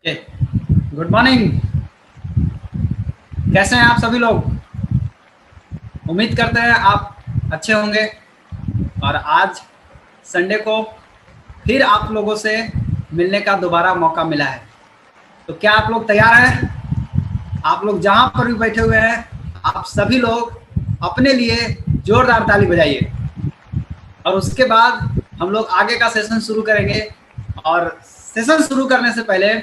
Okay, good morning. कैसे हैं आप सभी लोग? उम्मीद करते हैं आप अच्छे होंगे। और आज संडे को फिर आप लोगों से मिलने का दोबारा मौका मिला है। तो क्या आप लोग तैयार हैं? आप लोग जहां पर भी बैठे हुए हैं, आप सभी लोग अपने लिए जोरदार ताली बजाइए। और उसके बाद हम लोग आगे का सेशन शुरू करेंगे। और सेशन शुरू करने से पहले,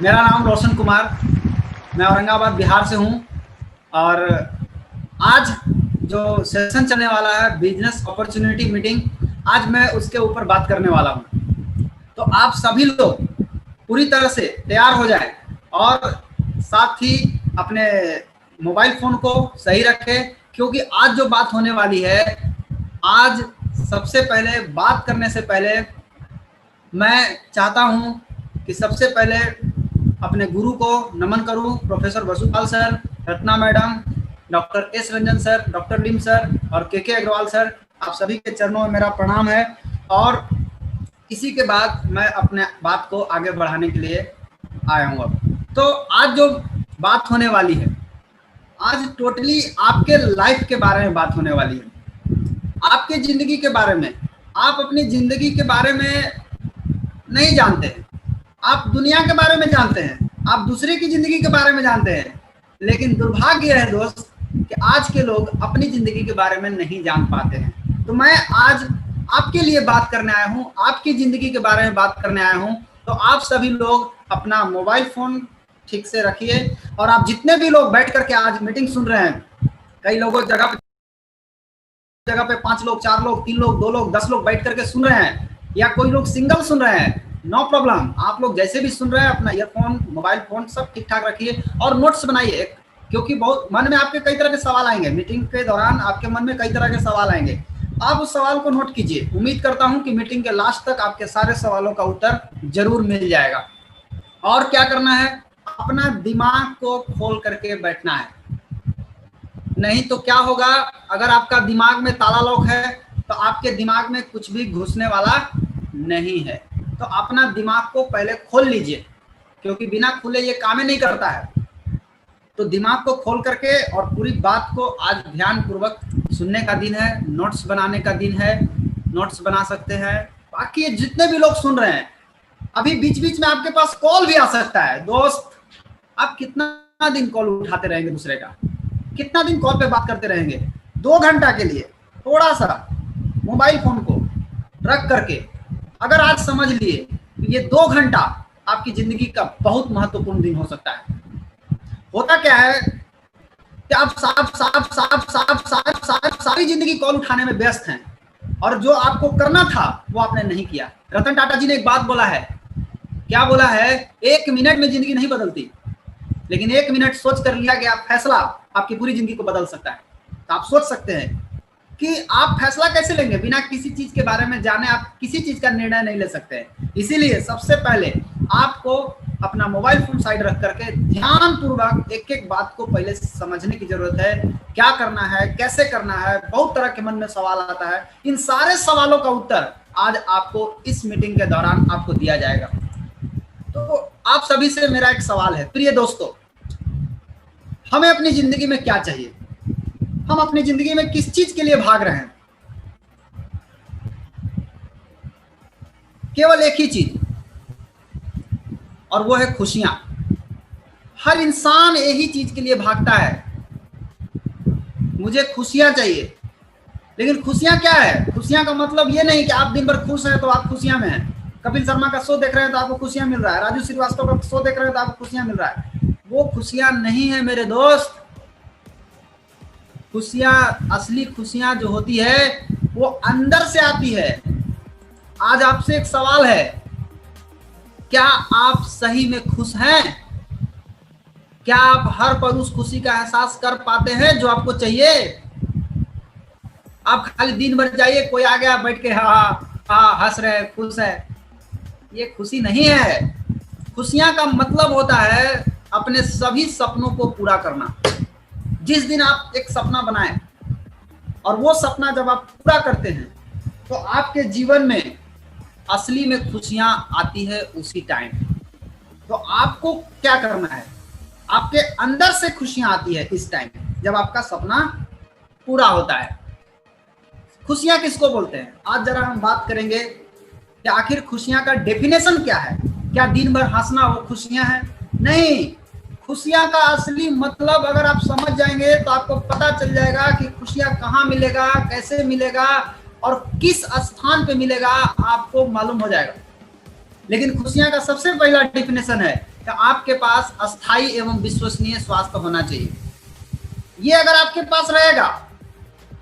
मेरा नाम रोशन कुमार, मैं औरंगाबाद बिहार से हूँ। और आज जो सेशन चलने वाला है बिजनेस अपॉर्चुनिटी मीटिंग, आज मैं उसके ऊपर बात करने वाला हूँ। तो आप सभी लोग पूरी तरह से तैयार हो जाए और साथ ही अपने मोबाइल फ़ोन को सही रखें, क्योंकि आज जो बात होने वाली है, आज सबसे पहले बात करने से पहले मैं चाहता हूं कि सबसे पहले अपने गुरु को नमन करूं, professor Vasupal sir, Ratna madam, doctor S Ranjan sir, doctor Lim sir और के अग्रवाल सर, आप सभी के चरणों में मेरा प्रणाम है। और इसी के बाद मैं अपने बात को आगे बढ़ाने के लिए आया हूँ। अब तो आज जो बात होने वाली है, आज टोटली आपके लाइफ के बारे में बात होने वाली है, आपके ज़िंदगी के बारे में। आप अपनी ज़िंदगी के बारे में नहीं जानते हैं, आप दुनिया के बारे में जानते हैं, आप दूसरे की ज़िंदगी के बारे में जानते हैं, लेकिन दुर्भाग्य है दोस्त कि आज के लोग अपनी ज़िंदगी के बारे में नहीं जान पाते हैं। तो मैं आज आपके लिए बात करने आया हूँ, आपकी ज़िंदगी के बारे में बात करने आया हूँ। तो आप सभी लोग अपना मोबाइल फ़ोन ठीक से रखिए। और आप जितने भी लोग बैठ करके आज मीटिंग सुन रहे हैं, कई लोगों जगह पे 5 लोग, 4 लोग, 3 लोग, 2 लोग, 10 लोग बैठ करके सुन रहे हैं, या कोई लोग सिंगल सुन रहे हैं, नो प्रॉब्लम। आप लोग जैसे भी सुन रहे हैं, अपना ईयरफोन, मोबाइल फोन सब ठीक ठाक रखिए और नोट्स बनाइए, क्योंकि बहुत मन में आपके कई तरह के सवाल आएंगे। मीटिंग के दौरान आपके मन में कई तरह के सवाल आएंगे, आप उस सवाल को नोट कीजिए। उम्मीद करता हूं कि मीटिंग के लास्ट तक आपके सारे सवालों का उत्तर जरूर मिल जाएगा। और क्या करना है, अपना दिमाग को खोल करके बैठना है। नहीं तो क्या होगा, अगर आपका दिमाग में ताला लॉक है तो आपके दिमाग में कुछ भी घुसने वाला नहीं है। तो अपना दिमाग को पहले खोल लीजिए, क्योंकि बिना खुले ये काम ही नहीं करता है। तो दिमाग को खोल करके और पूरी बात को आज ध्यान पूर्वक सुनने का दिन है, नोट्स बनाने का दिन है, नोट्स बना सकते हैं। बाकी जितने भी लोग सुन रहे हैं, अभी बीच बीच में आपके पास कॉल भी आ सकता है। दोस्त, आप कितना दिन कॉल उठाते रहेंगे दूसरे का? कितना दिन कॉल पे बात करते रहेंगे? 2 घंटा के लिए थोड़ा सा मोबाइल फोन को रख करके अगर आज समझ लिए तो ये 2 घंटा आपकी जिंदगी का बहुत महत्वपूर्ण दिन हो सकता है। होता क्या है कि आप सारी जिंदगी कॉल उठाने में व्यस्त हैं, और जो आपको करना था वो आपने नहीं किया। रतन टाटा जी ने एक बात बोला है, क्या बोला है? 1 मिनट में जिंदगी नहीं बदलती, लेकिन 1 मिनट सोच कर लिया गया फैसला आपकी पूरी जिंदगी को बदल सकता है। तो आप सोच सकते हैं कि आप फैसला कैसे लेंगे। बिना किसी चीज के बारे में जाने आप किसी चीज का निर्णय नहीं ले सकते हैं। इसीलिए सबसे पहले आपको अपना मोबाइल फोन साइड रख करके ध्यान पूर्वक एक एक बात को पहले समझने की जरूरत है। क्या करना है, कैसे करना है, बहुत तरह के मन में सवाल आता है। इन सारे सवालों का उत्तर आज आपको इस मीटिंग के दौरान आपको दिया जाएगा। तो आप सभी से मेरा एक सवाल है, प्रिय दोस्तों, हमें अपनी जिंदगी में क्या चाहिए? हम अपनी जिंदगी में किस चीज के लिए भाग रहे हैं? केवल एक ही चीज, और वो है खुशियां। हर इंसान यही चीज के लिए भागता है, मुझे खुशियां चाहिए। लेकिन खुशियां क्या है? खुशियां का मतलब ये नहीं कि आप दिन भर खुश हैं तो आप खुशियां में हैं। कपिल शर्मा का शो देख रहे हैं तो आपको खुशियां मिल रहा है, राजू श्रीवास्तव का शो देख रहे हैं तो आपको खुशियां मिल रहा है। वो खुशियां नहीं है मेरे दोस्त। खुशियां, असली खुशियां जो होती है वो अंदर से आती है। आज आपसे एक सवाल है, क्या आप सही में खुश हैं? क्या आप हर पल उस खुशी का एहसास कर पाते हैं जो आपको चाहिए? आप खाली दिन भर जाइए, कोई आ गया बैठ के हाँ हंस रहे, खुश है, ये खुशी नहीं है। खुशियां का मतलब होता है अपने सभी सपनों को पूरा करना। जिस दिन आप एक सपना बनाएं और वो सपना जब आप पूरा करते हैं तो आपके जीवन में असली में खुशियां आती है उसी टाइम। तो आपको क्या करना है, आपके अंदर से खुशियां आती है इस टाइम जब आपका सपना पूरा होता है। खुशियां किसको बोलते हैं, आज जरा हम बात करेंगे कि आखिर खुशियां का डेफिनेशन क्या है। क्या दिन भर हंसना वो खुशियां हैं? नहीं, खुशियां का असली मतलब अगर आप समझ जाएंगे तो आपको पता चल जाएगा कि खुशियां कहाँ मिलेगा, कैसे मिलेगा और किस स्थान पे मिलेगा, आपको मालूम हो जाएगा। लेकिन खुशियां का सबसे पहला डेफिनेशन है कि आपके पास अस्थाई एवं विश्वसनीय स्वास्थ्य होना चाहिए। ये अगर आपके पास रहेगा,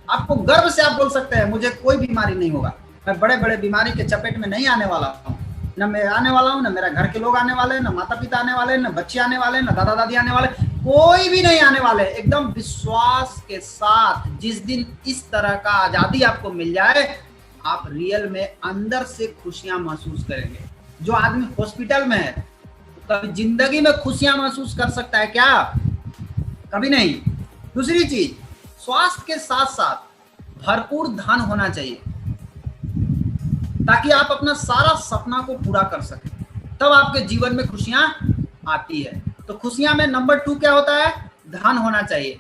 आपको गर्व से आप बोल सकते हैं मुझे कोई बीमारी नहीं होगा, मैं बड़े बड़े बीमारी के चपेट में नहीं आने वाला हूँ, न मैं आने वाला हूँ, न मेरा घर के लोग आने वाले, न माता पिता आने वाले, न बच्चे आने वाले, न दादा दादी आने वाले, कोई भी नहीं आने वाले। एकदम विश्वास के साथ जिस दिन इस तरह का आजादी आपको मिल जाए, आप रियल में अंदर से खुशियां महसूस करेंगे। जो आदमी हॉस्पिटल में है कभी जिंदगी में खुशियां महसूस कर सकता है क्या? कभी नहीं। दूसरी चीज, स्वास्थ्य के साथ साथ भरपूर धन होना चाहिए ताकि आप अपना सारा सपना को पूरा कर सकें, तब आपके जीवन में खुशियां आती है। तो खुशियां में नंबर 2 क्या होता है? धन होना चाहिए।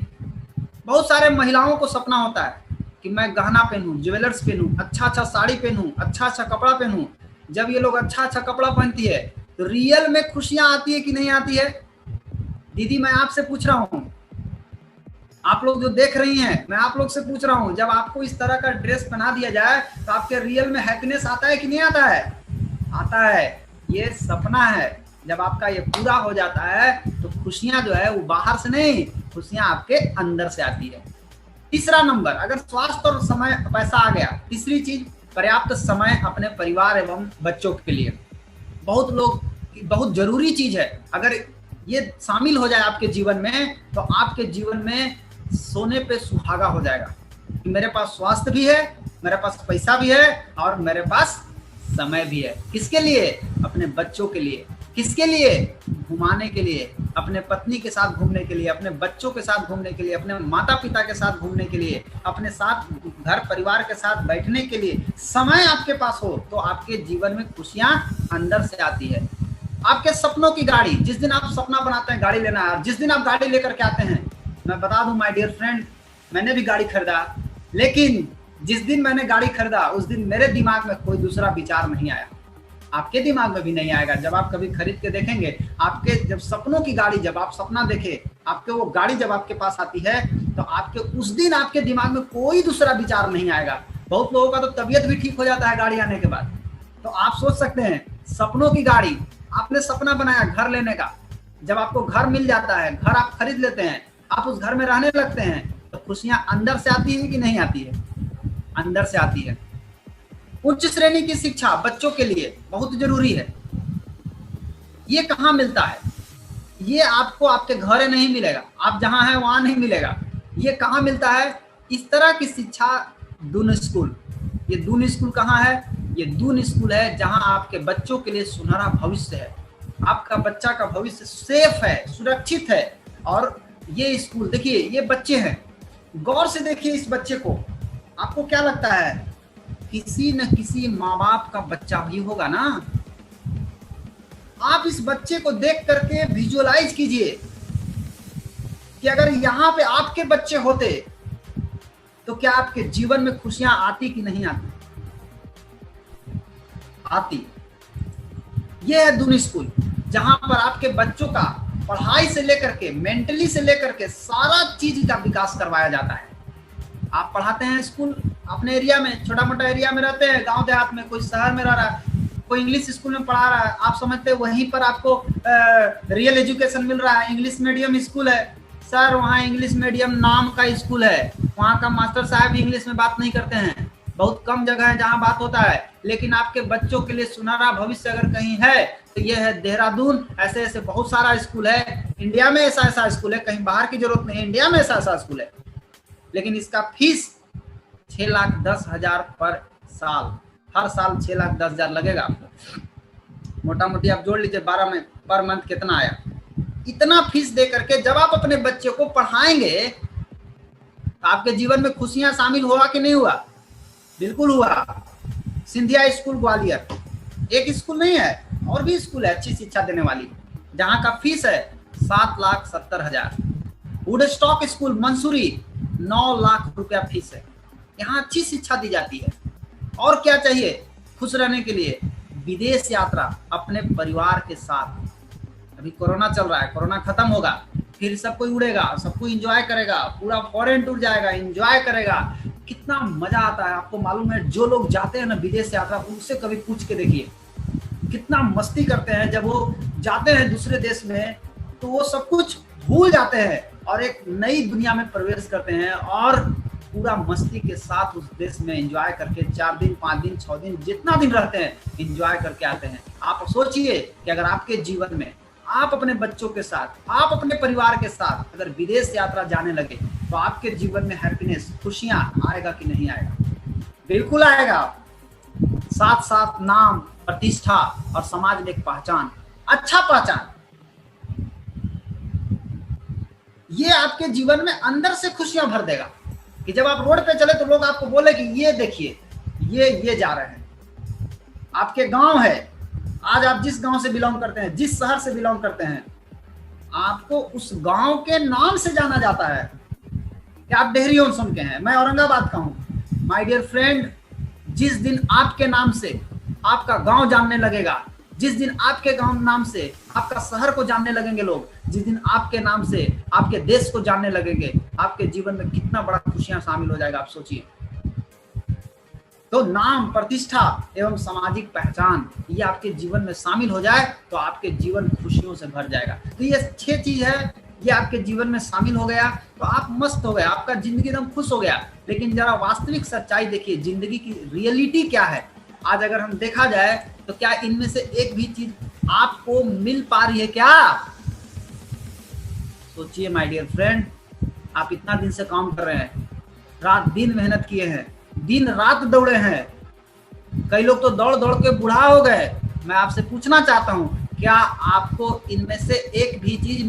बहुत सारे महिलाओं को सपना होता है कि मैं गहना पहनूं, ज्वेलर्स पहनूं, अच्छा अच्छा साड़ी पहनूं, अच्छा अच्छा कपड़ा पहनूं। जब ये लोग अच्छा अच्छा कपड़ा पहनती है तो रियल में खुशियां आती है कि नहीं आती है? दीदी मैं आपसे पूछ रहा हूं, आप लोग जो देख रही हैं, मैं आप लोग से पूछ रहा हूं, जब आपको इस तरह का ड्रेस पहना दिया जाए तो आपके रियल में हैप्पीनेस आता है कि नहीं आता है? आता है। ये सपना है, जब आपका ये पूरा हो जाता है तो खुशियां जो है वो बाहर से नहीं, खुशियां आपके अंदर से आती है। तीसरा नंबर, अगर स्वास्थ्य और समय पैसा आ गया, तीसरी चीज पर्याप्त समय अपने परिवार एवं बच्चों के लिए। बहुत लोग, बहुत जरूरी चीज है, अगर ये शामिल हो जाए आपके जीवन में तो आपके जीवन में सोने पे सुहागा हो जाएगा कि मेरे पास स्वास्थ्य भी है, मेरे पास पैसा भी है और मेरे पास समय भी है। किसके लिए? अपने बच्चों के लिए। किसके लिए? घुमाने के लिए, अपने पत्नी के साथ घूमने के लिए, अपने बच्चों के साथ घूमने के लिए, अपने माता पिता के साथ घूमने के लिए, अपने साथ घर परिवार के साथ बैठने के लिए समय आपके पास हो तो आपके जीवन में खुशियां अंदर से आती है। आपके सपनों की गाड़ी, जिस दिन आप सपना बनाते हैं गाड़ी लेना है, जिस दिन आप गाड़ी लेकर के आते हैं, मैं बता दूं माय डियर फ्रेंड, मैंने भी गाड़ी खरीदा, लेकिन जिस दिन मैंने गाड़ी खरीदा उस दिन मेरे दिमाग में कोई दूसरा विचार नहीं आया। आपके दिमाग में भी नहीं आएगा। जब आप कभी खरीद के देखेंगे, आपके जब सपनों की गाड़ी, जब आप सपना देखे, आपके वो गाड़ी जब आपके पास आती है तो आपके उस दिन आपके दिमाग में कोई दूसरा विचार नहीं आएगा। बहुत लोगों का तो तबीयत भी ठीक हो जाता है गाड़ी आने के बाद। तो आप सोच सकते हैं, सपनों की गाड़ी, आपने सपना बनाया घर लेने का, जब आपको घर मिल जाता है, घर आप खरीद लेते हैं, आप उस घर में रहने लगते हैं, तो खुशियां अंदर से आती है कि नहीं आती है? अंदर से आती है। उच्च श्रेणी की शिक्षा बच्चों के लिए बहुत जरूरी है। ये कहाँ मिलता है? ये आपको आपके घर नहीं मिलेगा, आप जहां हैं वहां नहीं मिलेगा। ये कहाँ मिलता है? इस तरह की शिक्षा दून स्कूल। ये दून स्कूल कहाँ है? ये दून स्कूल है जहां आपके बच्चों के लिए सुनहरा भविष्य है। आपका बच्चा का भविष्य सेफ है, सुरक्षित है। और ये स्कूल देखिए, ये बच्चे हैं, गौर से देखिए इस बच्चे को। आपको क्या लगता है? किसी न किसी माँ बाप का बच्चा भी होगा ना। आप इस बच्चे को देख करके विजुअलाइज कीजिए कि अगर यहाँ पे आपके बच्चे होते तो क्या आपके जीवन में खुशियां आती कि नहीं आती? आती। यह है दून स्कूल, जहां पर आपके बच्चों का पढ़ाई से लेकर के, मेंटली से लेकर के सारा चीज का विकास करवाया जाता है। आप पढ़ाते हैं स्कूल अपने एरिया में, छोटा मोटा एरिया में रहते हैं, गांव देहात में, कोई शहर में रह रहा है, कोई इंग्लिश स्कूल में पढ़ा रहा है, आप समझते हैं वहीं पर आपको रियल एजुकेशन मिल रहा है। इंग्लिश मीडियम स्कूल है सर, वहाँ इंग्लिश मीडियम नाम का स्कूल है, वहाँ का मास्टर साहब भी इंग्लिश में बात नहीं करते हैं। बहुत कम जगह है जहाँ बात होता है। लेकिन आपके बच्चों के लिए सुनहरा भविष्य अगर कहीं है तो ये है देहरादून। ऐसे ऐसे बहुत सारा स्कूल है इंडिया में, ऐसा ऐसा स्कूल है, कहीं बाहर की जरूरत नहीं है, इंडिया में ऐसा ऐसा स्कूल है। लेकिन इसका फीस 6,10,000 पर साल, हर साल 6,10,000 लगेगा आपको। मोटा मोटी आप जोड़ लीजिए 12 में पर मंथ कितना आया। इतना फीस दे करके जब आप अपने बच्चे को पढ़ाएंगे तो आपके जीवन में खुशियां शामिल हुआ कि नहीं हुआ? बिल्कुल हुआ। सिंधिया स्कूल ग्वालियर एक स्कूल नहीं है, और भी स्कूल है अच्छी शिक्षा देने वाली। जहां का फीस है 7,70,000। वुडस्टॉक स्कूल मंसूरी 9 लाख रुपया फीस है। यहाँ अच्छी शिक्षा दी जाती है। और क्या चाहिए खुश रहने के लिए? विदेश यात्रा अपने परिवार के साथ। अभी कोरोना चल रहा है, कोरोना खत्म होगा, फिर सब कोई उड़ेगा, सब कोई एंजॉय करेगा, पूरा फॉरेन टूर जाएगा, एंजॉय करेगा, कितना मजा आता है। आपको मालूम है, जो लोग जाते हैं ना विदेश यात्रा, उनसे कभी पूछ के देखिए कितना मस्ती करते हैं। जब वो जाते हैं दूसरे देश में तो वो सब कुछ भूल जाते हैं और एक नई दुनिया में प्रवेश करते हैं और पूरा मस्ती के साथ उस देश में एंजॉय करके 4 दिन 5 दिन 6 दिन जितना दिन रहते हैं एंजॉय करके आते हैं। आप सोचिए कि अगर आपके जीवन में आप अपने बच्चों के साथ, आप अपने परिवार के साथ अगर विदेश यात्रा जाने लगे तो आपके जीवन में हैप्पीनेस, खुशियां आएगा कि नहीं आएगा? बिल्कुल आएगा। साथ साथ नाम, प्रतिष्ठा और समाज में एक पहचान, अच्छा पहचान, ये आपके जीवन में अंदर से खुशियां भर देगा कि जब आप रोड पे चले तो लोग आपको बोले कि ये देखिए ये जा रहे हैं। आपके गांव है, आज आप जिस गांव से बिलोंग करते हैं, जिस शहर से बिलोंग करते हैं, आपको उस गांव के नाम से जाना जाता है कि आप डेहरी सुन के हैं, मैं औरंगाबाद का हूं। माय डियर फ्रेंड, जिस दिन आपके नाम से आपका गांव जानने लगेगा, जिस दिन आपके गांव नाम से आपका शहर को जानने लगेंगे लोग, जिस दिन आपके नाम से आपके देश को जानने लगेंगे, आपके जीवन में कितना बड़ा खुशियां शामिल हो जाएगा, आप सोचिए। तो नाम, प्रतिष्ठा एवं सामाजिक पहचान ये आपके जीवन में शामिल हो जाए तो आपके जीवन खुशियों से भर जाएगा। तो ये 6 चीज है, ये आपके जीवन में शामिल हो गया तो आप मस्त हो गए, आपका जिंदगी एकदम खुश हो गया। लेकिन जरा वास्तविक सच्चाई देखिए, जिंदगी की रियलिटी क्या है। आज अगर हम देखा जाए तो क्या इनमें से एक भी चीज आपको मिल पा रही है क्या? सोचिए माय डियर फ्रेंड, आप इतना दिन से काम कर रहे हैं, रात दिन मेहनत किए हैं, दिन रात दौड़े हैं, कई लोग तो दौड़ दौड़ के बूढ़ा हो गए। मैं आपसे पूछना चाहता हूं, क्या आपको इनमें से एक भी चीज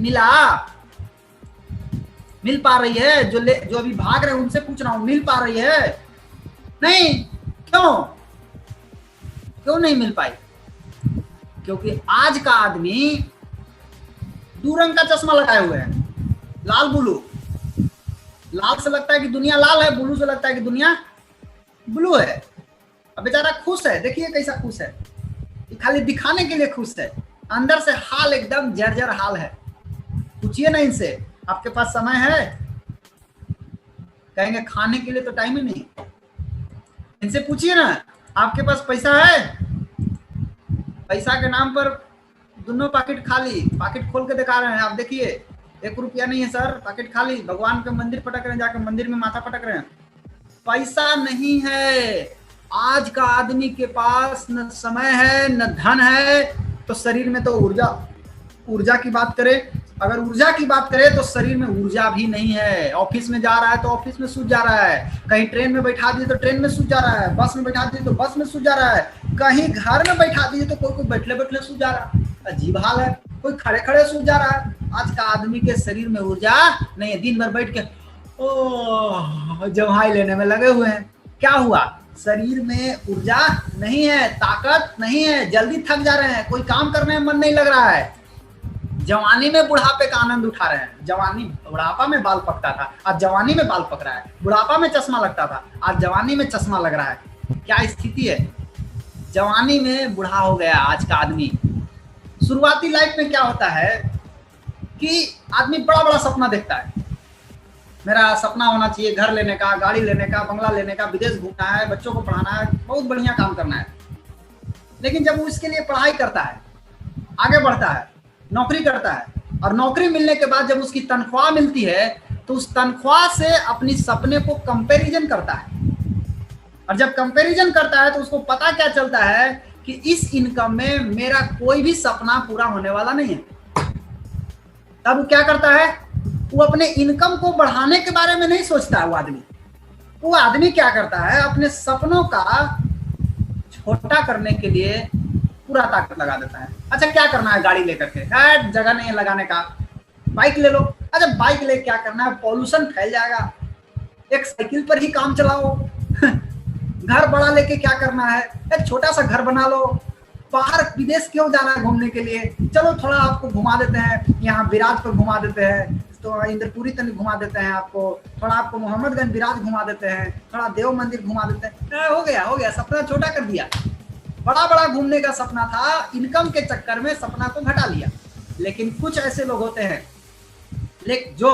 मिल पा रही है? जो अभी भाग रहे हैं उनसे पूछ रहा हूं, मिल पा रही है? नहीं। क्यों नहीं मिल पाई? क्योंकि आज का आदमी 2 रंग का चश्मा लगाए हुए है, लाल ब्लू। लाल से लगता है कि दुनिया लाल है, ब्लू से लगता है कि दुनिया ब्लू है। अब बेचारा खुश है, देखिए कैसा खुश है, ये खाली दिखाने के लिए खुश है, अंदर से हाल एकदम जर्जर हाल है। पूछिए ना इनसे, आपके पास समय है? कहेंगे खाने के लिए तो टाइम ही नहीं। इनसे पूछिए ना, आपके पास पैसा है? पैसा के नाम पर दोनों पैकेट खाली, पैकेट खोल के दिखा रहे हैं। आप देखिए 1 रुपया नहीं है सर, पैकेट खाली। भगवान के मंदिर पटक रहे हैं, जाकर मंदिर में माथा पटक रहे हैं। पैसा नहीं है। आज का आदमी के पास न समय है न धन है, तो शरीर में तो ऊर्जा की बात करें, अगर ऊर्जा की बात करें तो शरीर में ऊर्जा भी नहीं है। ऑफिस में जा रहा है तो ऑफिस में सूझ जा रहा है, कहीं ट्रेन में बैठा दिए तो ट्रेन में सूझ जा रहा है, बस में बैठा दिए तो बस में सूझ जा रहा है, कहीं घर में बैठा दिए तो कोई बैठले बैठले सूझ जा रहा है। अजीब हाल है, कोई खड़े खड़े सूझ जा रहा है। आज का आदमी के शरीर में ऊर्जा नहीं है, दिन भर बैठ के जम्हाई लेने में लगे हुए हैं। क्या हुआ? शरीर में ऊर्जा नहीं है, ताकत नहीं है, जल्दी थक जा रहे हैं, कोई काम करने में मन नहीं लग रहा है। जवानी में बुढ़ापे का आनंद उठा रहे हैं। बुढ़ापा में बाल पकता था, आज जवानी में बाल पक रहा है। बुढ़ापा में चश्मा लगता था, आज जवानी में चश्मा लग रहा है। क्या स्थिति है? जवानी में बूढ़ा हो गया आज का आदमी। शुरुआती लाइफ में क्या होता है कि आदमी बड़ा बड़ा सपना देखता है, मेरा सपना होना चाहिए घर लेने का, गाड़ी लेने का, बंगला लेने का, विदेश घूमना है, बच्चों को पढ़ाना है, बहुत बढ़िया काम करना है। लेकिन जब वो इसके लिए पढ़ाई करता है, आगे बढ़ता है, नौकरी करता है, और नौकरी मिलने के बाद जब उसकी तनख्वाह मिलती है तो उस तनख्वाह से अपनी सपने को कंपैरिजन करता है। और जब कंपैरिजन करता है तो उसको पता क्या चलता है कि इस इनकम में मेरा कोई भी सपना पूरा होने वाला नहीं है। तब वो क्या करता है? वो अपने इनकम को बढ़ाने के बारे में नहीं सोचता है। वो आदमी क्या करता है? अपने सपनों का छोटा करने के लिए पूरा ताकत लगा देता है। अच्छा क्या करना है? गाड़ी लेकर के, जगह नहीं है लगाने का, बाइक ले लो। अच्छा बाइक ले क्या करना है? पॉल्यूशन फैल जाएगा, एक साइकिल पर ही काम चलाओ। घर बड़ा लेके क्या करना है? एक छोटा सा घर बना लो, बाहर विदेश क्यों जाना है घूमने के लिए, चलो थोड़ा आपको घुमा देते हैं, यहाँ विराज पर घुमा देते हैं, तो इंद्रपुरी तक घुमा देते हैं आपको, थोड़ा आपको मोहम्मदगंज विराज घुमा देते हैं, थोड़ा देव मंदिर घुमा देते हैं। हो गया सपना छोटा कर दिया। बड़ा बड़ा घूमने का सपना था, इनकम के चक्कर में सपना को घटा लिया। लेकिन कुछ ऐसे लोग होते हैं लेकिन जो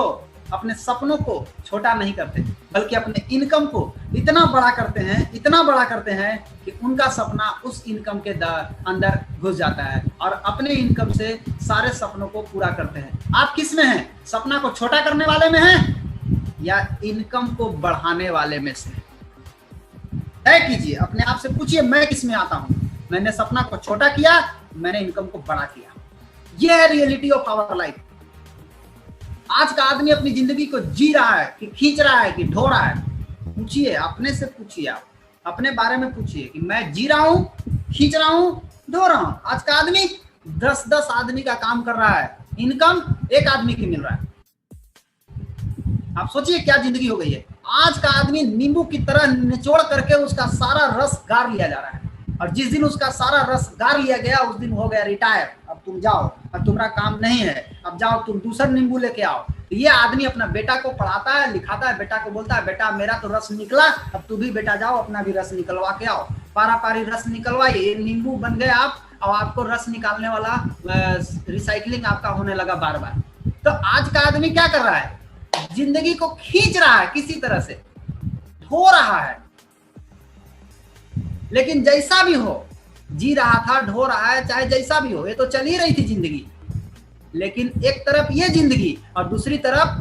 अपने सपनों को छोटा नहीं करते, बल्कि अपने इनकम को इतना बड़ा करते हैं कि उनका सपना उस इनकम के अंदर घुस जाता है और अपने इनकम से सारे सपनों को पूरा करते हैं। आप किस में हैं? सपना को छोटा करने वाले में हैं या इनकम को बढ़ाने वाले में से? तय कीजिए, अपने आप से पूछिए, मैं किस में आता हूं? मैंने सपना को छोटा किया, मैंने इनकम को बड़ा किया। यह है रियलिटी ऑफ आवर लाइफ। आज का आदमी अपनी जिंदगी को जी रहा है कि खींच रहा है कि ढो रहा है? पूछिए, अपने से पूछिए, आप अपने बारे में पूछिए कि मैं जी रहा हूं, खींच रहा हूं, ढो रहा हूं। आज का आदमी 10-10 आदमी का काम कर रहा है, इनकम एक आदमी की मिल रहा है। आप सोचिए क्या जिंदगी हो गई है। आज का आदमी नींबू की तरह निचोड़ करके उसका सारा रस गार लिया जा रहा है, और जिस दिन उसका सारा रस गार लिया गया उस दिन हो गया रिटायर। अब तुम जाओ, अब तुम्हारा काम नहीं है, अब जाओ तुम दूसरा नींबू लेके आओ। तो ये आदमी अपना बेटा को पढ़ाता है, लिखाता है, बेटा को बोलता है बेटा मेरा तो रस निकला, अब तू भी बेटा जाओ अपना भी रस निकलवा के आओ। पारा पारी रस निकलवाइए, नींबू बन गए आप, और आपको रस निकालने वाला रिसाइकलिंग आपका होने लगा बार बार। तो आज का आदमी क्या कर रहा है? जिंदगी को खींच रहा है, किसी तरह से ढो रहा है। लेकिन जैसा भी हो, जी रहा था, ढो रहा है, चाहे जैसा भी हो, ये तो चल ही रही थी जिंदगी। लेकिन एक तरफ ये जिंदगी और दूसरी तरफ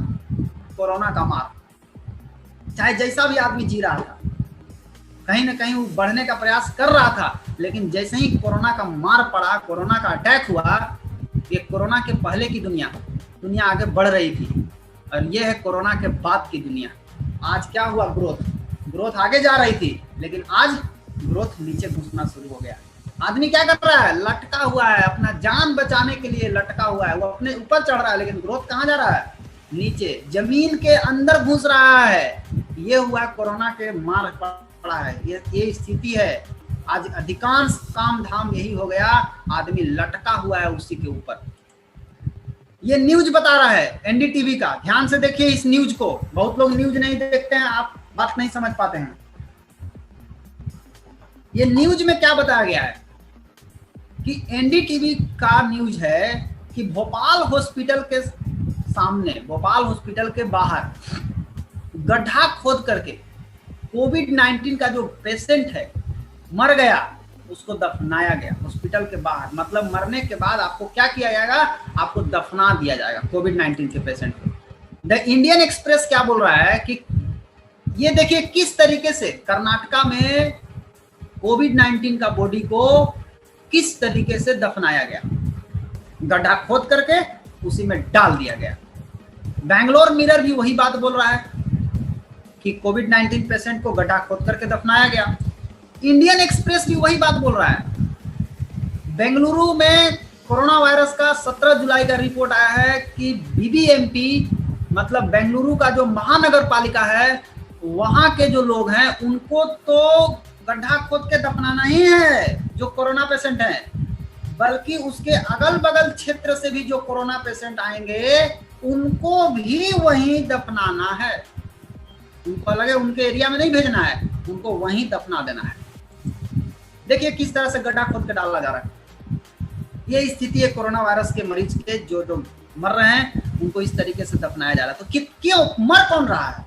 कोरोना का मार। चाहे जैसा भी आदमी जी रहा था, कहीं ना कहीं वो बढ़ने का प्रयास कर रहा था, लेकिन जैसे ही कोरोना का मार पड़ा, कोरोना का अटैक हुआ, ये कोरोना के पहले की दुनिया आगे बढ़ रही थी, और ये है कोरोना के बाद की दुनिया। आज क्या हुआ? ग्रोथ आगे जा रही थी, लेकिन आज ग्रोथ नीचे घुसना शुरू हो गया। आदमी क्या कर रहा है? लटका हुआ है, अपना जान बचाने के लिए लटका हुआ है। वो अपने ऊपर चढ़ रहा है, लेकिन ग्रोथ कहाँ जा रहा है? नीचे, जमीन के अंदर घुस रहा है। ये हुआ कोरोना के मार पड़ा है, ये स्थिति है। आज अधिकांश काम धाम यही हो गया, आदमी लटका हुआ है उसी के ऊपर। ये न्यूज बता रहा है एनडीटीवी का, ध्यान से देखिए इस न्यूज को। बहुत लोग न्यूज नहीं देखते हैं, आप बात नहीं समझ पाते हैं। ये न्यूज में क्या बताया गया है कि एनडीटीवी का न्यूज है कि भोपाल हॉस्पिटल के सामने, भोपाल हॉस्पिटल के बाहर गड्ढा खोद करके कोविड-19 का जो पेशेंट है मर गया, उसको दफनाया गया हॉस्पिटल के बाहर। मतलब मरने के बाद आपको क्या किया जाएगा? आपको दफना दिया जाएगा कोविड-19 के पेशेंट को। द इंडियन एक्सप्रेस क्या बोल रहा है कि ये देखिए किस तरीके से कर्नाटका में कोविड-19 का बॉडी को किस तरीके से दफनाया गया, गड्ढा खोद करके उसी में डाल दिया गया। बैंगलोर मिरर भी वही बात बोल रहा है कि कोविड-19 पेशेंट को गड्ढा खोद करके दफनाया गया। इंडियन एक्सप्रेस भी वही बात बोल रहा है। बेंगलुरु में कोरोना वायरस का 17 जुलाई का रिपोर्ट आया है कि बीबीएमपी मतलब बेंगलुरु का जो महानगर पालिका है, वहां के जो लोग हैं उनको तो गड्ढा खोद के दफनाना ही है जो कोरोना पेशेंट हैं, बल्कि उसके अगल बगल क्षेत्र से भी जो कोरोना पेशेंट आएंगे उनको भी वहीं दफनाना है। उनको लगे उनके एरिया में नहीं भेजना है, उनको वहीं दफना देना है। देखिए किस तरह से गड्ढा खोद के डाला जा रहा है। ये स्थिति है कोरोना वायरस के मरीज के, जो मर रहे हैं उनको इस तरीके से दफनाया जा रहा है। तो क्यों मर कौन रहा है?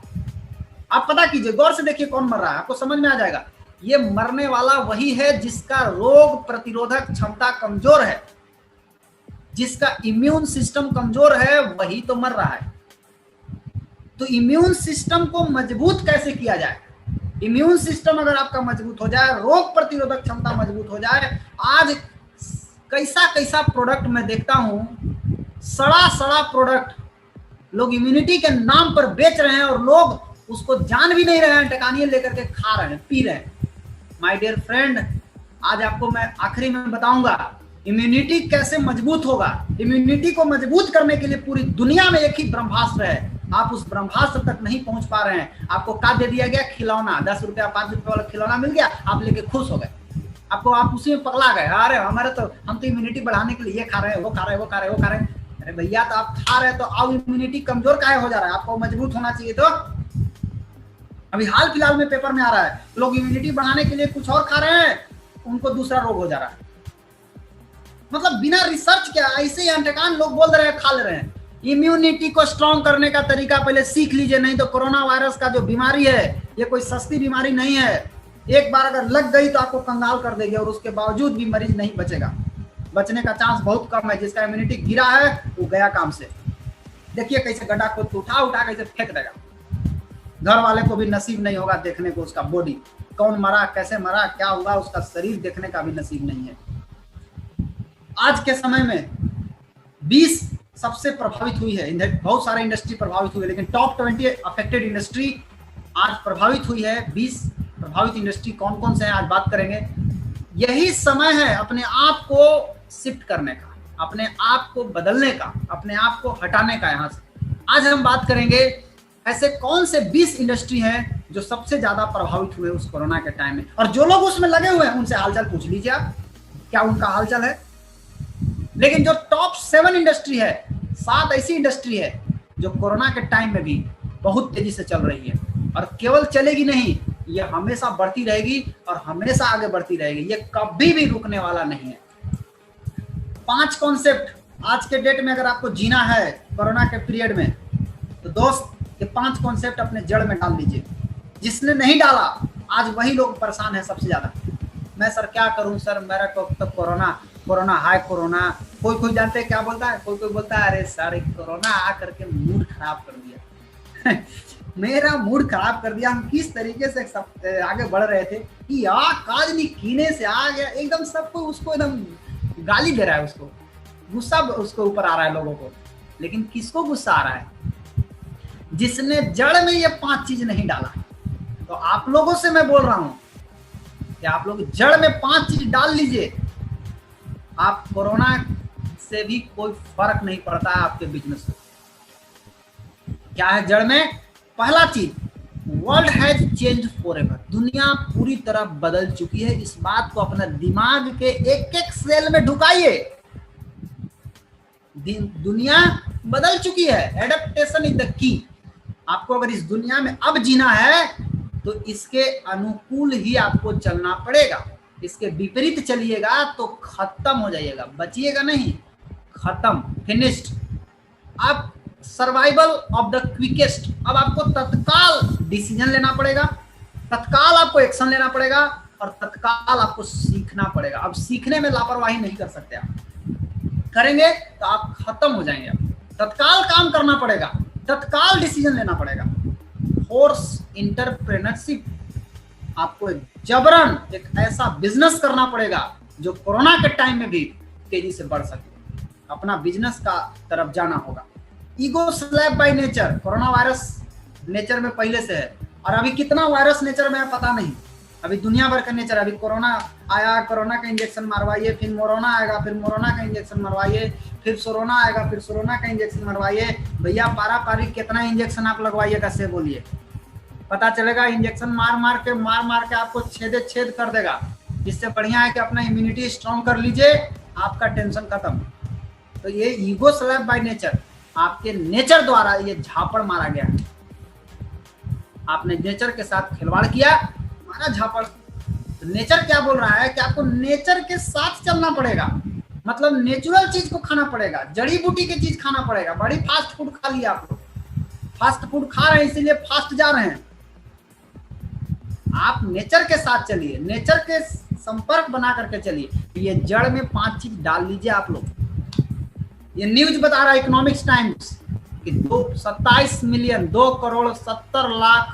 आप पता कीजिए, गौर से देखिए कौन मर रहा है, आपको समझ में आ जाएगा। ये मरने वाला वही है जिसका रोग प्रतिरोधक क्षमता कमजोर है, जिसका इम्यून सिस्टम कमजोर है, वही तो मर रहा है। तो इम्यून सिस्टम को मजबूत कैसे किया जाए? इम्यून सिस्टम अगर आपका मजबूत हो जाए, रोग प्रतिरोधक क्षमता मजबूत हो जाए। आज कैसा प्रोडक्ट मैं देखता हूं, सड़ा प्रोडक्ट लोग इम्यूनिटी के नाम पर बेच रहे हैं और लोग उसको जान भी नहीं रहे हैं, टकानिये लेकर के खा रहे हैं, पी रहे हैं। माय डियर फ्रेंड, आज आपको मैं आखिरी में बताऊंगा इम्यूनिटी कैसे मजबूत होगा। इम्यूनिटी को मजबूत करने के लिए पूरी दुनिया में एक ही ब्रह्मास्त्र है, आप उस ब्रह्मास्त्र तक नहीं पहुंच पा रहे हैं। आपको क्या दे दिया गया? खिलौना। 10 रुपया 5 रुपये वाला खिलौना मिल गया, आप लेके खुश हो गए। आपको, आप उसी में पगला गए, अरे हमारे तो, हम तो इम्यूनिटी बढ़ाने के लिए ये खा रहे हैं, वो खा रहे हैं, वो खा रहे हैं, वो खा रहे हैं। अरे भैया, तो आप खा रहे हैं तो अब इम्यूनिटी कमजोर काहे हो जा रहा है? आपको मजबूत होना चाहिए। तो अभी हाल फिलहाल में पेपर में आ रहा है, लोग इम्यूनिटी बढ़ाने के लिए कुछ और खा रहे हैं, उनको दूसरा रोग हो जा रहा है। मतलब बिना रिसर्च के ऐसे ही अनठकान लोग बोल रहे हैं, खा ले रहे हैं। इम्यूनिटी को स्ट्रॉन्ग करने का तरीका पहले सीख लीजिए, नहीं तो कोरोना वायरस का जो बीमारी है, ये कोई सस्ती बीमारी नहीं है। एक बार अगर लग गई तो आपको कंगाल कर देगी, और उसके बावजूद भी मरीज नहीं बचेगा। बचने का चांस बहुत कम है। जिसका इम्यूनिटी गिरा है वो गया काम से। देखिए कैसे गड्ढा खोद के उठा उठा कैसे फेंक देगा। घर वाले को भी नसीब नहीं होगा देखने को उसका बॉडी, कौन मरा, कैसे मरा, क्या हुआ, उसका शरीर देखने का भी नसीब नहीं है। आज के समय में 20 सबसे प्रभावित हुई है, बहुत सारे इंडस्ट्री प्रभावित हुई है, लेकिन टॉप 20 अफेक्टेड इंडस्ट्री आज प्रभावित हुई है। 20 प्रभावित इंडस्ट्री कौन कौन से हैं आज बात करेंगे। यही समय है अपने आप को शिफ्ट करने का, अपने आप को बदलने का, अपने आप को हटाने का। यहाँ से आज हम बात करेंगे ऐसे कौन से 20 इंडस्ट्री हैं जो सबसे ज्यादा प्रभावित हुए उस कोरोना के टाइम में, और जो लोग उसमें लगे हुए हैं उनसे हालचाल पूछ लीजिए आप, क्या उनका हालचाल है। लेकिन जो टॉप 7 इंडस्ट्री है, 7 ऐसी इंडस्ट्री है जो कोरोना के टाइम में भी बहुत तेजी से चल रही है, और केवल चलेगी नहीं, ये हमेशा बढ़ती रहेगी और हमेशा आगे बढ़ती रहेगी, ये कभी भी रुकने वाला नहीं है। 5 कॉन्सेप्ट आज के डेट में अगर आपको जीना है कोरोना के पीरियड में, तो दोस्त ये 5 कॉन्सेप्ट अपने जड़ में डाल लीजिए। जिसने नहीं डाला आज वही लोग परेशान है सबसे ज्यादा। मैं सर क्या करूं सर, मेरा तो कोरोना हाय कोरोना। कोई जानते हैं क्या बोलता है, कोई बोलता है अरे सर कोरोना आ करके मूड खराब कर दिया मेरा मूड खराब कर दिया। हम किस तरीके से सब आगे बढ़ रहे थे कि काज नहीं कीने से आ गया, एकदम सबको उसको एकदम गाली दे रहा है, उसको गुस्सा उसको ऊपर आ रहा है लोगों को। लेकिन किसको गुस्सा आ रहा है? जिसने जड़ में ये 5 चीज नहीं डाला। तो आप लोगों से मैं बोल रहा हूं कि आप लोग जड़ में 5 चीज डाल लीजिए, आप कोरोना से भी कोई फर्क नहीं पड़ता है आपके बिजनेस में। क्या है जड़ में? पहला चीज, वर्ल्ड हैज चेंज फॉरएवर। दुनिया पूरी तरह बदल चुकी है। इस बात को अपने दिमाग के एक एक सेल में ढुकाइए। दुनिया बदल चुकी है। Adaptation is the key. आपको अगर इस दुनिया में अब जीना है तो इसके अनुकूल ही आपको चलना पड़ेगा। इसके विपरीत चलिएगा तो खत्म हो जाइएगा, बचिएगा नहीं, खत्म, फिनिश्ड। आप सर्वाइवल ऑफ द क्विकेस्ट। अब आपको तत्काल डिसीजन लेना पड़ेगा, तत्काल आपको एक्शन लेना पड़ेगा, और तत्काल आपको सीखना पड़ेगा। अब सीखने में लापरवाही नहीं कर सकते आप। करेंगे तो आप खत्म हो जाएंगे। तत्काल काम करना पड़ेगा, तत्काल डिसीजन लेना पड़ेगा। Force entrepreneurship. आपको जबरन एक ऐसा बिजनेस करना पड़ेगा जो कोरोना के टाइम में भी तेजी से बढ़ सके। अपना बिजनेस का तरफ जाना होगा। Ego slab by nature. Corona virus nature में पहले से है, और अभी कितना वायरस नेचर में है पता नहीं। अभी दुनिया भर का नेचर। अभी कोरोना आया, कोरोना का इंजेक्शन मरवाइए, फिर मोरोना आएगा, फिर मोरोना का इंजेक्शन मरवाइए, फिर सोरोना आएगा, फिर सोरोना का इंजेक्शन मरवाइए। भैया पारा पारी कितना इंजेक्शन आप लगवाइएगा से बोलिए, पता चलेगा। इंजेक्शन मार मार के आपको छेद कर देगा। इससे बढ़िया है कि अपना इम्यूनिटी स्ट्रॉन्ग कर लीजिए, आपका टेंशन खत्म। तो ये ईगो स्लैब बाय नेचर, आपके नेचर द्वारा ये झापड़ मारा गया। आपने नेचर के साथ खिलवाड़ किया, मारा झापड़। तो नेचर क्या बोल रहा है कि आपको नेचर के साथ चलना पड़ेगा। मतलब नेचुरल चीज को खाना पड़ेगा, जड़ी बूटी की चीज खाना पड़ेगा। बड़ी फास्ट फूड खा लिया आप लोग, फास्ट फूड खा रहे हैं इसीलिए फास्ट जा रहे हैं। आप नेचर के साथ चलिए, नेचर के संपर्क बना करके चलिए। ये जड़ में 5 चीज डाल लीजिए आप लोग। ये न्यूज बता रहा है इकोनॉमिक्स टाइम्स कि 27 मिलियन 2,70,00,000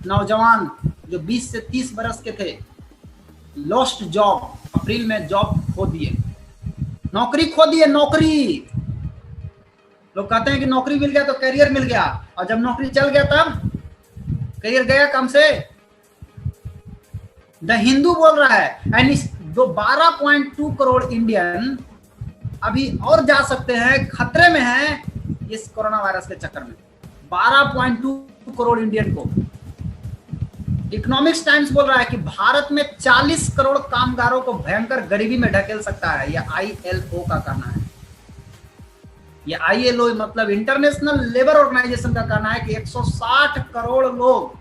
नौजवान जो 20 से 30 बरस के थे, लॉस्ट जॉब। अप्रैल में जॉब खो दिए, नौकरी खो दिए। नौकरी, लोग कहते हैं कि नौकरी मिल गया तो करियर मिल गया, और जब नौकरी चल गया तब करियर गया कम से। द हिंदू बोल रहा है एंड 12.2 करोड़ इंडियन अभी और जा सकते हैं, खतरे में हैं इस कोरोना वायरस के चक्कर में। 12.2 करोड़ इंडियन को इकोनॉमिक्स टाइम्स बोल रहा है कि भारत में 40 करोड़ कामगारों को भयंकर गरीबी में ढकेल सकता है, यह ILO का कहना है। ये ILO मतलब इंटरनेशनल लेबर ऑर्गेनाइजेशन का कहना है कि 160 करोड़ लोग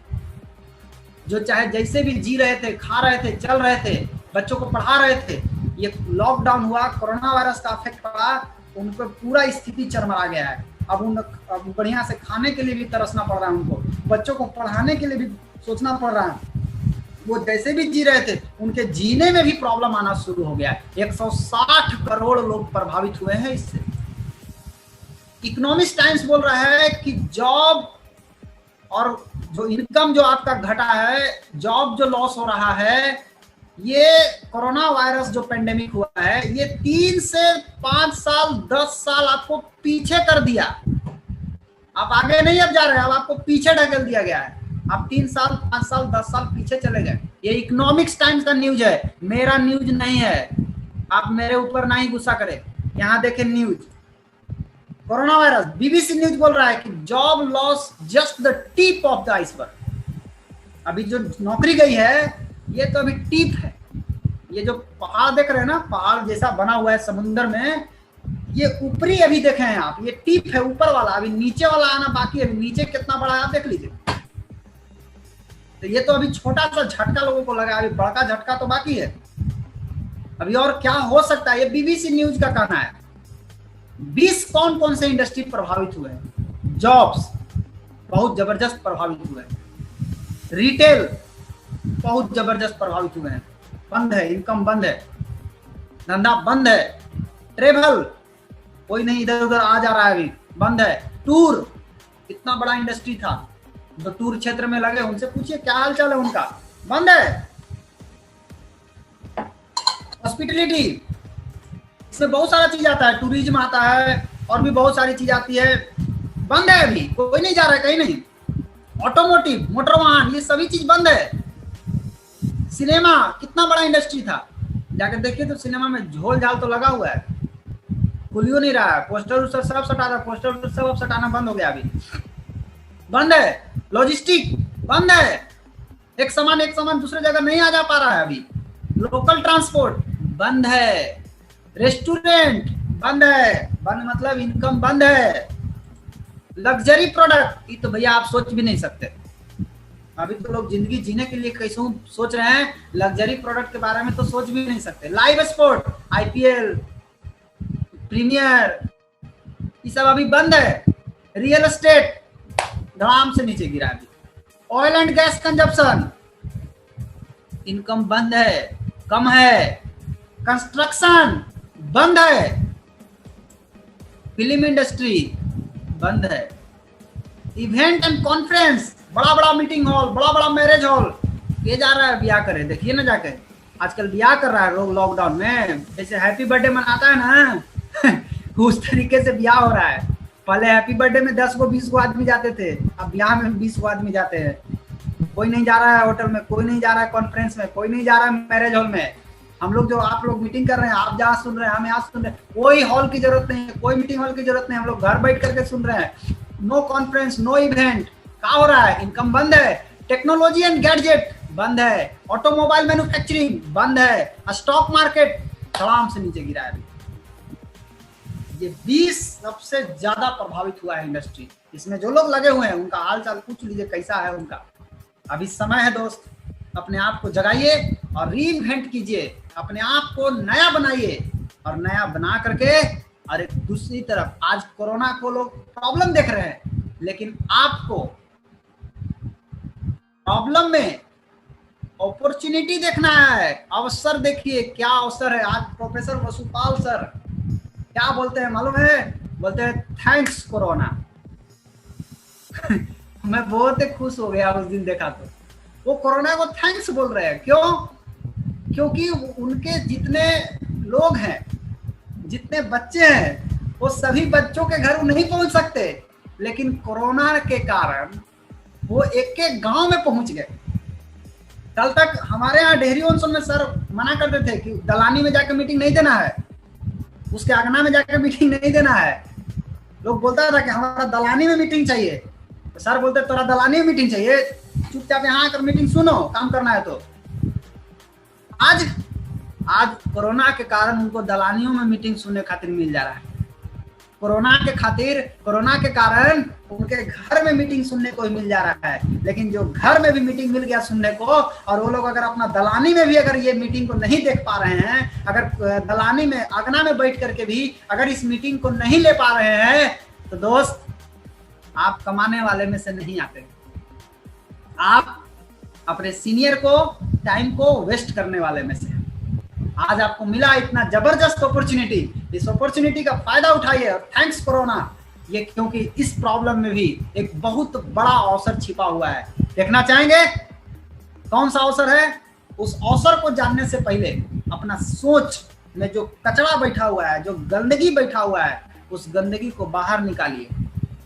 जो चाहे जैसे भी जी रहे थे, खा रहे थे, चल रहे थे, बच्चों को पढ़ा रहे थे, ये लॉकडाउन हुआ, कोरोना वायरस का इफेक्ट पड़ा, उनको पूरा स्थिति चरमरा गया है। अब बढ़िया से खाने के लिए भी तरसना पड़ रहा है उनको, बच्चों को पढ़ाने के लिए भी सोचना पड़ रहा है। वो जैसे भी जी रहे थे उनके जीने में भी प्रॉब्लम आना शुरू हो गया है। 160 करोड़ लोग प्रभावित हुए हैं इससे। इकोनॉमिक्स टाइम्स बोल रहा है कि जॉब और जो इनकम जो आपका घटा है, जॉब जो लॉस हो रहा है, ये कोरोना वायरस जो पेंडेमिक हुआ है, ये 3 से 5 साल 10 साल आपको पीछे कर दिया। आप आगे नहीं अब जा रहे हैं, अब आपको पीछे ढकेल दिया गया है। आप 3 साल 5 साल 10 साल पीछे चले गए। ये इकोनॉमिक्स टाइम्स का न्यूज है, मेरा न्यूज नहीं है। आप मेरे ऊपर ना ही गुस्सा करें। यहाँ देखें news, corona virus, BBC news बोल रहा है कि job loss just the tip of the iceberg. अभी जो नौकरी गई है ये तो अभी टिप है। ये जो पहाड़ देख रहे हैं ना, पहाड़ जैसा बना हुआ है समुद्र में, ये ऊपरी अभी देखे हैं आप, ये टिप है ऊपर वाला, अभी नीचे वाला आना बाकी है। नीचे कितना बड़ा है आप देख लीजिए। तो ये तो अभी छोटा सा झटका लोगों को लगा, अभी बड़का झटका तो बाकी है। अभी और क्या हो सकता है, ये BBC न्यूज का कहना है। 20 कौन कौन से इंडस्ट्री प्रभावित हुए हैं। जॉब्स बहुत जबरदस्त प्रभावित हुए हैं, रिटेल बहुत जबरदस्त प्रभावित हुए हैं, बंद है, इनकम बंद है, धंधा बंद है, ट्रेवल कोई नहीं इधर उधर आ जा रहा है, अभी बंद है। टूर इतना बड़ा इंडस्ट्री था, जो टूर क्षेत्र में लगे उनसे पूछिए क्या हाल चाल है उनका, बंद है। हॉस्पिटलिटी, इसमें बहुत सारा चीज आता है, टूरिज्म आता है और भी बहुत सारी चीज आती है, बंद है, अभी कोई नहीं जा रहा है कहीं नहीं। ऑटोमोटिव, मोटर वाहन, ये सभी चीज बंद है। सिनेमा कितना बड़ा इंडस्ट्री था, जाकर देखिए तो सिनेमा में झोल झाल तो लगा हुआ है, खुलियो नहीं रहा है। पोस्टर सब सटा रहा, पोस्टर सब सटाना बंद हो गया, अभी बंद है। लॉजिस्टिक बंद है, एक सामान दूसरे जगह नहीं आ जा पा रहा है अभी। लोकल ट्रांसपोर्ट बंद है, रेस्टोरेंट बंद है, बंद मतलब इनकम बंद है। लग्जरी प्रोडक्ट, ये तो भैया आप सोच भी नहीं सकते। अभी तो लोग जिंदगी जीने के लिए कैसे सोच रहे हैं, लग्जरी प्रोडक्ट के बारे में तो सोच भी नहीं सकते। लाइव स्पोर्ट, IPL, प्रीमियर, ये सब अभी बंद है। रियल एस्टेट धड़ाम से नीचे गिरा अभी। Oil and gas consumption, income बंद है, कम है। कंस्ट्रक्शन बंद है, फिल्म इंडस्ट्री बंद है। इवेंट एंड कॉन्फ्रेंस, बड़ा बड़ा मीटिंग हॉल, बड़ा बड़ा मैरिज हॉल, ये जा रहा है ब्याह करे, देखिए ना जाके आजकल ब्याह कर रहा है लोग लॉकडाउन में। जैसे हैप्पी बर्थडे मनाता है ना उस तरीके से ब्याह हो रहा है। पहले हैप्पी बर्थडे में 10 को 20 को आदमी जाते थे, अब ब्याह में 20 को आदमी जाते हैं। कोई नहीं जा रहा है होटल में, कोई नहीं जा रहा है कॉन्फ्रेंस में, कोई नहीं जा रहा है मैरिज हॉल में। हम लोग जो आप लोग मीटिंग कर रहे हैं, आप जहाँ सुन रहे हैं, हम यहाँ सुन रहे हैं, कोई हॉल की जरूरत नहीं है, कोई मीटिंग हॉल की जरूरत नहीं, हम लोग घर बैठ करके सुन रहे हैं। नो कॉन्फ्रेंस, नो इवेंट, क्या हो रहा है, इनकम बंद है। टेक्नोलॉजी एंड गैजेट बंद है, ऑटोमोबाइल मैन्युफैक्चरिंग बंद है, स्टॉक मार्केट धड़ाम से नीचे गिरा है। ये 20 सबसे ज्यादा प्रभावित हुआ है इंडस्ट्री। इसमें जो लोग लगे हुए हैं उनका हाल चाल पूछ लीजिए कैसा है उनका। अभी समय है दोस्त, अपने आप को जगाइए और रीइन्वेंट कीजिए, अपने आप को नया बनाइए और नया बना करके। और एक दूसरी तरफ आज कोरोना को लोग प्रॉब्लम देख रहे हैं, लेकिन आपको प्रॉब्लम में अपॉर्चुनिटी देखना है, अवसर देखिए क्या अवसर है। आज प्रोफेसर वसुपाल सर क्या बोलते हैं मालूम है, बोलते हैं थैंक्स कोरोना मैं बहुत ही खुश हो गया उस दिन देखा तो। वो कोरोना को थैंक्स बोल रहे हैं, क्यों? क्योंकि उनके जितने लोग हैं, जितने बच्चे हैं, वो सभी बच्चों के घर नहीं पहुंच सकते, लेकिन कोरोना के कारण वो एक एक गांव में पहुंच गए। कल तक हमारे यहाँ डेहरी ऑनसन में सर मना करते थे कि दलानी में जाकर मीटिंग नहीं देना है, उसके आंगना में जाकर मीटिंग नहीं देना है। लोग बोलता था कि हमारा दलानी में मीटिंग चाहिए, तो सर बोलते तोरा दलानी में मीटिंग चाहिए, चुपचाप यहाँ आकर मीटिंग सुनो, काम करना है तो। आज कोरोना के कारण उनको दलालियों में मीटिंग सुनने खातिर मिल जा रहा है। कोरोना के कारण उनके घर में मीटिंग सुनने को ही मिल जा रहा है। लेकिन जो घर में भी मीटिंग मिल गया सुनने को, और वो लोग अगर अपना दलानी में भी अगर ये मीटिंग को नहीं देख पा रहे हैं, अगर दलानी में आंगना में बैठ करके भी अगर इस मीटिंग को नहीं ले पा रहे हैं, तो दोस्त आप कमाने वाले में से नहीं आते। आप अपने सीनियर को, टाइम को वेस्ट करने वाले में से। आज आपको मिला इतना जबरदस्त अपॉर्चुनिटी, इस अपॉर्चुनिटी का फायदा उठाइए। और थैंक्स कोरोना, ये क्योंकि इस प्रॉब्लम में भी एक बहुत बड़ा अवसर छिपा हुआ है। देखना चाहेंगे कौन सा अवसर है? उस अवसर को जानने से पहले अपना सोच में जो कचरा बैठा हुआ है, जो गंदगी बैठा हुआ है, उस गंदगी को बाहर निकालिए।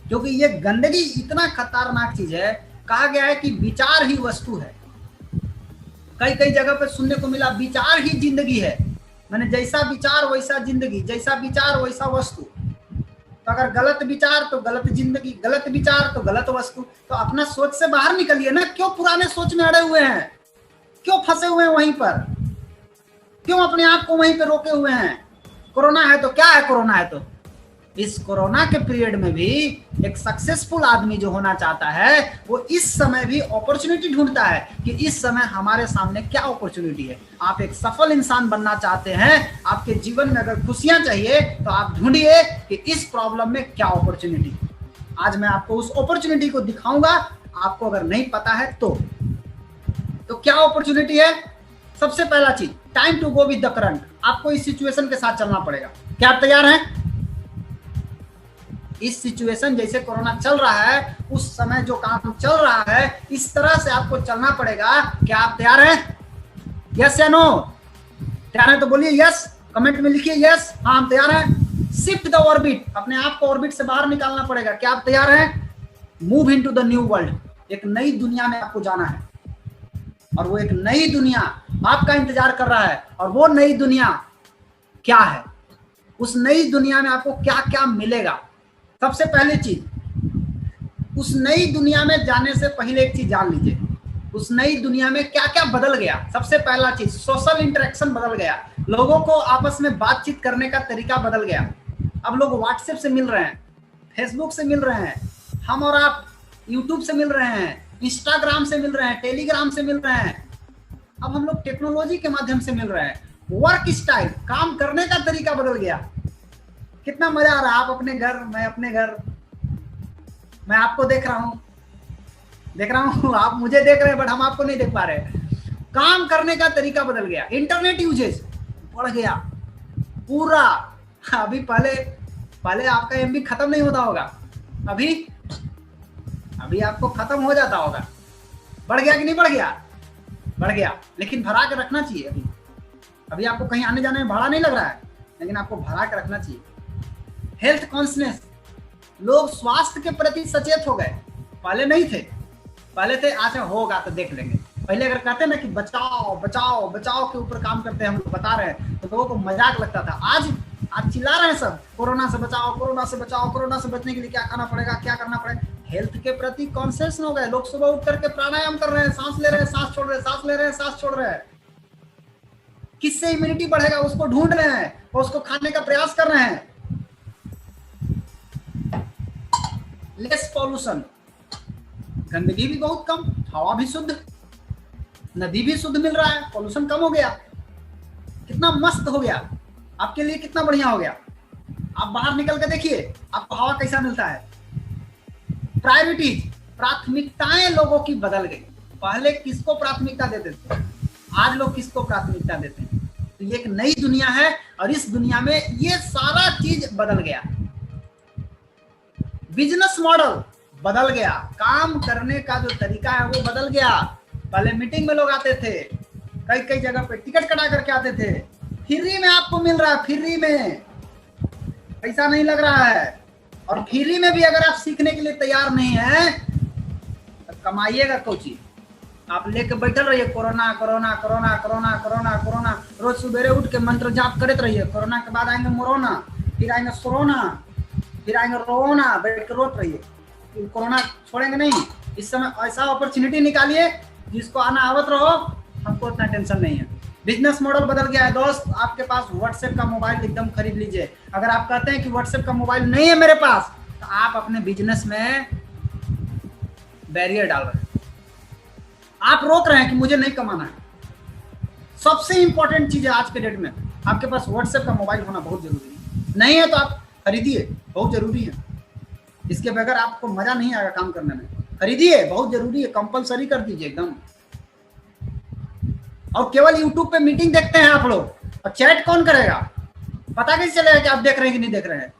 क्योंकि ये गंदगी इतना खतरनाक चीज है, कहा गया है कि विचार ही वस्तु है। कई जगह पे सुनने को मिला विचार ही जिंदगी है, मैंने जैसा विचार वैसा जिंदगी, जैसा विचार वैसा वस्तु। तो अगर गलत विचार तो गलत जिंदगी, गलत विचार तो गलत वस्तु। तो अपना सोच से बाहर निकलिए ना। क्यों पुराने सोच में अड़े हुए हैं? क्यों फंसे हुए हैं वहीं पर? क्यों अपने आप को वहीं पे रोके हुए हैं? कोरोना है तो क्या है? कोरोना है तो इस कोरोना के पीरियड में भी एक सक्सेसफुल आदमी जो होना चाहता है, वो इस समय भी अपॉर्चुनिटी ढूंढता है कि इस समय हमारे सामने क्या अपॉर्चुनिटी है। आप एक सफल इंसान बनना चाहते हैं, आपके जीवन में अगर खुशियां चाहिए, तो आप ढूंढिए कि इस प्रॉब्लम में क्या अपॉर्चुनिटी। आज मैं आपको उस अपॉर्चुनिटी को दिखाऊंगा। आपको अगर नहीं पता है तो क्या अपॉर्चुनिटी है? सबसे पहला चीज, time to go with the current. आपको इस सिचुएशन के साथ चलना पड़ेगा। क्या आप तैयार हैं? इस सिचुएशन जैसे कोरोना चल रहा है, उस समय जो काम चल रहा है, इस तरह से आपको चलना पड़ेगा। क्या आप तैयार हैं? यस या नो? तैयार हैं तो बोलिए यस, कमेंट में लिखिए यस, हाँ हम तैयार हैं। शिफ्ट द ऑर्बिट, अपने आप को ऑर्बिट से बाहर निकालना पड़ेगा। क्या आप तैयार हैं? Move into the new world, एक नई दुनिया में आपको जाना है। और वो एक नई दुनिया आपका इंतजार कर रहा है। और वो नई दुनिया क्या है? उस नई दुनिया में आपको क्या क्या मिलेगा? सबसे पहली चीज, उस नई दुनिया में जाने से पहले एक चीज जान लीजिए, उस नई दुनिया में क्या क्या बदल गया। सबसे पहला चीज, सोशल इंटरेक्शन बदल गया। लोगों को आपस में बातचीत करने का तरीका बदल गया। अब लोग व्हाट्सएप से मिल रहे हैं, फेसबुक से मिल रहे हैं, हम और आप यूट्यूब से मिल रहे हैं, इंस्टाग्राम से मिल रहे हैं, टेलीग्राम से मिल रहे हैं। अब हम लोग टेक्नोलॉजी के माध्यम से मिल रहे हैं। वर्क स्टाइल, काम करने का तरीका बदल गया। कितना मजा आ रहा है, आप अपने घर, मैं अपने घर, मैं आपको देख रहा हूं, आप मुझे देख रहे हैं, बट हम आपको नहीं देख पा रहे। काम करने का तरीका बदल गया। इंटरनेट यूजेज बढ़ गया पूरा। अभी पहले आपका एमबी खत्म नहीं होता होगा, अभी आपको खत्म हो जाता होगा। बढ़ गया कि नहीं बढ़ गया? बढ़ गया, लेकिन भरा के रखना चाहिए। अभी आपको कहीं आने जाने में भाड़ा नहीं लग रहा है, लेकिन आपको भरा के रखना चाहिए। हेल्थ कॉन्शियस, लोग स्वास्थ्य के प्रति सचेत हो गए। पहले नहीं थे, पहले थे अच्छा होगा तो देख लेंगे। पहले अगर कहते ना कि बचाओ बचाओ बचाओ के ऊपर काम करते हैं, हम बता रहे हैं, तो लोगों को मजाक लगता था। आज चिल्ला रहे हैं सब, कोरोना से बचाओ, कोरोना से बचाओ, कोरोना से बचने के लिए क्या करना पड़ेगा, क्या करना पड़ेगा। हेल्थ के प्रति कॉन्शियस हो गए लोग। सुबह उठ करके प्राणायाम कर रहे हैं, सांस ले रहे हैं, सांस छोड़ रहे हैं, सांस ले रहे हैं, सांस छोड़ रहे हैं। किससे इम्यूनिटी बढ़ेगा उसको ढूंढ रहे हैं और उसको खाने का प्रयास कर रहे हैं। लेस पॉल्यूशन, गंदगी भी बहुत कम, हवा भी शुद्ध, नदी भी शुद्ध मिल रहा है, पॉल्यूशन कम हो गया। कितना मस्त हो गया, आपके लिए कितना बढ़िया हो गया। आप बाहर निकल के देखिए आपको हवा कैसा मिलता है। प्रायोरिटीज, प्राथमिकताएं लोगों की बदल गई। पहले किसको प्राथमिकता देते थे, आज लोग किसको प्राथमिकता देते हैं। तो ये एक नई दुनिया है और इस दुनिया में ये सारा चीज बदल गया। बिजनेस मॉडल बदल गया, काम करने का जो तरीका है वो बदल गया। पहले मीटिंग में लोग आते थे, कई जगह पे टिकट कटा करके आते थे। फ्री में आपको मिल रहा है, फ्री में, पैसा नहीं लग रहा है। और फ्री में भी अगर आप सीखने के लिए तैयार नहीं है तो कमाइएगा कोची। आप लेके बैठल रहिए corona corona corona corona corona corona, रोज सुबेरे उठ के मंत्र जाप करते रहिए। कोरोना के बाद आएंगे मोरोना, फिर आएंगे सोरोना, फिर आएंगे रोना, बैठ के रोट रहिए। कोरोना छोड़ेंगे नहीं, इस समय ऐसा अपॉर्चुनिटी निकालिए जिसको आना आवत रहो, हमको उतना टेंशन नहीं है। बिजनेस मॉडल बदल गया है दोस्त। आपके पास व्हाट्सएप का मोबाइल एकदम खरीद लीजिए। अगर आप कहते हैं कि व्हाट्सएप का मोबाइल नहीं है मेरे पास, तो आप अपने बिजनेस में बैरियर डाल रहे हैं, आप रोक रहे हैं कि मुझे नहीं कमाना है। सबसे इंपॉर्टेंट चीज है आज के डेट में, आपके पास व्हाट्सएप का मोबाइल होना बहुत जरूरी है। नहीं है तो आप खरीदिए, बहुत जरूरी है। इसके बगैर आपको मजा नहीं आएगा काम करने में। खरीदिए, बहुत जरूरी है, कंपलसरी कर दीजिए एकदम। और केवल यूट्यूब पे मीटिंग देखते हैं आप लोग, और चैट कौन करेगा? पता कैसे चलेगा कि आप देख रहे हैं कि नहीं देख रहे हैं?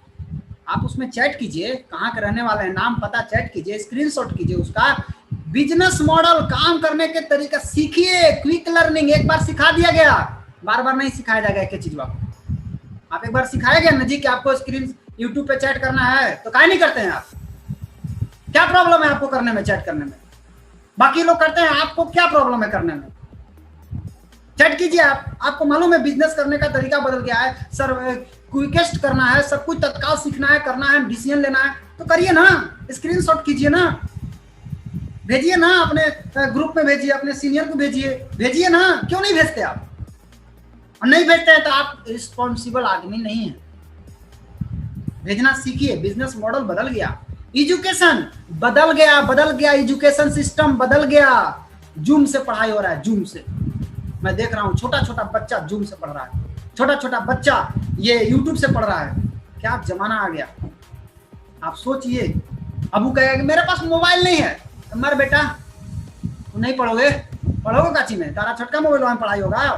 आप उसमें चैट कीजिए, कहाँ के रहने वाले हैं, नाम पता चैट कीजिए, स्क्रीनशॉट कीजिए उसका। बिजनेस मॉडल, काम करने के तरीका सीखिए। क्विक लर्निंग एक बार सिखा दिया गया, बार बार नहीं सिखाया जाएगा एक चीज। आप एक बार सिखाया गया ना जी कि आपको स्क्रीन यूट्यूब पे चैट करना है, तो काहे नहीं करते हैं आप? क्या प्रॉब्लम है आपको करने में, चैट करने में? बाकी लोग करते हैं, आपको क्या प्रॉब्लम है करने में? चैट कीजिए आप। आपको मालूम है बिजनेस करने का तरीका बदल गया है सर, क्विकेस्ट करना है, सब कुछ तत्काल सीखना है, करना है, डिसीजन लेना है, तो करिए ना, स्क्रीनशॉट कीजिए ना, भेजिए ना, अपने ग्रुप में भेजिए, अपने सीनियर को भेजिए ना। क्यों नहीं भेजते आप? और नहीं भेजते हैं तो आप रिस्पॉन्सिबल आदमी नहीं है। भेजना सीखिए। बिजनेस मॉडल बदल गया, एजुकेशन बदल गया, एजुकेशन सिस्टम बदल गया। जूम से पढ़ाई हो रहा है, जूम से। मैं देख रहा हूँ छोटा छोटा बच्चा जूम से पढ़ रहा है, छोटा छोटा बच्चा ये यूट्यूब से पढ़ रहा है। क्या जमाना आ गया, आप सोचिए। अबू कहेगा कि मेरे पास मोबाइल नहीं है, तो मर बेटा, तू नहीं पढ़ोगे काची में? तारा छोटका मोबाइल में पढ़ाई होगा?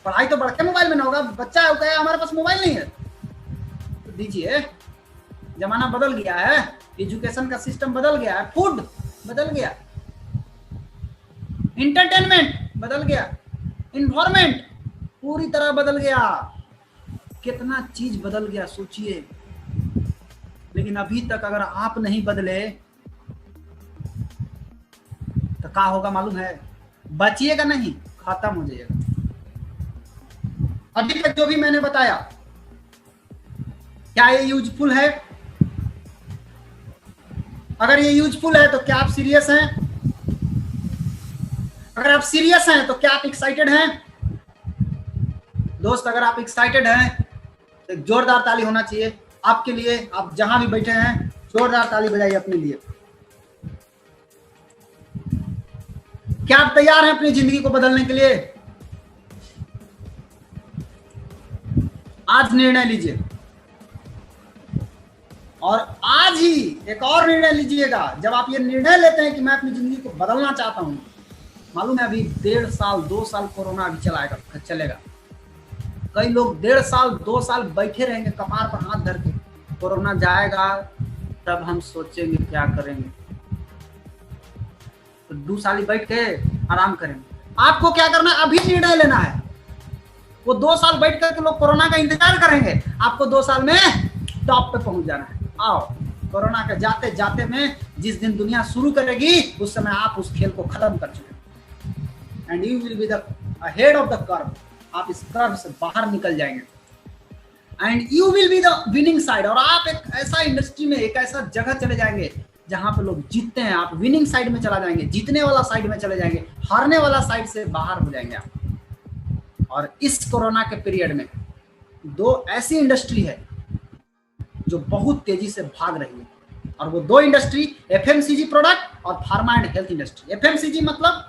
पढ़ाई तो बड़के मोबाइल में ना होगा। बच्चा कहेगा हमारे पास मोबाइल नहीं है, तो दीजिए। जमाना बदल गया है, एजुकेशन का सिस्टम बदल गया है, फूड बदल गया, एंटरटेनमेंट बदल गया, इन्वायरमेंट पूरी तरह बदल गया। कितना चीज बदल गया सोचिए। लेकिन अभी तक अगर आप नहीं बदले तो क्या होगा मालूम है? बचिएगा नहीं, खत्म हो जाएगा। अभी तक जो भी मैंने बताया, क्या ये यूजफुल है? अगर ये यूजफुल है तो क्या आप सीरियस हैं? अगर आप सीरियस हैं तो क्या आप एक्साइटेड हैं? दोस्त, अगर आप एक्साइटेड हैं तो एक जोरदार ताली होना चाहिए आपके लिए। आप जहां भी बैठे हैं, जोरदार ताली बजाइए अपने लिए। क्या आप तैयार हैं अपनी जिंदगी को बदलने के लिए? आज निर्णय लीजिए, और आज ही एक और निर्णय लीजिएगा। जब आप ये निर्णय लेते हैं कि मैं अपनी जिंदगी को बदलना चाहता हूं, मालूम है अभी 1.5 साल 2 साल कोरोना अभी चलेगा। कई लोग 1.5 साल 2 साल बैठे रहेंगे कपार पर हाथ धर के। कोरोना जाएगा तब हम सोचेंगे क्या करेंगे, तो 2 साल ही बैठ के आराम करेंगे। आपको क्या करना है? अभी निर्णय लेना है। वो 2 साल बैठ करके लोग कोरोना का इंतजार करेंगे, आपको 2 साल में टॉप पे पहुंच जाना है। आओ, कोरोना के जाते जाते में जिस दिन दुनिया शुरू करेगी, उस समय आप उस खेल को खत्म कर चुके, and you will be the head of the curve. आप इस कर्व से बाहर निकल जाएंगे, and you will be the winning side. और आप एक ऐसा इंडस्ट्री में, एक ऐसा जगह चले जाएंगे जहां पे लोग जीतते हैं। आप विनिंग साइड में चला जाएंगे, जीतने वाला साइड में चले जाएंगे, हारने वाला साइड से बाहर हो जाएंगे आप। और इस कोरोना के पीरियड में 2 ऐसी इंडस्ट्री है जो बहुत तेजी से भाग रही है, और वो 2 इंडस्ट्री एफएमसीजी प्रोडक्ट और pharma and health industry. FMCG मतलब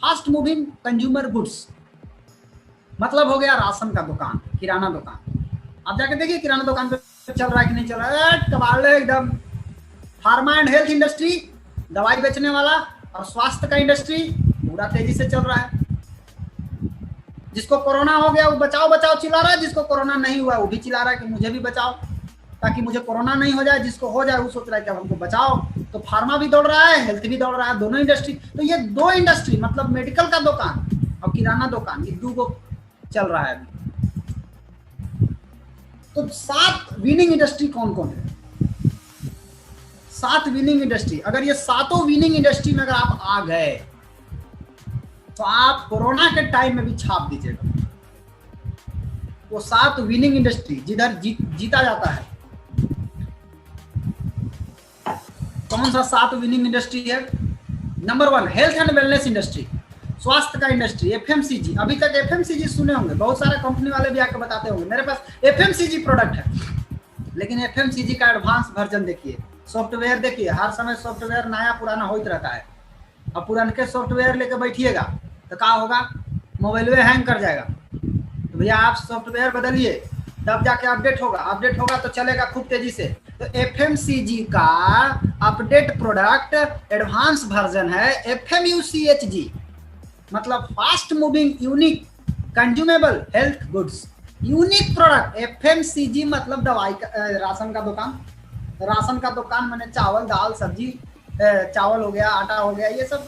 फास्ट मूविंग कंज्यूमर गुड्स, मतलब हो गया राशन का दुकान, किराना दुकान। आप जाके देखिए किराना दुकान पे चल रहा है कि नहीं चल रहा है, कमाल है एकदम। फार्मा एंड हेल्थ इंडस्ट्री, दवाई बेचने वाला और स्वास्थ्य का इंडस्ट्री पूरा तेजी से चल रहा है। जिसको कोरोना हो गया वो बचाओ बचाओ चिल्ला रहा है, जिसको कोरोना नहीं हुआ वो भी चिल्ला रहा है कि मुझे भी बचाओ, ताकि मुझे कोरोना नहीं हो जाए। जिसको हो जाए वो सोच रहा है कि अब हमको बचाओ। तो फार्मा भी दौड़ रहा है, हेल्थ भी दौड़ रहा है, दोनों इंडस्ट्री। तो ये 2 इंडस्ट्री मतलब मेडिकल का दुकान और किराना दुकान, ये 2 चल रहा है अभी। तो 7 विनिंग इंडस्ट्री कौन कौन है? 7 विनिंग इंडस्ट्री। अगर ये 7 विनिंग इंडस्ट्री में अगर आप आ गए तो आप कोरोना के टाइम में भी छाप दीजिएगा। वो 7 विनिंग इंडस्ट्री जिधर जीता जाता है। कौन सा 7 विनिंग इंडस्ट्री है? Number 1 health and wellness industry, स्वास्थ्य का इंडस्ट्री, एफएमसीजी। अभी तक एफएमसीजी सुने होंगे, बहुत सारे कंपनी वाले भी आके बताते होंगे मेरे पास एफएमसीजी प्रोडक्ट है, लेकिन एफएमसीजी का एडवांस वर्जन देखिए, सॉफ्टवेयर देखिए, हर समय सॉफ्टवेयर नया पुराना होते रहता है। अब पुराने सॉफ्टवेयर लेके बैठिएगा तो क्या होगा, मोबाइल हैंग कर जाएगा। तो भैया आप सॉफ्टवेयर बदलिए, तब जाके अपडेट होगा तो चलेगा खूब तेजी से। तो एफएमसीजी का अपडेट प्रोडक्ट एडवांस वर्जन है एफएमयूसीएचजी, मतलब fast moving unique consumable health goods, unique product. FMCG मतलब दवाई का, राशन का दुकान मैंने चावल दाल सब्जी, चावल हो गया, आटा हो गया, ये सब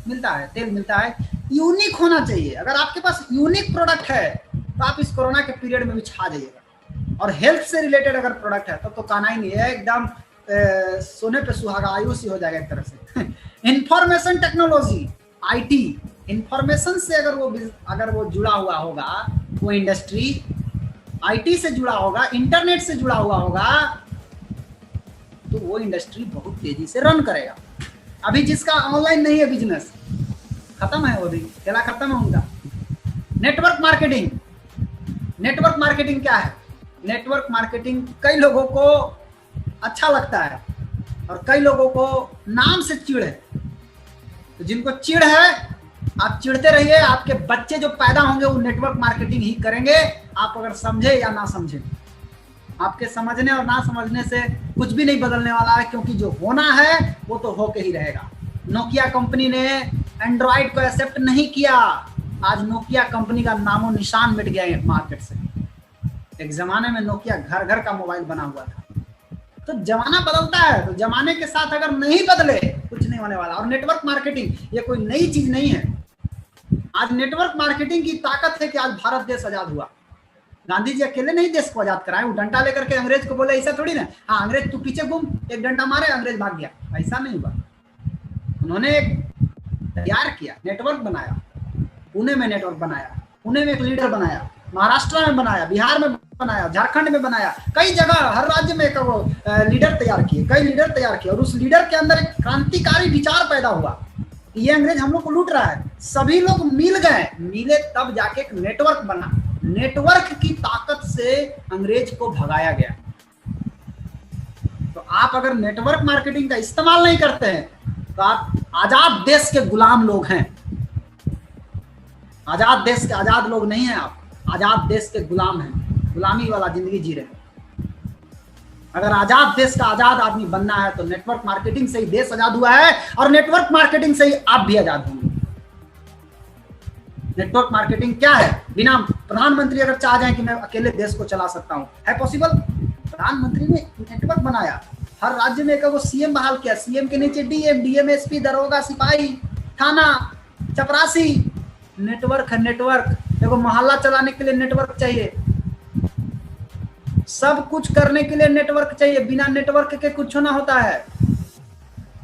मिलता है, तेल मिलता है। यूनिक होना चाहिए। अगर आपके पास यूनिक प्रोडक्ट है तो आप इस कोरोना के पीरियड में भी छा जाइएगा। और हेल्थ से रिलेटेड अगर प्रोडक्ट है तो कहना ही नहीं है, एकदम सोने पे सुहागा, आयुष ही हो जाएगा एक तरह से। इंफॉर्मेशन टेक्नोलॉजी, आईटी, इंफॉर्मेशन से अगर वो जुड़ा हुआ होगा, वो इंडस्ट्री आईटी से जुड़ा होगा, इंटरनेट से जुड़ा हुआ होगा, तो वो इंडस्ट्री बहुत तेजी से रन करेगा। अभी जिसका ऑनलाइन नहीं है बिजनेस, खत्म है, वो भी खेला खत्म है उनका। नेटवर्क मार्केटिंग, नेटवर्क मार्केटिंग क्या है? नेटवर्क मार्केटिंग कई लोगों को अच्छा लगता है और कई लोगों को नाम से चिढ़ है। तो जिनको चिढ़ है आप चिढ़ते रहिए, आपके बच्चे जो पैदा होंगे वो नेटवर्क मार्केटिंग ही करेंगे, आप अगर समझे या ना समझे। आपके समझने और ना समझने से कुछ भी नहीं बदलने वाला है, क्योंकि जो होना है वो तो होके ही रहेगा। नोकिया कंपनी ने एंड्रॉइड को एक्सेप्ट नहीं किया, आज नोकिया कंपनी का नामो निशान मिट गया है मार्केट से। एक जमाने में नोकिया घर घर का मोबाइल बना हुआ था। तो जमाना बदलता है, तो जमाने के साथ अगर नहीं बदले कुछ नहीं होने वाला। और नेटवर्क मार्केटिंग ये कोई नई चीज नहीं है। आज नेटवर्क मार्केटिंग की ताकत है कि आज भारत देश आजाद हुआ। गांधी जी अकेले नहीं देश को आजाद कराए, वो डंडा लेकर के अंग्रेज को बोले, ऐसा थोड़ी ना, हाँ अंग्रेज तू पीछे घूम, एक डंडा मारे अंग्रेज भाग गया, ऐसा नहीं हुआ। उन्होंने एक तैयार किया, नेटवर्क बनाया, पुणे में नेटवर्क बनाया, पुणे में एक लीडर बनाया, महाराष्ट्र में बनाया, बिहार में बनाया, झारखंड में बनाया, कई जगह हर राज्य में एक लीडर तैयार किए, कई लीडर तैयार किए। और उस लीडर के अंदर एक क्रांतिकारी विचार पैदा हुआ, ये अंग्रेज हम लोग को लूट रहा है। सभी लोग मिल गए, मिले तब जाके एक नेटवर्क बना। नेटवर्क की ताकत से अंग्रेज को भगाया गया। तो आप अगर नेटवर्क मार्केटिंग का इस्तेमाल नहीं करते हैं तो आप आजाद देश के गुलाम लोग हैं। आजाद देश के आजाद लोग नहीं हैं, आप आजाद देश के गुलाम हैं, गुलामी वाला जिंदगी जी रहे हैं। अगर आजाद देश का आजाद आदमी बनना है तो नेटवर्क मार्केटिंग से ही देश आजाद हुआ है, और नेटवर्क मार्केटिंग से ही आप भी आजाद होंगे। नेटवर्क मार्केटिंग क्या है? बिना प्रधानमंत्री अगर चाह जाए कि मैं अकेले देश को चला सकता हूं, है पॉसिबल? प्रधानमंत्री ने नेटवर्क बनाया, हर राज्य में एक वो सीएम बहाल किया, सीएम के नीचे डीएम, डीएम एसपी, दरोगा, सिपाही, थाना, चपरासी। नेटवर्क है, नेटवर्क। देखो मोहल्ला चलाने के लिए नेटवर्क चाहिए, सब कुछ करने के लिए नेटवर्क चाहिए, बिना नेटवर्क के कुछ ना होता है।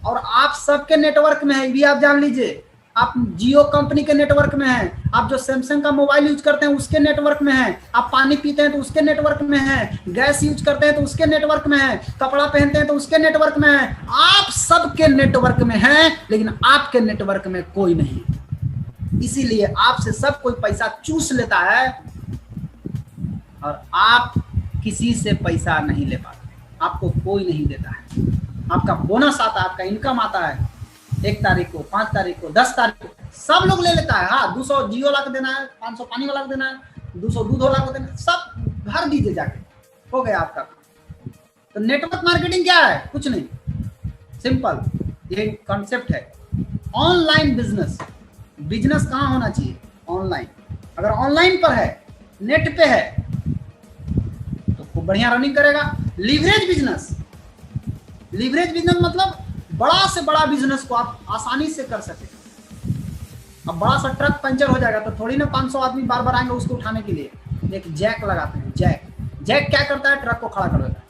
और आप सबके नेटवर्क में है, ये भी आप जान लीजिए। आप जियो कंपनी के नेटवर्क में हैं, आप जो सैमसंग का मोबाइल यूज करते हैं उसके नेटवर्क में हैं, आप पानी पीते हैं तो उसके नेटवर्क में हैं, गैस यूज करते हैं तो उसके नेटवर्क में हैं, कपड़ा पहनते हैं तो उसके नेटवर्क में हैं। आप सबके नेटवर्क में हैं, लेकिन आपके नेटवर्क में कोई नहीं। इसीलिए आपसे सब कोई पैसा चूस लेता है और आप किसी से पैसा नहीं ले पाते, आपको कोई नहीं देता है। आपका बोनस आता है, आपका इनकम आता है 1 तारीख को, 5 तारीख को, 10 तारीख को, सब लोग ले लेता है। हाँ 200 जियो वाला को देना है, 500 पानी वाला को देना है, 200 दूध वाला को देना है, सब भर दीजिए जाके, हो गया आपका। तो नेटवर्क मार्केटिंग क्या है? कुछ नहीं, सिंपल ये कॉन्सेप्ट है। ऑनलाइन बिजनेस, बिजनेस कहाँ होना चाहिए? ऑनलाइन। अगर ऑनलाइन पर है, नेट पे है, तो खूब बढ़िया रनिंग करेगा। लीवरेज बिजनेस, लीवरेज बिजनेस मतलब बड़ा से बड़ा बिजनेस को आप आसानी से कर सके। अब बड़ा सा ट्रक पंचर हो जाएगा तो थोड़ी ना 500 आदमी बार बार आएंगे उसको उठाने के लिए। एक जैक लगाते हैं, जैक क्या करता है? ट्रक को खड़ा कर देता है।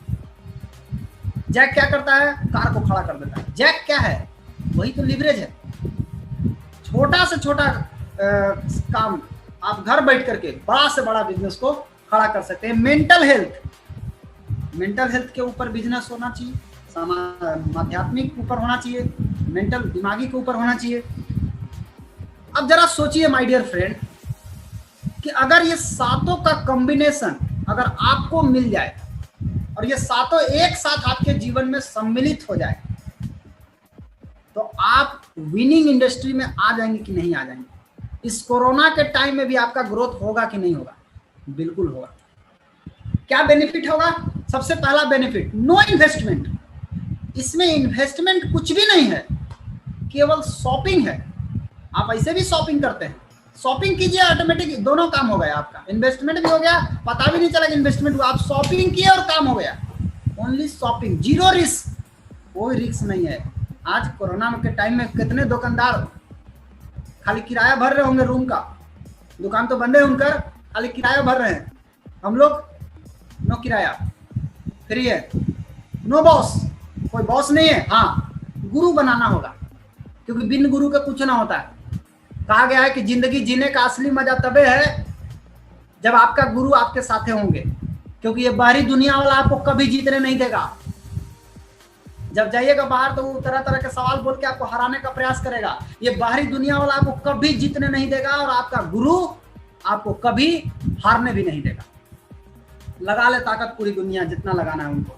जैक क्या करता है? कार को खड़ा कर देता है। जैक क्या है? वही तो लीवरेज है। छोटा से छोटा काम आप घर बैठ करके बड़ा से बड़ा बिजनेस को खड़ा कर सकते हैं। मेंटल हेल्थ, मेंटल हेल्थ के ऊपर बिजनेस होना चाहिए, आध्यात्मिक ऊपर होना चाहिए, मेंटल दिमागी के ऊपर होना चाहिए। अब जरा सोचिए माय डियर फ्रेंड कि अगर ये सातों का कॉम्बिनेशन अगर आपको मिल जाए और ये सातों एक साथ आपके जीवन में सम्मिलित हो जाए तो आप विनिंग इंडस्ट्री में आ जाएंगे कि नहीं आ जाएंगे? इस कोरोना के टाइम में भी आपका ग्रोथ होगा कि नहीं होगा? बिल्कुल होगा। क्या बेनिफिट होगा? सबसे पहला बेनिफिट, नो इन्वेस्टमेंट। इसमें इन्वेस्टमेंट कुछ भी नहीं है, केवल शॉपिंग है। आप ऐसे भी शॉपिंग करते हैं, शॉपिंग कीजिए, ऑटोमेटिक दोनों काम हो गया। आपका इन्वेस्टमेंट भी हो गया, पता भी नहीं चला कि इन्वेस्टमेंट हुआ। आप शॉपिंग किए और काम हो गया। ओनली शॉपिंग, जीरो रिस्क, कोई रिस्क नहीं है। आज कोरोना के टाइम में कितने दुकानदार खाली किराया भर रहे होंगे रूम का, दुकान तो बंद है उनका, खाली किराया भर रहे हैं। हम लोग नो किराया, फ्री है, नो बॉस, कोई बॉस नहीं है। हाँ, गुरु बनाना होगा, क्योंकि बिन गुरु के कुछ ना होता है। कहा गया है कि जिंदगी जीने का असली मजा तबे है जब आपका गुरु आपके साथे होंगे, क्योंकि ये बाहरी दुनिया वाला आपको कभी जीतने नहीं देगा। जब जाइएगा बाहर तो वो तरह तरह के सवाल बोल के आपको हराने का प्रयास करेगा। ये बाहरी दुनिया वाला आपको कभी जीतने नहीं देगा और आपका गुरु आपको कभी हारने भी नहीं देगा। लगा ले ताकत पूरी दुनिया, जितना लगाना है उनको।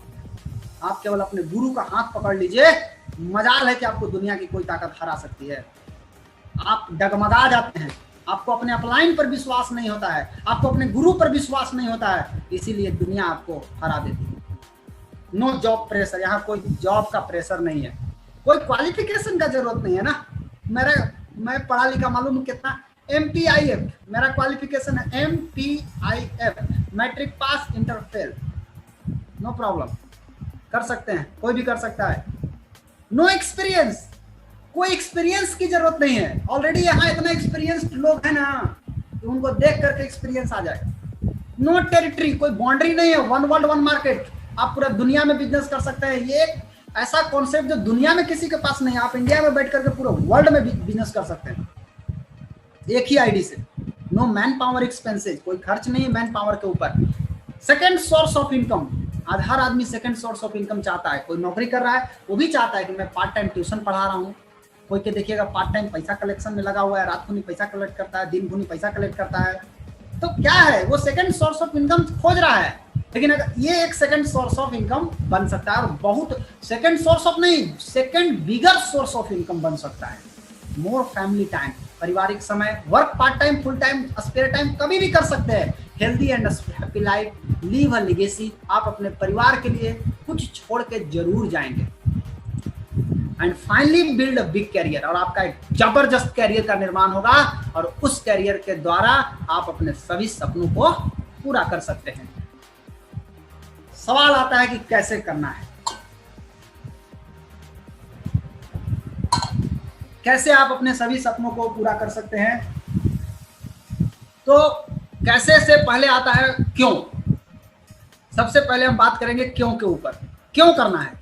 आप केवल अपने गुरु का हाथ पकड़ लीजिए, मजाल है कि आपको दुनिया की कोई ताकत हरा सकती है। आप डगमगा जाते हैं, आपको अपने अपलाइन पर विश्वास नहीं होता है, आपको अपने गुरु पर विश्वास नहीं होता है, इसीलिए दुनिया आपको हरा देती है। नो जॉब प्रेशर, यहाँ कोई जॉब का प्रेशर नहीं है, कोई क्वालिफिकेशन का जरूरत नहीं है ना। मैं पढ़ा लिखा मालूम कितना, MPIF मेरा क्वालिफिकेशन है, MPIF, matric pass inter fail, no problem, कर सकते हैं, कोई भी कर सकता है। नो एक्सपीरियंस, कोई एक्सपीरियंस की जरूरत नहीं है। ऑलरेडी यहाँ इतना एक्सपीरियंस्ड लोग हैं ना कि उनको देख करके एक्सपीरियंस आ जाएगा। नो टेरिटरी, कोई बाउंड्री नहीं है, वन वर्ल्ड वन मार्केट, आप पूरा दुनिया में बिजनेस कर सकते हैं। ये ऐसा कॉन्सेप्ट जो दुनिया में किसी के पास नहीं है। आप इंडिया में बैठ करके पूरा वर्ल्ड में बिजनेस कर सकते हैं एक ही आईडी से। नो मैन पावर एक्सपेंसेस, कोई खर्च नहीं है मैन पावर के ऊपर। सेकेंड सोर्स ऑफ इनकम, आज हर आदमी सेकेंड सोर्स ऑफ इनकम चाहता है। कोई नौकरी कर रहा है वो भी चाहता है कि मैं पार्ट टाइम ट्यूशन पढ़ा रहा हूँ, कोई के देखिएगा पार्ट टाइम पैसा कलेक्शन में लगा हुआ है, रात को नहीं पैसा कलेक्ट करता है, दिन को नहीं पैसा कलेक्ट करता है। तो क्या है, वो सेकंड सोर्स ऑफ इनकम खोज रहा है। लेकिन अगर ये एक सेकंड सोर्स ऑफ इनकम बन सकता है, और बहुत सेकंड सोर्स ऑफ नहीं, second bigger source of income बन सकता है। मोर फैमिली टाइम, पारिवारिक समय, work part time, full time, spare time, कभी भी कर सकते हैं। Healthy and happy life, leave a legacy, आप अपने परिवार के लिए कुछ छोड़ के जरूर जाएंगे। And finally build a big career, और आपका एक जबरदस्त कैरियर का निर्माण होगा, और उस कैरियर के द्वारा आप अपने सभी सपनों को पूरा कर सकते हैं। सवाल आता है कि कैसे करना है, कैसे आप अपने सभी सपनों को पूरा कर सकते हैं। तो कैसे से पहले आता है क्यों। सबसे पहले हम बात करेंगे क्यों के ऊपर, क्यों करना है।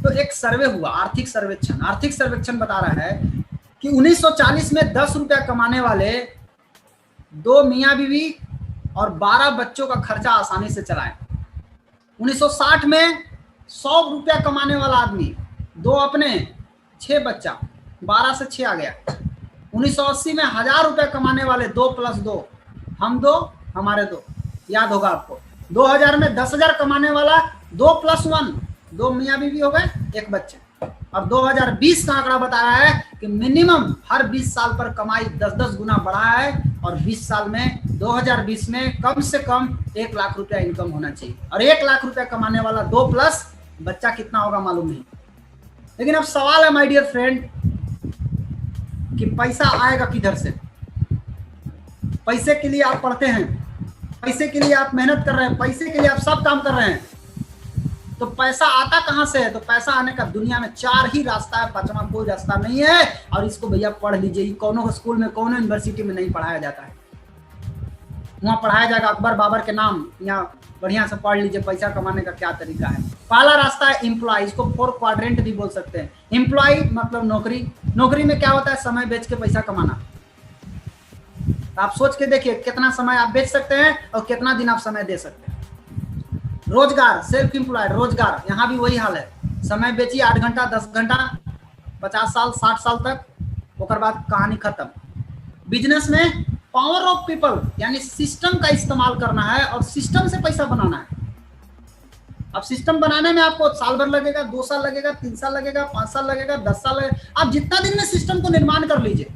तो एक सर्वे हुआ, आर्थिक सर्वेक्षण बता रहा है कि 1940 में 10 रुपया कमाने वाले 2 मियाँ बीवी और 12 बच्चों का खर्चा आसानी से चलाए। 1960 में 100 रुपया कमाने वाला आदमी, 2 अपने, 6 बच्चा, 12 से 6 आ गया। 1980 में 1000 रुपया कमाने वाले 2 + 2, हम 2 हमारे 2, याद होगा आपको। 2000 में 10,000 कमाने वाला 2 + 1, 2 मियाँ बीवी हो गए, 1 बच्चे। और 2020 का आंकड़ा बता रहा है कि मिनिमम हर 20 साल पर कमाई 10-10 गुना बढ़ा है, और 20 साल में 2020 में कम से कम 1 लाख रुपया इनकम होना चाहिए। और 1 लाख रुपया कमाने वाला 2 प्लस बच्चा कितना होगा मालूम नहीं। लेकिन अब सवाल है माय डियर फ्रेंड कि पैसा आएगा किधर से। पैसे के लिए आप पढ़ते हैं, पैसे के लिए आप मेहनत कर रहे हैं, पैसे के लिए आप सब काम कर रहे हैं, तो पैसा आता कहां से है। तो पैसा आने का दुनिया में 4 ही रास्ता है, 5वां कोई रास्ता नहीं है। और इसको भैया पढ़ लीजिए, कोनो स्कूल में, कोनो यूनिवर्सिटी में नहीं पढ़ाया जाता है। वहां पढ़ाया जाएगा अकबर बाबर के नाम, यहाँ बढ़िया से पढ़ लीजिए पैसा कमाने का क्या तरीका है। पहला रास्ता है एम्प्लॉय, इसको 4 क्वाड्रेंट भी बोल सकते हैं। एम्प्लॉय मतलब नौकरी, नौकरी में क्या होता है, समय बेच के पैसा कमाना। आप सोच के देखिए कितना समय आप बेच सकते हैं और कितना दिन आप समय दे सकते हैं। रोजगार, सेल्फ एम्प्लॉयड रोजगार, यहाँ भी वही हाल है। समय बेची 8 घंटा 10 घंटा 50 साल 60 साल तक, ओकर बाद कहानी खत्म। बिजनेस में पावर ऑफ पीपल यानी सिस्टम का इस्तेमाल करना है और सिस्टम से पैसा बनाना है। अब सिस्टम बनाने में आपको साल भर लगेगा, 2 साल लगेगा, 3 साल लगेगा, 5 साल लगेगा, 10 साल लगेगा। आप जितना दिन में सिस्टम को निर्माण कर लीजिए,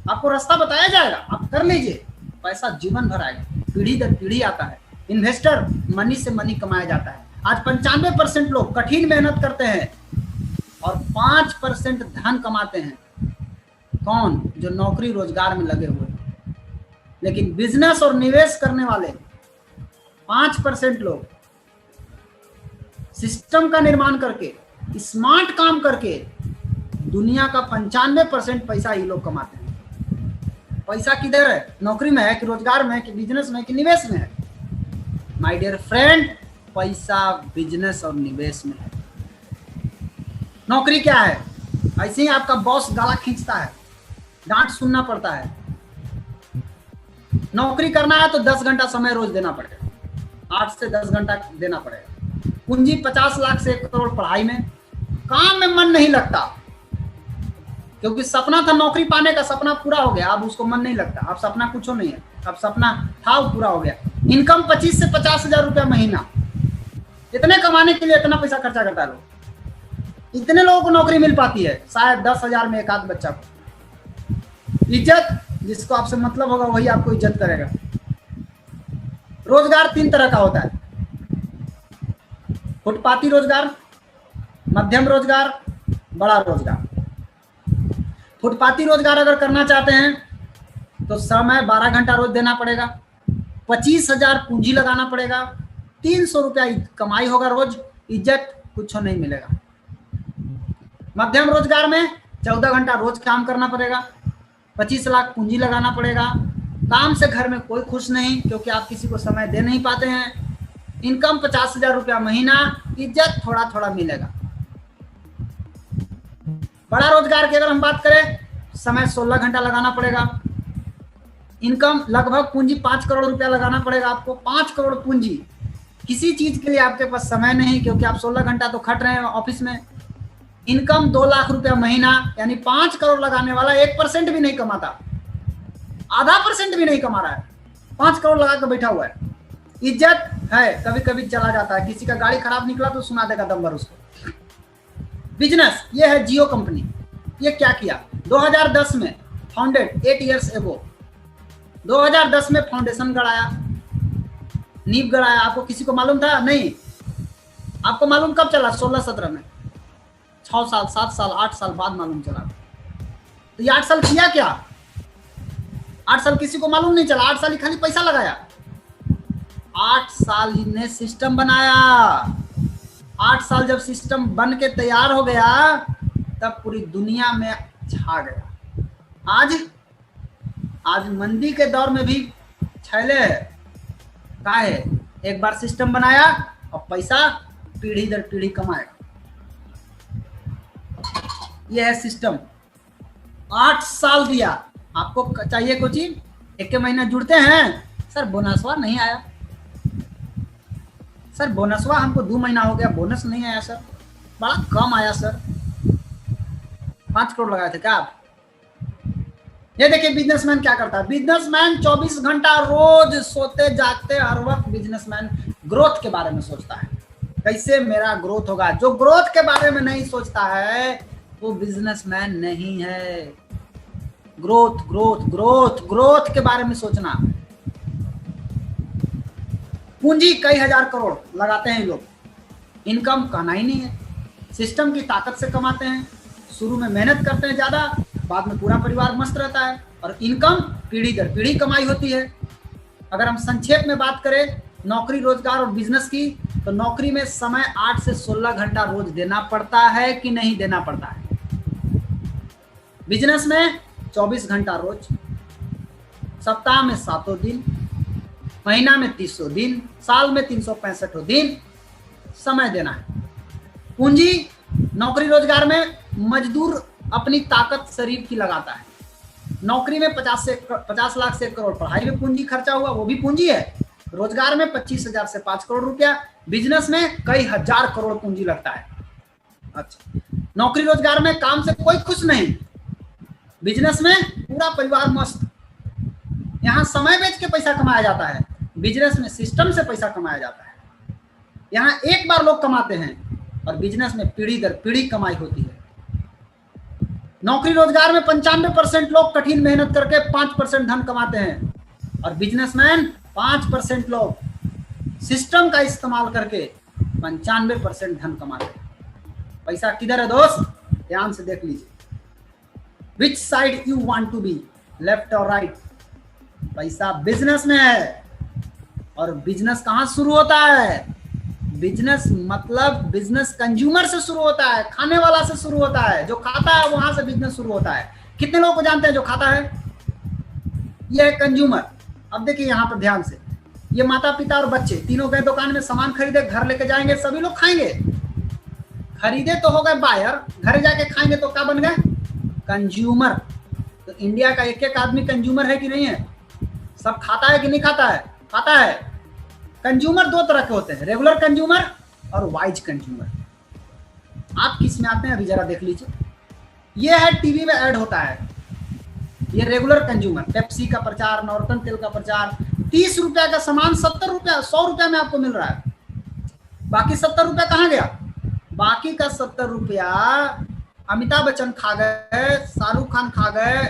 आपको रास्ता बताया जाएगा, आप कर लीजिए, पैसा जीवन भर आएगा, पीढ़ी दर पीढ़ी आता है। इन्वेस्टर मनी से मनी कमाया जाता है। आज 95% लोग कठिन मेहनत करते हैं और 5% धन कमाते हैं। कौन? जो नौकरी रोजगार में लगे हुए। लेकिन बिजनेस और निवेश करने वाले 5% लोग सिस्टम का निर्माण करके, स्मार्ट काम करके दुनिया का 95% पैसा ये लोग कमाते हैं। पैसा किधर है? नौकरी में है कि रोजगार में है कि बिजनेस में है कि निवेश में है? माय डियर फ्रेंड, पैसा बिजनेस और निवेश में है। नौकरी क्या है? ऐसे ही आपका बॉस गाला खींचता है, डांट सुनना पड़ता है। नौकरी करना है तो 10 घंटा समय रोज देना पड़ेगा, 8 से 10 घंटा देना पड़ेगा। पूंजी 50 लाख से 1 करोड़ पढ़ाई में। काम में मन नहीं लगता क्योंकि सपना था नौकरी पाने का, सपना पूरा हो गया, अब उसको मन नहीं लगता। अब सपना कुछ नहीं है, अब सपना था वो पूरा हो गया। इनकम 25 से 50 हजार रुपया महीना। इतने कमाने के लिए इतना पैसा खर्चा करता है लोग। इतने लोगों को नौकरी मिल पाती है, शायद 10,000 में एक आध बच्चा को। इज्जत, जिसको आपसे मतलब होगा वही आपको इज्जत करेगा। रोजगार 3 तरह का होता है, फुटपाती रोजगार, मध्यम रोजगार, बड़ा रोजगार। फुटपाती रोजगार अगर करना चाहते हैं तो समय 12 घंटा रोज देना पड़ेगा, 25,000 पूंजी लगाना पड़ेगा, 300 रुपया कमाई होगा रोज, इज्जत कुछ नहीं मिलेगा। मध्यम रोजगार में 14 घंटा रोज काम करना पड़ेगा, 25 लाख पूंजी लगाना पड़ेगा। काम से घर में कोई खुश नहीं क्योंकि आप किसी को समय दे नहीं पाते हैं। इनकम 50,000 रुपया महीना, इज्जत थोड़ा थोड़ा मिलेगा। बड़ा रोजगार की अगर हम बात करें, समय 16 घंटा लगाना पड़ेगा, इनकम लगभग पूंजी 5 करोड़ रुपया लगाना पड़ेगा आपको। 5 करोड़ पूंजी, किसी चीज के लिए आपके पास समय नहीं क्योंकि आप 16 घंटा तो खट रहे हैं ऑफिस में। इनकम 2 लाख रुपया महीना, यानी 5 करोड़ लगाने वाला 1% भी नहीं कमाता, आधा % भी नहीं कमा रहा है, 5 करोड़ लगा कर बैठा हुआ है। इज्जत है, कभी कभी चला जाता है, किसी का गाड़ी खराब निकला तो सुना देगा दम भर उसको। बिजनेस, ये है जियो कंपनी। ये क्या किया? 2010 में फाउंडेड, 8 ईयर्स एगो 2010 में फाउंडेशन गड़ाया, नींव गड़ाया। आपको किसी को मालूम था? नहीं। आपको मालूम कब चला? 16-17 में। 6 साल 7 साल 8 साल बाद मालूम चला। तो ये 8 साल किया क्या? 8 साल किसी को मालूम नहीं चला। 8 साल ही खाली पैसा लगाया। 8 साल ने सिस्टम बनाया। 8 साल जब सिस्टम बन के तैयार हो गया तब पूरी दुनिया में छा गया। आज मंदी के दौर में भी छैले है। क्या है? एक बार सिस्टम बनाया और पैसा पीढ़ी दर पीढ़ी कमाएगा। यह है सिस्टम। 8 साल दिया। आपको चाहिए कुछ ही, 1 महीना जुड़ते हैं, सर बोनसवा नहीं आया, सर बोनसवा हमको 2 महीना हो गया, बोनस नहीं आया सर, बड़ा कम आया सर। 5 करोड़ लगाए थे क्या आप? ये देखिए बिजनेसमैन क्या करता है। बिजनेसमैन 24 घंटा रोज सोते जागते हर वक्त बिजनेसमैन ग्रोथ के बारे में सोचता है, कैसे मेरा ग्रोथ होगा। जो ग्रोथ के बारे में नहीं सोचता है वो बिजनेसमैन नहीं है। ग्रोथ ग्रोथ ग्रोथ ग्रोथ के बारे में सोचना। पूंजी कई हजार करोड़ लगाते हैं लोग, इनकम कहना ही नहीं है। सिस्टम की ताकत से कमाते हैं, शुरू में मेहनत करते हैं ज्यादा, बाद में पूरा परिवार मस्त रहता है और इनकम पीढ़ी दर पीढ़ी कमाई होती है। अगर हम संक्षेप में बात करें नौकरी रोजगार और बिजनेस की, तो नौकरी में समय 8 से 16 घंटा रोज देना पड़ता है कि नहीं देना पड़ता है। बिजनेस में 24 घंटा रोज, सप्ताह में 7 दिन, महीना में 300 दिन, साल में 365 दिन समय देना है। पूंजी नौकरी रोजगार में मजदूर अपनी ताकत शरीर की लगाता है। नौकरी में 50 लाख से 1 करोड़ पढ़ाई में पूंजी खर्चा हुआ, वो भी पूंजी है। रोजगार में 25,000 से 5 करोड़ रुपया, बिजनेस में कई हजार करोड़ पूंजी लगता है। अच्छा, नौकरी रोजगार में काम से कोई खुश नहीं, बिजनेस में पूरा परिवार मस्त। यहाँ समय बेच के पैसा कमाया जाता है, बिजनेस में सिस्टम से पैसा कमाया जाता है। यहाँ एक बार लोग कमाते हैं और बिजनेस में पीढ़ी दर पीढ़ी कमाई होती है। नौकरी रोजगार में 95% लोग कठिन मेहनत करके 5% धन कमाते हैं और बिजनेसमैन 5% लोग सिस्टम का इस्तेमाल करके 95% धन कमाते हैं। पैसा किधर है दोस्त, ध्यान से देख लीजिए। Which side you want to be, left और राइट। पैसा बिजनेस में है। और बिजनेस कहां शुरू होता है, बिजनेस मतलब बिजनेस कंज्यूमर से शुरू होता है, खाने वाला से शुरू होता है। जो खाता है वहां से बिजनेस शुरू होता है। कितने लोगों को जानते हैं जो खाता है, ये है कंज्यूमर। अब देखिए यहाँ पर ध्यान से, ये माता पिता और बच्चे तीनों गए दुकान में सामान खरीदे, घर लेके जाएंगे, सभी लोग खाएंगे। खरीदे तो हो गए बायर, घर जाके खाएंगे तो क्या बन गए, कंज्यूमर। तो इंडिया का एक एक आदमी कंज्यूमर है कि नहीं है, सब खाता है कि नहीं खाता है, खाता है। कंज्यूमर दो तरह के होते हैं, रेगुलर कंज्यूमर और वाइज कंज्यूमर। आप किस में आते हैं अभी जरा देख लीजिए। ये है टीवी में ऐड होता है, ये रेगुलर कंज्यूमर। पेप्सी का प्रचार, नॉर्टन तेल का प्रचार, 30 रुपया का सामान 70 रुपया 100 रुपया में आपको मिल रहा है। बाकी 70 रुपया कहाँ गया, बाकी का 70 रुपया अमिताभ बच्चन खा गए, शाहरुख खान खा गए,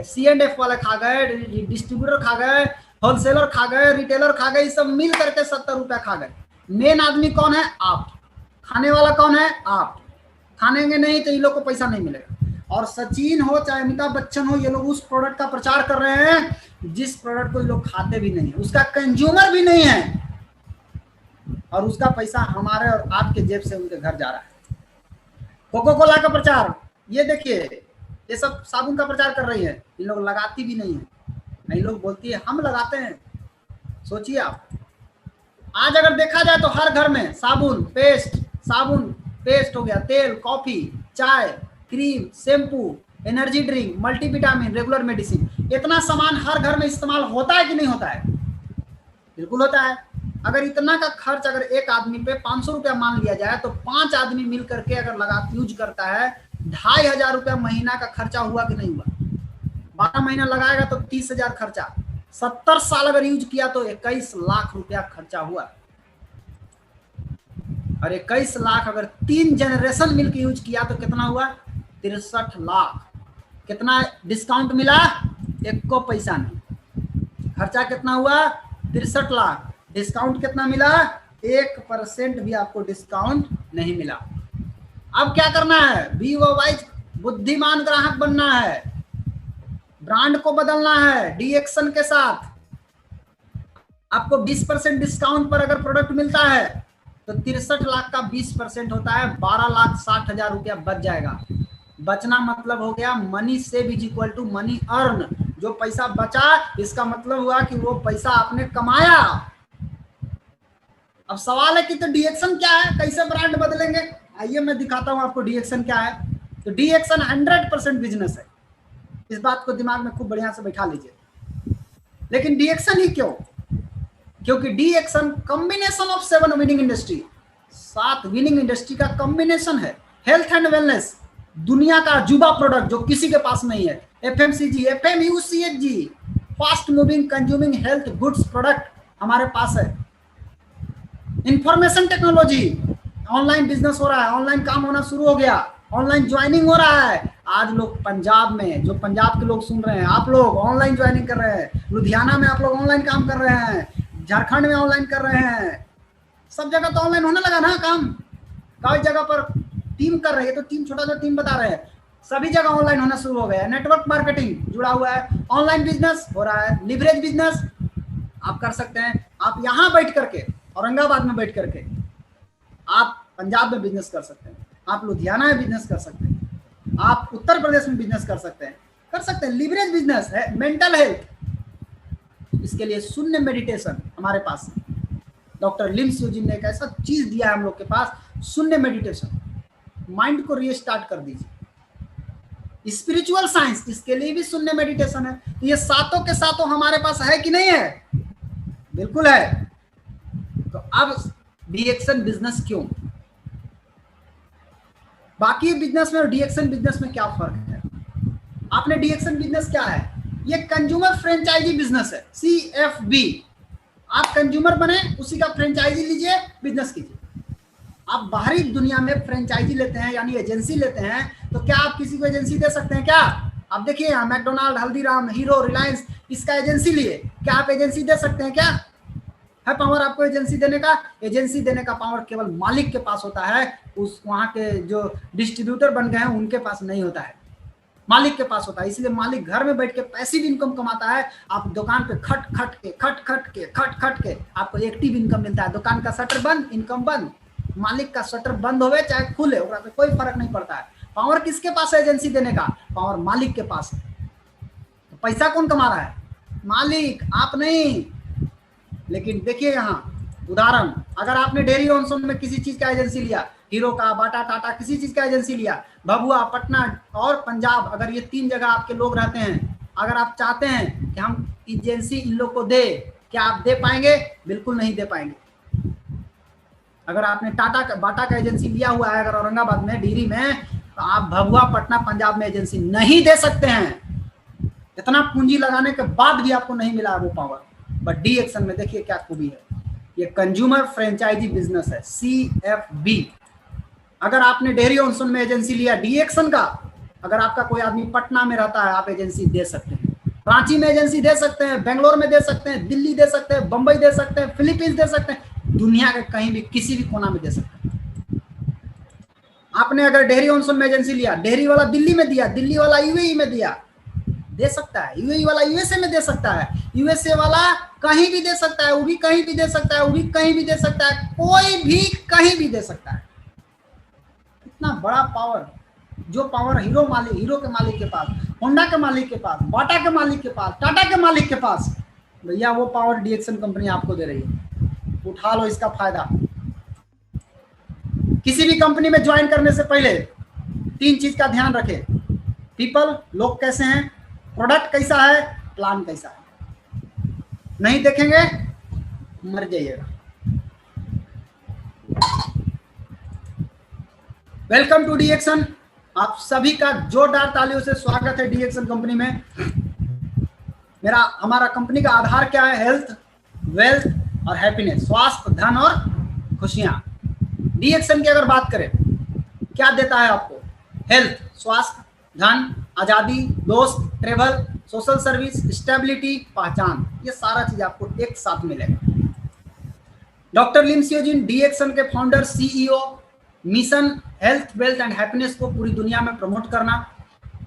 C&F वाले खा गए, डिस्ट्रीब्यूटर खा गए, होलसेलर खा गए, रिटेलर खा गए, सब मिल करके 70 रुपया खा गए। मेन आदमी कौन है, आप। खाने वाला कौन है, आप। खानेंगे नहीं तो इन लोग को पैसा नहीं मिलेगा। और सचिन हो चाहे अमिताभ बच्चन हो, ये लोग उस प्रोडक्ट का प्रचार कर रहे हैं जिस प्रोडक्ट को ये लोग खाते भी नहीं है, उसका कंज्यूमर भी नहीं है, और उसका पैसा हमारे और आपके जेब से उनके घर जा रहा है। कोको कोला का प्रचार, ये देखिए, ये सब साबुन का प्रचार कर रही है, इन लोग लगाती भी नहीं है। नहीं, लोग बोलती है हम लगाते हैं। सोचिए आप, आज अगर देखा जाए तो हर घर में साबुन पेस्ट हो गया, तेल, कॉफी, चाय, cream, shampoo, energy drink, multivitamin, regular medicine, इतना सामान हर घर में इस्तेमाल होता है कि नहीं होता है, बिल्कुल होता है। अगर इतना का खर्च अगर एक आदमी पे 500 रुपया मान लिया जाए तो 5 आदमी मिल करके अगर लगा यूज करता है, 2500 रुपया महीना का खर्चा हुआ कि नहीं हुआ। 12 महीना लगाएगा तो 30,000 खर्चा, 70 साल अगर यूज किया तो 21 लाख रुपया खर्चा हुआ। और 21 लाख अगर 3 जनरेशन मिलकर यूज किया तो कितना हुआ, 63 लाख। कितना डिस्काउंट मिला, एक को पैसा नहीं। खर्चा कितना हुआ, 63 लाख। डिस्काउंट कितना मिला, 1% भी आपको डिस्काउंट नहीं मिला। अब क्या करना है, बी वाइज, बुद्धिमान ग्राहक बनना है, ब्रांड को बदलना है डी एक्शन के साथ। आपको 20% डिस्काउंट पर अगर प्रोडक्ट मिलता है तो 63 लाख का 20% होता है 12,60,000 रुपया बच जाएगा। बचना मतलब हो गया money save is equal to money earn. जो पैसा बचा इसका मतलब हुआ कि वो पैसा आपने कमाया। अब सवाल है कि तो डी एक्शन क्या है, कैसे ब्रांड बदलेंगे, आइए मैं दिखाता हूं आपको डी एक्शन क्या है। तो डी एक्शन 100% बिजनेस है, इस बात को दिमाग में खूब बढ़िया से बैठा लीजिए। लेकिन डी एक्शन ही क्यों, क्योंकि D action combination of 7 winning industry, 7 winning industry का कॉम्बिनेशन है। हेल्थ एंड वेलनेस, दुनिया का जुबा प्रोडक्ट जो किसी के पास नहीं है। FMCG, FMUCG, fast moving consuming health goods product हमारे पास है। इंफॉर्मेशन टेक्नोलॉजी, ऑनलाइन बिजनेस हो रहा है, ऑनलाइन काम होना शुरू हो गया, ऑनलाइन ज्वाइनिंग हो रहा है। आज लोग पंजाब में, जो पंजाब के लोग सुन रहे हैं, आप लोग ऑनलाइन ज्वाइनिंग कर रहे हैं। लुधियाना में आप लोग ऑनलाइन काम कर रहे हैं, झारखंड में ऑनलाइन कर रहे हैं। सब जगह तो ऑनलाइन होने लगा ना काम। कई जगह पर टीम कर रही है तो टीम, छोटा सा टीम बता रहे हैं, सभी जगह ऑनलाइन होना शुरू हो गया है। नेटवर्क मार्केटिंग जुड़ा हुआ है, ऑनलाइन बिजनेस हो रहा है, लिवरेज बिजनेस आप कर सकते हैं। आप यहाँ बैठ करके, औरंगाबाद में बैठ करके आप पंजाब में बिजनेस कर सकते हैं, आप लुधियाना में बिजनेस कर सकते हैं, आप उत्तर प्रदेश में बिजनेस कर सकते हैं, लिवरेज बिजनेस है। मेंटल हेल्थ, इसके लिए शून्य मेडिटेशन हमारे पास है। डॉक्टर लिम सूजिन ने एक ऐसा चीज दिया है हम लोग के पास, शून्य मेडिटेशन। माइंड को रीस्टार्ट कर दीजिए। स्पिरिचुअल साइंस, इसके लिए भी शून्य मेडिटेशन है। तो ये सातों के सातों हमारे पास है कि नहीं है, बिल्कुल है। तो अब डी एक्शन बिजनेस क्यों, बाकी बिजनेस में और डीएक्सन बिजनेस में क्या फर्क है? आपने डीएक्सन बिजनेस क्या है? ये कंज्यूमर फ्रेंचाइजी बिजनेस है, CFB। आप कंज्यूमर बने, उसी का फ्रेंचाइजी लीजिए, बिजनेस कीजिए। आप बाहरी दुनिया में फ्रेंचाइजी लेते हैं यानी एजेंसी लेते हैं, तो क्या आप किसी को एजेंसी दे सकते हैं? क्या आप देखिए यहाँ मैकडोनाल्ड, हल्दीराम, हीरो, रिलायंस, इसका एजेंसी लिए, क्या आप एजेंसी दे सकते हैं? क्या है पावर आपको एजेंसी देने का? एजेंसी देने का पावर केवल मालिक के पास होता है, उस वहां के जो डिस्ट्रीब्यूटर बन गए हैं उनके पास नहीं होता है, मालिक के पास होता है। इसलिए मालिक घर में बैठ के पैसिव इनकम कमाता है, आप दुकान पे खट खट के आपको एक्टिव इनकम मिलता है। दुकान का शटर बंद, इनकम बंद। मालिक का शटर बंद होवे चाहे खुले, उससे कोई फर्क नहीं पड़ता है। पावर किसके पास है एजेंसी देने का? पावर मालिक के पास है। तो पैसा कौन कमा रहा है? मालिक, आप नहीं। लेकिन देखिए यहाँ उदाहरण, अगर आपने डेयरी ऑनसोन में किसी चीज का एजेंसी लिया, हीरो का, बाटा, टाटा, किसी चीज का एजेंसी लिया, भभुआ, पटना और पंजाब, अगर ये 3 जगह आपके लोग रहते हैं, अगर आप चाहते हैं कि हम एजेंसी इन लोग को दे, क्या आप दे पाएंगे? बिल्कुल नहीं दे पाएंगे। अगर आपने टाटा का, बाटा का एजेंसी लिया हुआ है अगर औरंगाबाद में, डिहरी में, तो आप भभुआ, पटना, पंजाब में एजेंसी नहीं दे सकते हैं। इतना पूंजी लगाने के बाद भी आपको नहीं मिला है वो पावर। बट डीएक्सन में देखिए क्या खूबी है, ये कंज्यूमर फ्रेंचाइजी बिजनेस है, CFB। अगर आपने डेयरी ऑनसोन में एजेंसी लिया डीएक्सन का, अगर आपका कोई आदमी पटना में रहता है, आप एजेंसी दे सकते हैं, रांची में एजेंसी दे सकते हैं, बेंगलोर में दे सकते हैं, दिल्ली दे सकते हैं, बंबई दे सकते हैं, फिलीपींस दे सकते हैं, दुनिया के कहीं भी किसी भी कोना में दे सकते हैं। आपने अगर डेयरी ऑनसोन में एजेंसी लिया, डेयरी वाला दिल्ली में दिया, दिल्ली वाला यूएई में दिया, दे सकता है। यूएई वाला यूएसए में दे सकता है, यूएसए वाला कहीं भी दे सकता है, वो भी कहीं भी दे सकता है, वो भी कहीं भी दे सकता है, कोई भी कहीं भी दे सकता है। इतना बड़ा पावर, जो पावर हीरो के मालिक के पास, होंडा के मालिक के पास, बाटा के मालिक के पास, टाटा के मालिक के पास, भैया वो पावर डीएक्सन कंपनी आपको दे रही है। उठा लो इसका फायदा। किसी भी कंपनी में ज्वाइन करने से पहले 3 चीज का ध्यान रखें। पीपल, लोग कैसे हैं, प्रोडक्ट कैसा है, प्लान कैसा है। नहीं देखेंगे मर जाइएगा। Welcome to DXN. आप सभी का जोरदार तालियों से स्वागत है डीएक्सन कंपनी में। हमारा कंपनी का आधार क्या है? हेल्थ, वेल्थ और हैप्पीनेस, स्वास्थ्य, धन और खुशियां। डीएक्सन की अगर बात करें, क्या देता है आपको? हेल्थ, स्वास्थ्य, धन, आजादी, दोस्त, ट्रेवल, सोशल सर्विस, स्टेबिलिटी, पहचान, ये सारा चीज आपको एक साथ मिलेगा। डॉक्टर लिम सियोजिन, डीएक्सन के founder, CEO। Mission health, wealth and happiness को पूरी दुनिया में प्रमोट करना।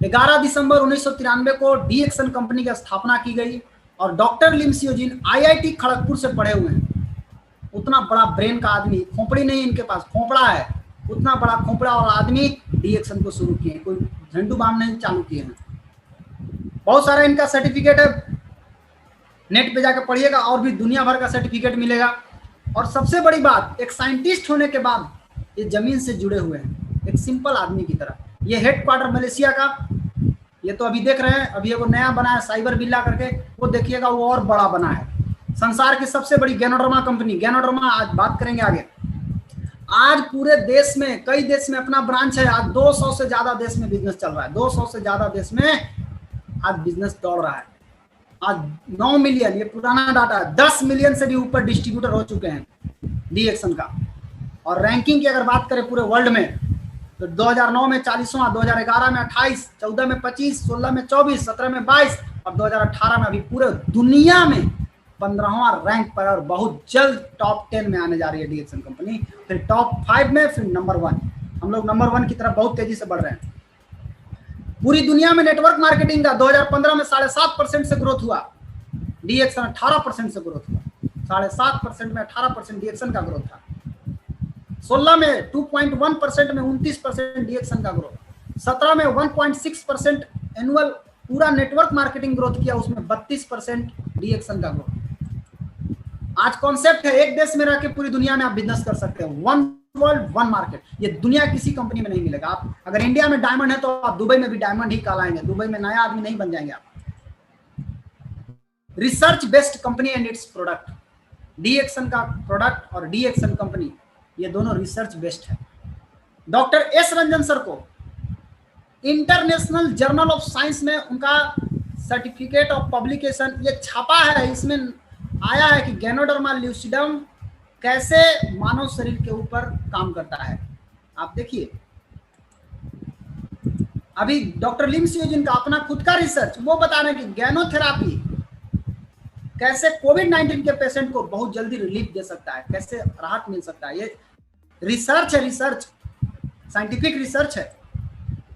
11 दिसंबर 1993 को डीएक्सन कंपनी की स्थापना की गई और डॉक्टर लिम सियोजिन IIT खड़गपुर से पढ़े हुए हैं। उतना बड़ा ब्रेन का आदमी, खोपड़ी नहीं इनके पास, खोपड़ा है, उतना बड़ा खोपड़ा वाला आदमी डीएक्सन को शुरू किए, कोई झंडू बाम नहीं चालू किए हैं। बहुत सारा इनका सर्टिफिकेट है, नेट पे जाकर पढ़िएगा, और भी दुनिया भर का सर्टिफिकेट मिलेगा। और सबसे बड़ी बात, एक साइंटिस्ट होने के बाद ये जमीन से जुड़े हुए हैं, एक सिंपल आदमी की तरह। ये हेडक्वार्टर मलेशिया का, ये तो अभी देख रहे हैं, अभी वो नया बना है साइबर बिल्ला करके, वो देखिएगा वो और बड़ा बना है। संसार की सबसे बड़ी गैनोडर्मा कंपनी, गैनोडर्मा आज बात करेंगे आगे। आज पूरे देश में, कई देश में अपना ब्रांच है। आज 200 से ज्यादा देश में बिजनेस चल रहा है, 200 से ज्यादा देश में आज बिजनेस दौड़ रहा है। आज 9 मिलियन, ये पुराना डाटा है, 10 मिलियन से भी ऊपर डिस्ट्रीब्यूटर हो चुके हैं डीएक्सन का। और रैंकिंग की अगर बात करें पूरे वर्ल्ड में, तो 2009 में 40वां, 2011 में 28, 14 में 25, 16 में 24, 17 में 22 और 2018 में अभी पूरे दुनिया में 15वां रैंक पर, और बहुत जल्द टॉप 10 में आने जा रही है डीएक्सन कंपनी, फिर टॉप 5 में, फिर नंबर 1। हम लोग नंबर 1 की तरफ बहुत तेजी से बढ़ रहे हैं। पूरी दुनिया में नेटवर्क मार्केटिंग का 2015 में 7.5% से ग्रोथ हुआ, डीएक्सन 18% से ग्रोथ हुआ। 7.5% में 18% डीएक्सन का ग्रोथ था। 16 में 2.1% में 29% डीएक्सन का ग्रोथ। 17 में 1.6% एनुअल पूरा नेटवर्क मार्केटिंग ग्रोथ किया, उसमें 32% डीएक्सन का ग्रोथ। आज कॉन्सेप्ट है, एक देश में रह के पूरी दुनिया में आप बिजनेस कर सकते हो। 1 वर्ल्ड 1 मार्केट, ये दुनिया किसी कंपनी में नहीं मिलेगा। आप अगर इंडिया में डायमंड है तो आप दुबई में भी डायमंड ही कहलाएंगे, दुबई में नया आदमी नहीं बन जाएंगे आप। Research based company and its product, DXN का प्रोडक्ट और डीएक्सन कंपनी, ये दोनों रिसर्च बेस्ड है। डॉक्टर एस रंजन सर को इंटरनेशनल जर्नल ऑफ साइंस में उनका सर्टिफिकेट ऑफ पब्लिकेशन ये छापा है। इसमें आया है कि गैनोडर्मा ल्यूसिडम कैसे मानव शरीर के ऊपर काम करता है। आप देखिए, अभी डॉक्टर लिम सियोजिन का अपना खुद का रिसर्च वो बता रहे हैं कि गैनोथेरापी कैसे कोविड-19 के पेशेंट को बहुत जल्दी रिलीफ दे सकता है, कैसे राहत मिल सकता है। ये रिसर्च है, रिसर्च साइंटिफिक रिसर्च है।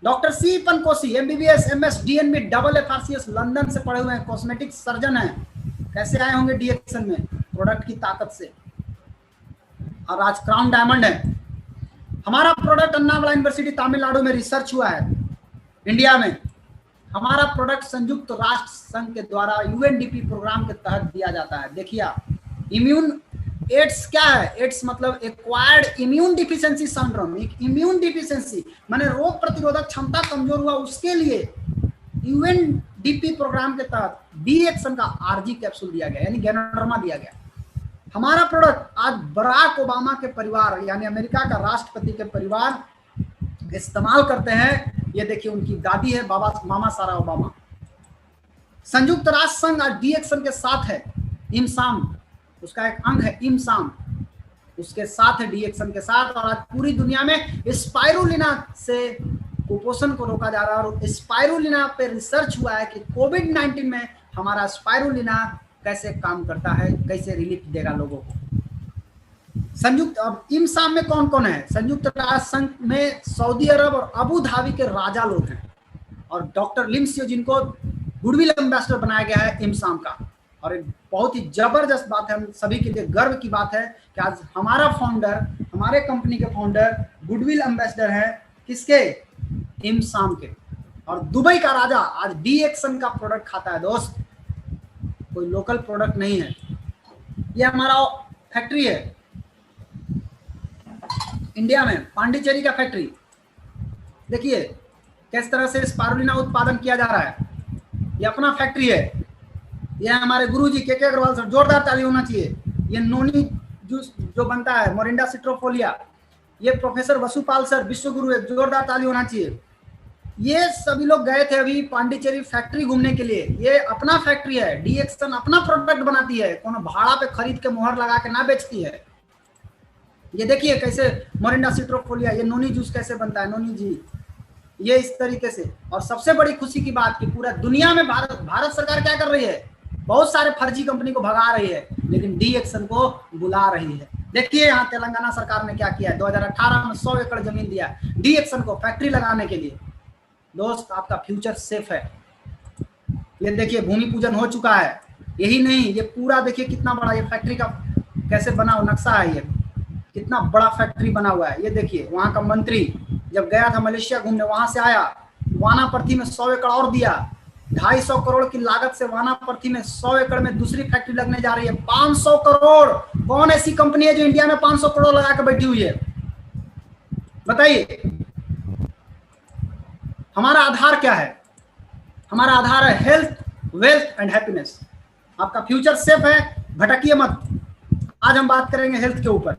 Doctor C Pankosi MBBS MS DNB double FRCS London से पढ़े हुए हैं, कॉस्मेटिक सर्जन हैं। कैसे आए होंगे डीएक्शन में? प्रोडक्ट की ताकत से। और आज क्राउन डायमंड है हमारा प्रोडक्ट। अन्नामला यूनिवर्सिटी तमिलनाडु में रिसर्च हुआ है। इंडिया में हमारा प्रोडक्ट संयुक्त राष्ट्र संघ के द्वारा यूएनडीपी प्रोग्राम के तहत दिया जाता है। देखिए आप, इम्यून एड्स क्या है? एड्स मतलब acquired immune deficiency syndrome. Immune deficiency माने रोग प्रतिरोधक क्षमता कमजोर हुआ, उसके लिए यूएनडीपी प्रोग्राम के तहत डीएक्सन का आरजी कैप्सूल दिया गया, यानी गैनोडर्मा दिया गया। हमारा प्रोडक्ट आज बराक ओबामा के परिवार यानी अमेरिका का राष्ट्रपति के परिवार इस्तेमाल करते हैं। ये देखिए, उनकी दादी है बाबा मामा सारा ओबामा। संयुक्त राष्ट्र संघ आज डीएक्सन के साथ है। इमसाम उसका एक अंग है, इमसाम उसके साथ है, डीएक्सन के साथ। और आज पूरी दुनिया में स्पाइरुलिना से कुपोषण को रोका जा रहा है। और स्पाइरुलिना पे रिसर्च हुआ है कि कोविड-19 में हमारा स्पाइरुलिना कैसे काम करता है, कैसे रिलीफ देगा लोगों को। संयुक्त अब इमसाम में कौन कौन है? संयुक्त राष्ट्र संघ में सऊदी अरब और अबू धाबी के राजा लोग हैं। और डॉक्टर लिम सियोजिन को गुडविल एम्बेसडर बनाया गया है इमसाम का। और एक बहुत ही जबरदस्त बात है, हम सभी के लिए गर्व की बात है कि आज हमारा फाउंडर, हमारे कंपनी के फाउंडर गुडविल एम्बेसडर है किसके? इमसाम के। और दुबई का राजा आज डीएक्सन का प्रोडक्ट खाता है दोस्त, कोई लोकल प्रोडक्ट नहीं है। ये हमारा फैक्ट्री है इंडिया में, पांडिचेरी का फैक्ट्री। देखिए किस तरह से स्पारुलिना उत्पादन किया जा रहा है। ये अपना फैक्ट्री है। ये हमारे गुरुजी के अग्रवाल सर, जोरदार ताली होना चाहिए। ये नोनी जूस जो बनता है मोरिंडा सिट्रोफोलिया, ये प्रोफेसर वसुपाल सर विश्व गुरु है, जोरदार ताली होना चाहिए। ये सभी लोग गए थे अभी पांडिचेरी फैक्ट्री घूमने के लिए। ये अपना फैक्ट्री है, डीएक्सन अपना प्रोडक्ट बनाती है, कोनो भाड़ा पे खरीद के मोहर लगा के ना बेचती है। ये देखिए कैसे मोरिंडा सिट्रोफोलिया, ये नोनी जूस कैसे बनता है, नोनी जी, ये इस तरीके से। और सबसे बड़ी खुशी की बात कि पूरा दुनिया में भारत सरकार क्या कर रही है? बहुत सारे फर्जी कंपनी को भगा रही है, लेकिन डीएक्सन को बुला रही है। देखिए यहाँ तेलंगाना सरकार ने क्या किया है, 2018 में 100 एकड़ जमीन दिया डीएक्सन को फैक्ट्री लगाने के लिए। दोस्त आपका फ्यूचर सेफ है। ये देखिए भूमि पूजन हो चुका है। यही नहीं, ये पूरा देखिए कितना बड़ा ये फैक्ट्री का कैसे बना हुआ नक्शा है, ये कितना बड़ा फैक्ट्री बना हुआ है। ये देखिए वहां का मंत्री जब गया था मलेशिया घूमने, वहां से आया, वानापर्थी में 100 एकड़ और दिया। 250 करोड़ की लागत से वानापर्थी में 100 एकड़ में दूसरी फैक्ट्री लगने जा रही है। 500 करोड़। कौन ऐसी कंपनी है जो इंडिया में 500 करोड़ लगा के बैठी हुई है? बताइए। हमारा आधार क्या है? हमारा आधार है हेल्थ, वेल्थ एंड हैप्पीनेस। आपका फ्यूचर सेफ है, भटकिए मत। आज हम बात करेंगे हेल्थ के ऊपर।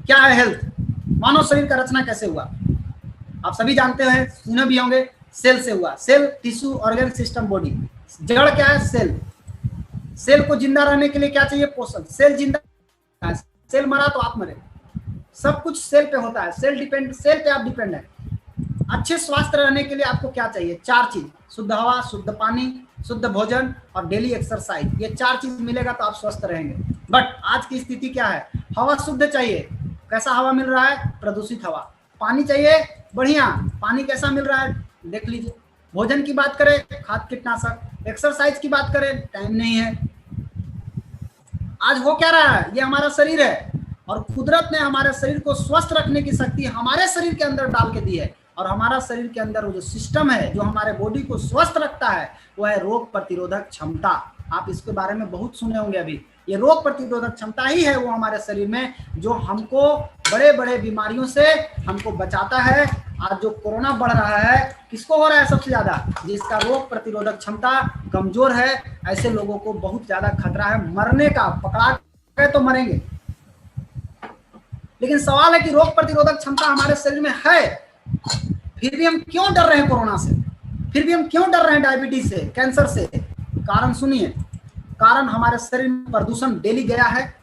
क्या है हेल्थ? मानव शरीर का रचना कैसे हुआ? आप सभी जानते हैं, सुने भी होंगे, सेल से हुआ। Cell, tissue, organ, system, body. जड़ क्या है? सेल। सेल को जिंदा रहने के लिए क्या चाहिए? पोषण। सेल जिंदा है, सेल मरा तो आप मरे। सब कुछ सेल पे होता है। सेल पे आप डिपेंड है। अच्छे स्वास्थ्य रहने के लिए आपको क्या चाहिए? 4 चीज, शुद्ध हवा, शुद्ध पानी, शुद्ध भोजन और डेली एक्सरसाइज। ये 4 चीज मिलेगा तो आप स्वस्थ रहेंगे। बट आज की स्थिति क्या है? हवा शुद्ध चाहिए। कैसा हवा मिल रहा है? प्रदूषित हवा। पानी चाहिए, बढ़िया पानी कैसा मिल रहा है? देख लीजिए। भोजन की बात करें, खाद कीटनाशक। एक्सरसाइज की बात करें, टाइम नहीं है। आज हो क्या रहा है? ये हमारा शरीर है और कुदरत ने हमारे शरीर को स्वस्थ रखने की शक्ति हमारे शरीर के अंदर डाल के दी है। और हमारा शरीर के अंदर वो जो सिस्टम है जो हमारे बॉडी को स्वस्थ रखता है वो है रोग प्रतिरोधक क्षमता। आप इसके बारे में बहुत सुने होंगे अभी। ये रोग प्रतिरोधक क्षमता ही है वो हमारे शरीर में जो हमको बड़े बड़े बीमारियों से हमको बचाता है। आज जो कोरोना बढ़ रहा है, किसको हो रहा है सबसे ज्यादा? जिसका रोग प्रतिरोधक क्षमता कमजोर है। ऐसे लोगों को बहुत ज्यादा खतरा है मरने का। पकड़ा गए तो मरेंगे। लेकिन सवाल है कि रोग प्रतिरोधक क्षमता हमारे शरीर में है, फिर भी हम क्यों डर रहे हैं कोरोना से, फिर भी हम क्यों डर रहे हैं डायबिटीज से, कैंसर से? कारण सुनिए, कारण हमारे शरीर में प्रदूषण डेली गया है,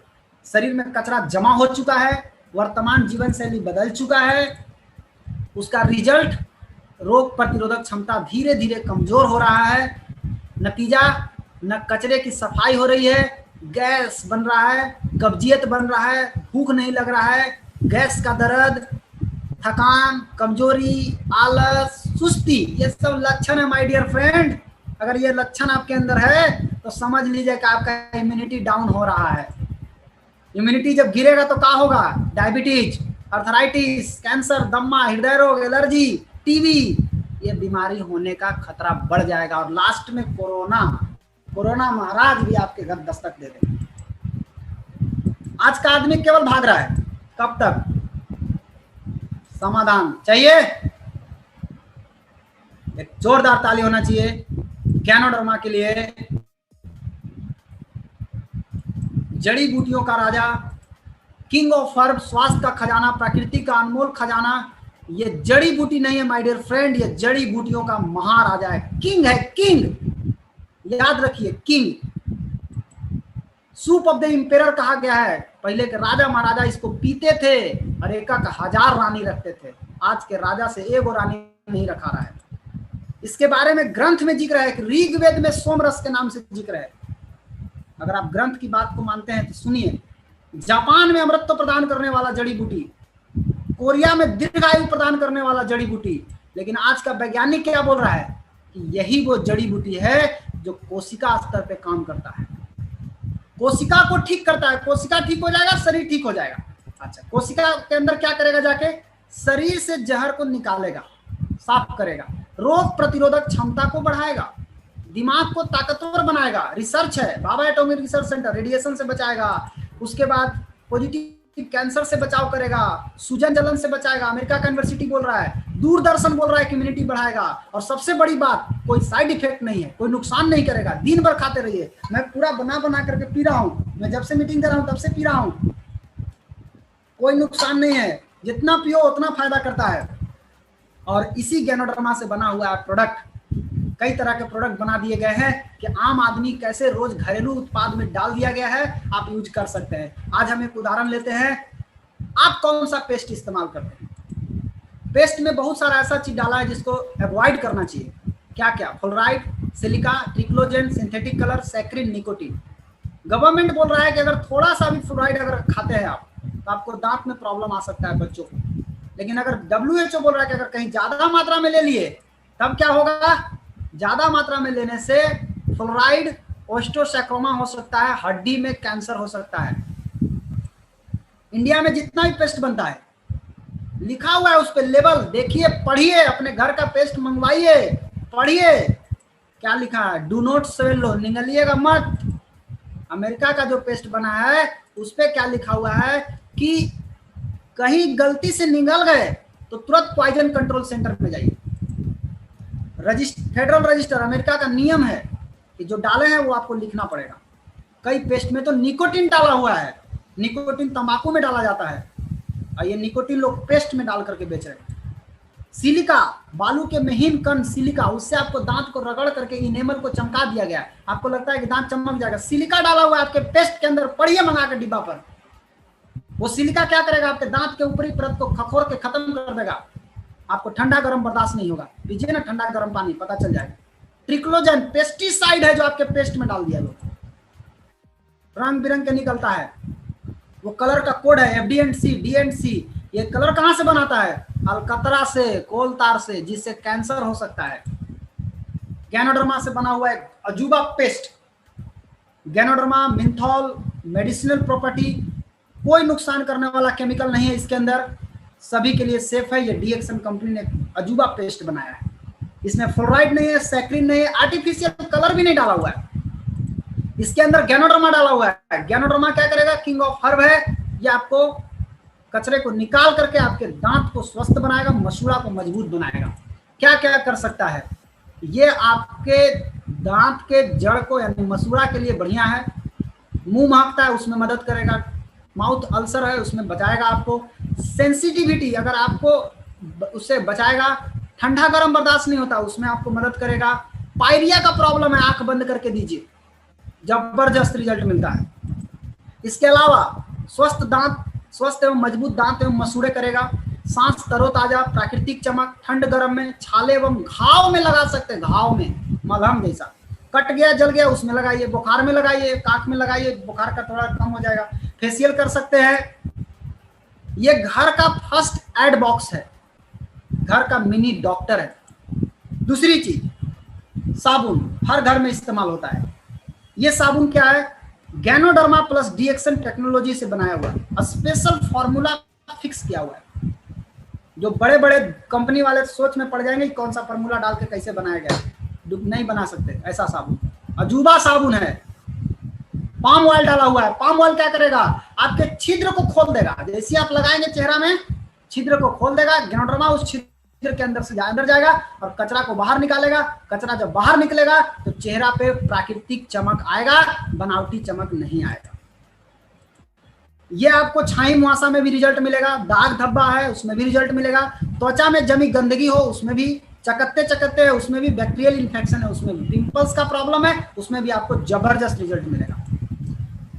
शरीर में कचरा जमा हो चुका है, वर्तमान जीवन शैली बदल चुका है, उसका रिजल्ट रोग प्रतिरोधक क्षमता धीरे धीरे कमजोर हो रहा है। नतीजा, न कचरे की सफाई हो रही है, गैस बन रहा है, कब्जियत बन रहा है, भूख नहीं लग रहा है, गैस का दर्द, थकान, कमजोरी, आलस, सुस्ती, ये सब लक्षण है माय डियर फ्रेंड। अगर ये लक्षण आपके अंदर है तो समझ लीजिए कि आपका इम्यूनिटी डाउन हो रहा है। इम्यूनिटी जब गिरेगा तो क्या होगा? डायबिटीज, अर्थराइटिस, कैंसर, दम्मा, हृदय रोग, एलर्जी, टीबी, ये बीमारी होने का खतरा बढ़ जाएगा और लास्ट में कोरोना महाराज भी आपके घर दस्तक दे देगा। आज का आदमी केवल भाग रहा है, कब तक? समाधान चाहिए? एक जोरदार ताली होना चाहिए ज्ञानोडर्मा के लिए। जड़ी बूटियों का राजा, किंग ऑफ हर्ब, स्वास्थ्य का खजाना, प्रकृति का अनमोल खजाना, ये जड़ी बूटी नहीं है माय डियर फ्रेंड, ये जड़ी बूटियों का महाराजा है, किंग है, किंग, याद रखिए, किंग। सूप ऑफ द इंपेरर कहा गया है। पहले के राजा महाराजा इसको पीते थे और एक 1000 रानी रखते थे। आज के राजा से एगो रानी नहीं रखा रहा है। इसके बारे में ग्रंथ में जिक्र है कि ऋग्वेद में सोमरस के नाम से जिक्र है। अगर आप ग्रंथ की बात को मानते हैं तो सुनिए, जापान में अमृत प्रदान करने वाला जड़ी बूटी, कोरिया में दीर्घायु प्रदान करने वाला जड़ी बूटी, लेकिन आज का वैज्ञानिक क्या बोल रहा है कि यही वो जड़ी बूटी है जो कोशिका स्तर पे काम करता है, कोशिका को ठीक करता है। कोशिका ठीक हो जाएगा, शरीर ठीक हो जाएगा। अच्छा, कोशिका के अंदर क्या करेगा? जाके शरीर से जहर को निकालेगा, साफ करेगा, रोग प्रतिरोधक क्षमता को बढ़ाएगा, दिमाग को ताकतवर बनाएगा। रिसर्च है, बाबा एटॉमिक रिसर्च सेंटर, रेडिएशन से बचाएगा, उसके बाद पॉजिटिव कैंसर से बचाव करेगा, सूजन जलन से बचाएगा। अमेरिका का यूनिवर्सिटी बोल रहा है, दूरदर्शन बोल रहा है कि इम्यूनिटी बढ़ाएगा। और सबसे बड़ी बात, कोई साइड इफेक्ट नहीं है, कोई नुकसान नहीं करेगा। दिन भर खाते रहिए। मैं पूरा बना करके पी रहा हूँ, मैं जब से मीटिंग दे रहा हूँ तब से पी रहा हूँ, कोई नुकसान नहीं है। जितना पियो उतना फायदा करता है। और इसी ज्ञानोडर्मा से बना हुआ प्रोडक्ट, कई तरह के प्रोडक्ट बना दिए गए हैं कि आम आदमी कैसे रोज घरेलू उत्पाद में डाल दिया गया है, आप यूज कर सकते हैं। आज हम एक उदाहरण लेते हैं। आप कौन सा पेस्ट इस्तेमाल करते हैं? पेस्ट में बहुत सारा ऐसा चीज डाला है जिसको अवॉइड करना चाहिए। क्या क्या? Fluoride, silica, triclosan, synthetic colour, saccharin, nicotine. Government बोल रहा है कि अगर थोड़ा सा भी फ्लोराइड अगर खाते हैं आप तो आपको दांत में प्रॉब्लम आ सकता है बच्चों को। लेकिन अगर WHO बोल रहा है कि अगर कहीं ज्यादा मात्रा में ले लिए तब क्या होगा? ज्यादा मात्रा में लेने से फ्लोराइड ओस्टोसैक्रोमा हो सकता है, हड्डी में कैंसर हो सकता है। इंडिया में जितना भी पेस्ट बनता है लिखा हुआ है उस पर लेबल, देखिए, पढ़िए, अपने घर का पेस्ट मंगवाइए, पढ़िए क्या लिखा है। डू नॉट स्वेलो, निगलिएगा मत। अमेरिका का जो पेस्ट बना है उस पर क्या लिखा हुआ है कि कहीं गलती से निगल गए तो तुरंत पॉइजन कंट्रोल सेंटर में जाइए। फेडरल रजिस्टर, अमेरिका का नियम है कि जो डाले हैं वो आपको लिखना पड़ेगा। कई पेस्ट में तो निकोटीन डाला हुआ है। निकोटीन तंबाकू में डाला जाता है और ये निकोटीन लोग पेस्ट में डाल करके बेच रहे हैं। सिलिका, बालू के महीन कण सिलिका, उससे आपको दांत को रगड़ करके इनेमल को चमका दिया गया। आपको लगता है कि दांत चमक जाएगा, सिलिका डाला हुआ है आपके पेस्ट के अंदर। पढ़िए मंगा के डिब्बा पर। वो सिलिका क्या करेगा? आपके दांत के ऊपरी परत को खखोर के खत्म कर देगा। आपको ठंडा गर्म बर्दाश्त नहीं होगा। पीजिए ना ठंडा गर्म पानी, पता चल जाएगा। ट्रिक्लोजन पेस्टिसाइड है जो आपके पेस्ट में डाल दिया लोग, रंग बिरंग के निकलता है। वो कलर का कोड है FD&C, D&C। ये कलर कहां से बनाता है? अलकतरा से, कोल तार से, जिससे कैंसर हो सकता है। ज्ञानोडर्मा से बना हुआ एक अजूबा पेस्ट, ज्ञानोडर्मा मिंथॉल, मेडिसिनल प्रॉपर्टी, कोई नुकसान करने वाला केमिकल नहीं है इसके अंदर, सभी के लिए सेफ है। ये डीएक्सन कंपनी ने अजूबा पेस्ट बनाया है। इसमें फ्लोराइड नहीं है, सैक्रिन नहीं है, आर्टिफिशियल कलर भी नहीं डाला हुआ है। इसके अंदर ज्ञानोडर्मा डाला हुआ है। ज्ञानोडर्मा क्या करेगा? किंग ऑफ हर्ब है। ये आपको कचरे को निकाल करके आपके दांत को स्वस्थ बनाएगा, मसूड़ा को मजबूत बनाएगा। क्या क्या कर सकता है? ये आपके दांत के जड़ को यानी मसूड़ा के लिए बढ़िया है। मुंह महकता है उसमें मदद करेगा। माउथ अल्सर है उसमें बचाएगा आपको। सेंसिटिविटी अगर आपको उससे बचाएगा। ठंडा गर्म बर्दाश्त नहीं होता उसमें आपको मदद करेगा। पायरिया का प्रॉब्लम है आंख बंद करके दीजिए, जबरदस्त रिजल्ट मिलता है। इसके अलावा स्वस्थ दांत, स्वस्थ एवं मजबूत दांत एवं मसूड़े करेगा। सांस तरोताजा, प्राकृतिक चमक, ठंड गर्म में, छाले एवं घाव में लगा सकते हैं, घाव में मलहम जैसा, कट गया जल गया उसमें लगाइए, बुखार में लगाइए, काख में लगाइए, बुखार का थोड़ा कम हो जाएगा। फेशियल कर सकते हैं। ये घर का फर्स्ट एड बॉक्स है, घर का मिनी डॉक्टर है। दूसरी चीज, साबुन हर घर में इस्तेमाल होता है। ये साबुन क्या है? गैनोडर्मा प्लस डीएक्सन टेक्नोलॉजी से बनाया हुआ है, स्पेशल फॉर्मूला फिक्स किया हुआ है। जो बड़े बड़े कंपनी वाले सोच में पड़ जाएंगे कौन सा फॉर्मूला डाल के कैसे बनाया गया, नहीं बना सकते ऐसा साबुन। अजूबा साबुन है, पाम ऑयल डाला हुआ है। पाम ऑयल क्या करेगा? आपके छिद्र को खोल देगा, जैसे आप लगाएंगे चेहरा में छिद्र को खोल देगा। गैनोडर्मा उस छिद्र के अंदर से अंदर जाएगा और कचरा को बाहर निकालेगा। कचरा जब बाहर निकलेगा तो चेहरा पे प्राकृतिक चमक आएगा, बनावटी चमक नहीं आएगा। ये आपको छाई मुहासा में भी रिजल्ट मिलेगा, दाग धब्बा है उसमें भी रिजल्ट मिलेगा, त्वचा में जमी गंदगी हो उसमें भी, चकत्ते चकत्ते है उसमें भी, बैक्टीरियल इन्फेक्शन है उसमें भी, पिंपल्स का प्रॉब्लम है उसमें भी आपको जबरदस्त रिजल्ट मिलेगा।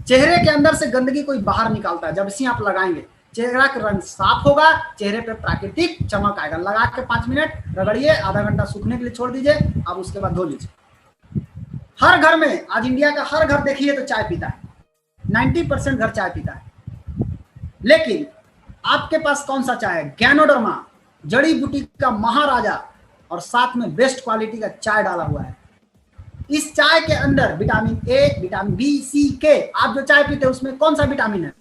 चेहरे के अंदर से गंदगी कोई बाहर निकालता है, जब से आप लगाएंगे चेहरा का रंग साफ होगा, चेहरे पे प्राकृतिक चमक आएगा। लगा के 5 मिनट रगड़िए, आधा घंटा सूखने के लिए छोड़ दीजिए, आप उसके बाद धो लीजिए। हर घर में, आज इंडिया का हर घर देखिए तो चाय पीता है, 90% घर चाय पीता है। लेकिन आपके पास कौन सा चाय है? गैनोडर्मा, जड़ी बूटी का महाराजा, और साथ में बेस्ट क्वालिटी का चाय डाला हुआ है। इस चाय के अंदर विटामिन ए, विटामिन बी, सी, के, आप जो चाय पीते हैं उसमें कौन सा विटामिन है?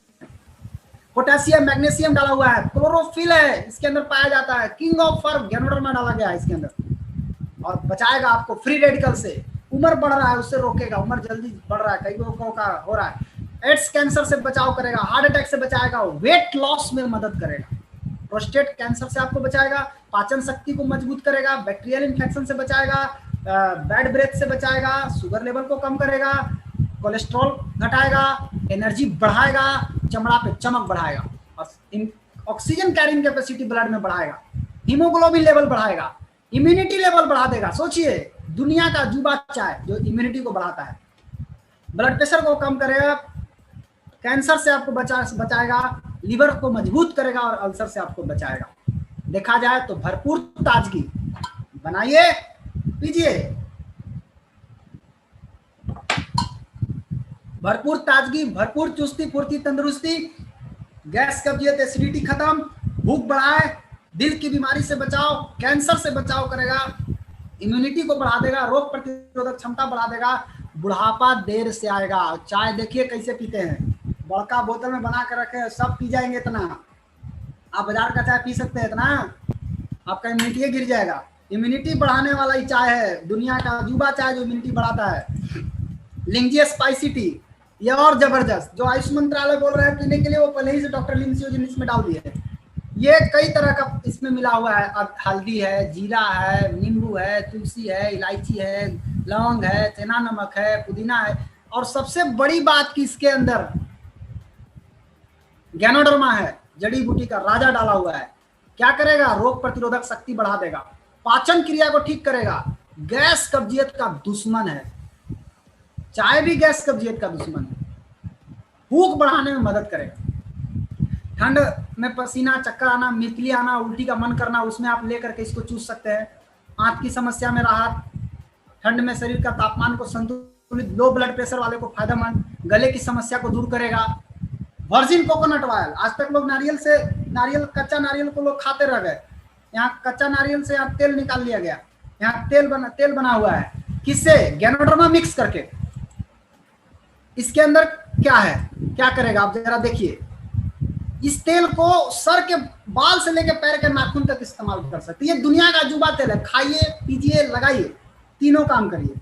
पोटेशियम, मैग्नीशियम डाला हुआ है, क्लोरोफिल है इसके अंदर पाया जाता है, किंग ऑफ फर्म गैनोडर्मा डाला गया है इसके अंदर, और बचाएगा आपको फ्री रेडिकल से। उम्र बढ़ रहा है उससे रोकेगा, उम्र जल्दी बढ़ रहा है, कई लोगों का हो रहा है। एड्स कैंसर से बचाव करेगा, हार्ट अटैक से बचाएगा, वेट लॉस में मदद करेगा, प्रोस्टेट कैंसर से आपको बचाएगा, पाचन शक्ति को मजबूत करेगा, बैक्टीरियल इन्फेक्शन से बचाएगा, बैड ब्रेथ से बचाएगा, शुगर लेवल को कम करेगा, कोलेस्ट्रॉल घटाएगा, एनर्जी बढ़ाएगा, चमड़ा पे चमक बढ़ाएगा, और ऑक्सीजन कैरिंग कैपेसिटी ब्लड में बढ़ाएगा, हीमोग्लोबिन लेवल बढ़ाएगा, इम्यूनिटी लेवल बढ़ा देगा। सोचिए, दुनिया का अजूबा चाय जो इम्यूनिटी को बढ़ाता है, ब्लड प्रेशर को कम करेगा, कैंसर से आपको बचाएगा, लीवर को मजबूत करेगा, और अल्सर से आपको बचाएगा। देखा जाए तो भरपूर ताजगी, बनाइए, पीजिए, भरपूर ताजगी, भरपूर चुस्ती फुर्ती तंदुरुस्ती, गैस कब्जियत एसिडिटी खत्म, भूख बढ़ाए, दिल की बीमारी से बचाओ, कैंसर से बचाव करेगा, इम्यूनिटी को बढ़ा देगा, रोग प्रतिरोधक क्षमता बढ़ा देगा, बुढ़ापा देर से आएगा। चाय देखिए कैसे पीते हैं, बड़का बोतल में बना कर रखे, सब पी जाएंगे इतना। आप बाजार का चाय पी सकते हैं इतना, आपका इम्यूनिटी गिर जाएगा। इम्यूनिटी बढ़ाने वाला ही चाय है, दुनिया का अजूबा चाय जो इम्यूनिटी बढ़ाता है। लिंजिया स्पाइसी टी, ये और जबरदस्त, जो आयुष मंत्रालय बोल रहे हैं पीने के लिए, वो पहले ही से डॉक्टर लिंसियो इसमें डाल दिए है। ये कई तरह का इसमें मिला हुआ है, हल्दी है, जीरा है, नींबू है, तुलसी है, इलायची है, लौंग है, चना नमक है, पुदीना है, और सबसे बड़ी बात कि इसके अंदर गैनोडर्मा है, जड़ी बूटी का राजा डाला हुआ है। क्या करेगा? रोग प्रतिरोधक शक्ति बढ़ा देगा, पाचन क्रिया को ठीक करेगा, गैस कब्जियत का दुश्मन है। चाय भी गैस कब्जियत का दुश्मन है, भूख बढ़ाने में मदद करेगा। ठंड में पसीना, चक्कर आना, मितली आना, उल्टी का मन करना, उसमें आप लेकर के इसको चूस सकते हैं। आंत की समस्या में राहत, ठंड में शरीर का तापमान को संतुलित, लो ब्लड प्रेशर वाले को फायदेमंद, गले की समस्या को दूर करेगा। वर्जिन कोकोनट ऑयल, आज तक लोग कच्चा नारियल को लोग खाते रह गए, यहाँ कच्चा नारियल से यहाँ तेल निकाल लिया गया, यहाँ तेल बना हुआ है, किससे? गैनोडर्मा मिक्स करके। इसके अंदर क्या है, क्या करेगा आप जरा देखिए। इस तेल को सर के बाल से लेकर पैर के नाखून तक इस्तेमाल कर सकते हैं। ये दुनिया का अजूबा तेल है, खाइए, पीजिए, लगाइए, तीनों काम करिए।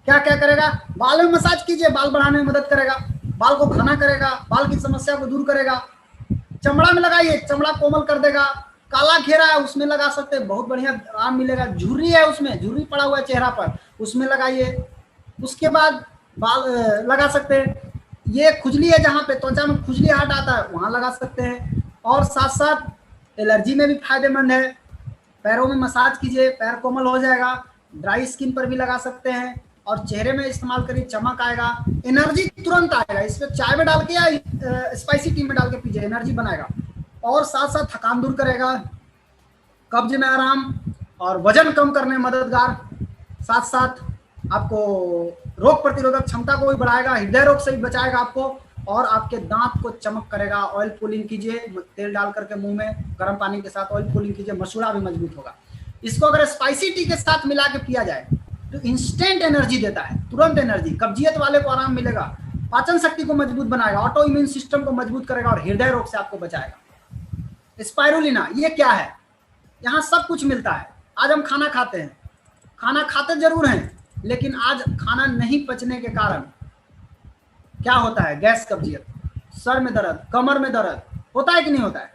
क्या क्या करेगा? बाल में मसाज कीजिए, बाल बढ़ाने में मदद करेगा, बाल को घना करेगा, बाल की समस्या को दूर करेगा। चमड़ा में लगाइए, चमड़ा कोमल कर देगा। काला घेरा है उसमें लगा सकते हैं, बहुत बढ़िया आराम मिलेगा। झुर्री है, उसमें झुर्री पड़ा हुआ है चेहरा पर, उसमें लगाइए। उसके बाद बाल लगा सकते हैं। ये खुजली है, जहाँ पे त्वचा में खुजली हट आता है वहां लगा सकते हैं। और साथ साथ एलर्जी में भी फायदेमंद है। पैरों में मसाज कीजिए, पैर कोमल हो जाएगा। ड्राई स्किन पर भी लगा सकते हैं और चेहरे में इस्तेमाल करिए, चमक आएगा, एनर्जी तुरंत आएगा। इसमें चाय में डाल के या स्पाइसी टी में डाल के पीजिए, एनर्जी बनाएगा। और साथ साथ थकान दूर करेगा, कब्ज में आराम और वजन कम करने में मददगार। साथ साथ आपको रोग प्रतिरोधक क्षमता को भी बढ़ाएगा, हृदय रोग से भी बचाएगा आपको, और आपके दांत को चमक करेगा। ऑयल पुलिंग कीजिए, तेल डाल करके मुंह में गर्म पानी के साथ ऑयल पुलिंग कीजिए, मसूड़ा भी मजबूत होगा। इसको अगर स्पाइसी टी के साथ मिला के पिया जाए तो इंस्टेंट एनर्जी देता है, तुरंत एनर्जी। कब्जियत वाले को आराम मिलेगा, पाचन शक्ति को मजबूत बनाएगा, ऑटो इम्यून सिस्टम को मजबूत करेगा और हृदय रोग से आपको बचाएगा। स्पाइरुलिना ये क्या है? यहाँ सब कुछ मिलता है। आज हम खाना खाते हैं, खाना खाते जरूर हैं, लेकिन आज खाना नहीं पचने के कारण क्या होता है? गैस, कब्जियत, सर में दर्द, कमर में दर्द होता है कि नहीं होता है?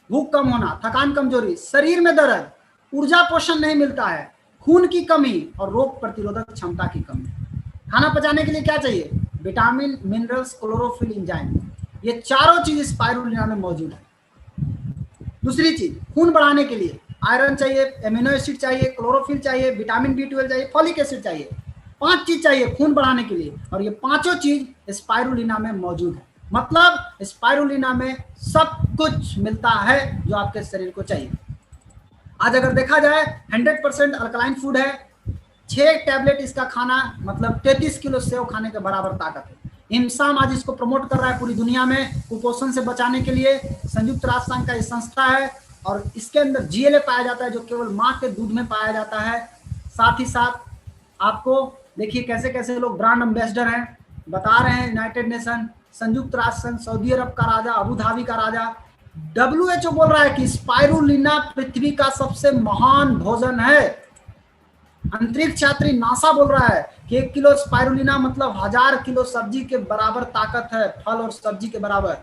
भूख कम होना, थकान, कमजोरी, शरीर में दर्द, ऊर्जा पोषण नहीं मिलता है, खून की कमी और रोग प्रतिरोधक क्षमता की कमी। खाना पचाने के लिए क्या चाहिए? विटामिन, मिनरल्स, क्लोरोफिल, एंजाइम, ये चारों चीज स्पाइरुलिना में मौजूद है। दूसरी चीज, खून बढ़ाने के लिए आयरन चाहिए, एमिनो एसिड चाहिए, क्लोरोफिल चाहिए, विटामिन B12 चाहिए, फॉलिक एसिड चाहिए। 5 चीज चाहिए खून बढ़ाने के लिए, और ये पांचों चीज स्पाइरुलिना में मौजूद है। मतलब स्पाइरुलिना में सब कुछ मिलता है जो आपके शरीर को चाहिए। आज अगर देखा जाए 100% अल्कलाइन फूड है। 6 टैबलेट इसका खाना मतलब 33 किलो सेव खाने के बराबर ताकत है। इमसाम आज इसको प्रमोट कर रहा है पूरी दुनिया में कुपोषण से बचाने के लिए। संयुक्त राष्ट्र संघ का ये संस्था है और इसके अंदर GLA पाया जाता है जो केवल माँ के दूध में पाया जाता है। साथ ही साथ आपको देखिए कैसे कैसे लोग ब्रांड एम्बेसडर हैं, बता रहे हैं। यूनाइटेड नेशन, संयुक्त राष्ट्र संघ, सऊदी अरब का राजा, अबू धाबी का राजा, WHO बोल रहा है कि स्पाइरुलिना पृथ्वी का सबसे महान भोजन है। अंतरिक्ष यात्री नासा बोल रहा है कि 1 किलो स्पाइरुलिना मतलब 1000 किलो सब्जी के बराबर ताकत है, फल और सब्जी के बराबर।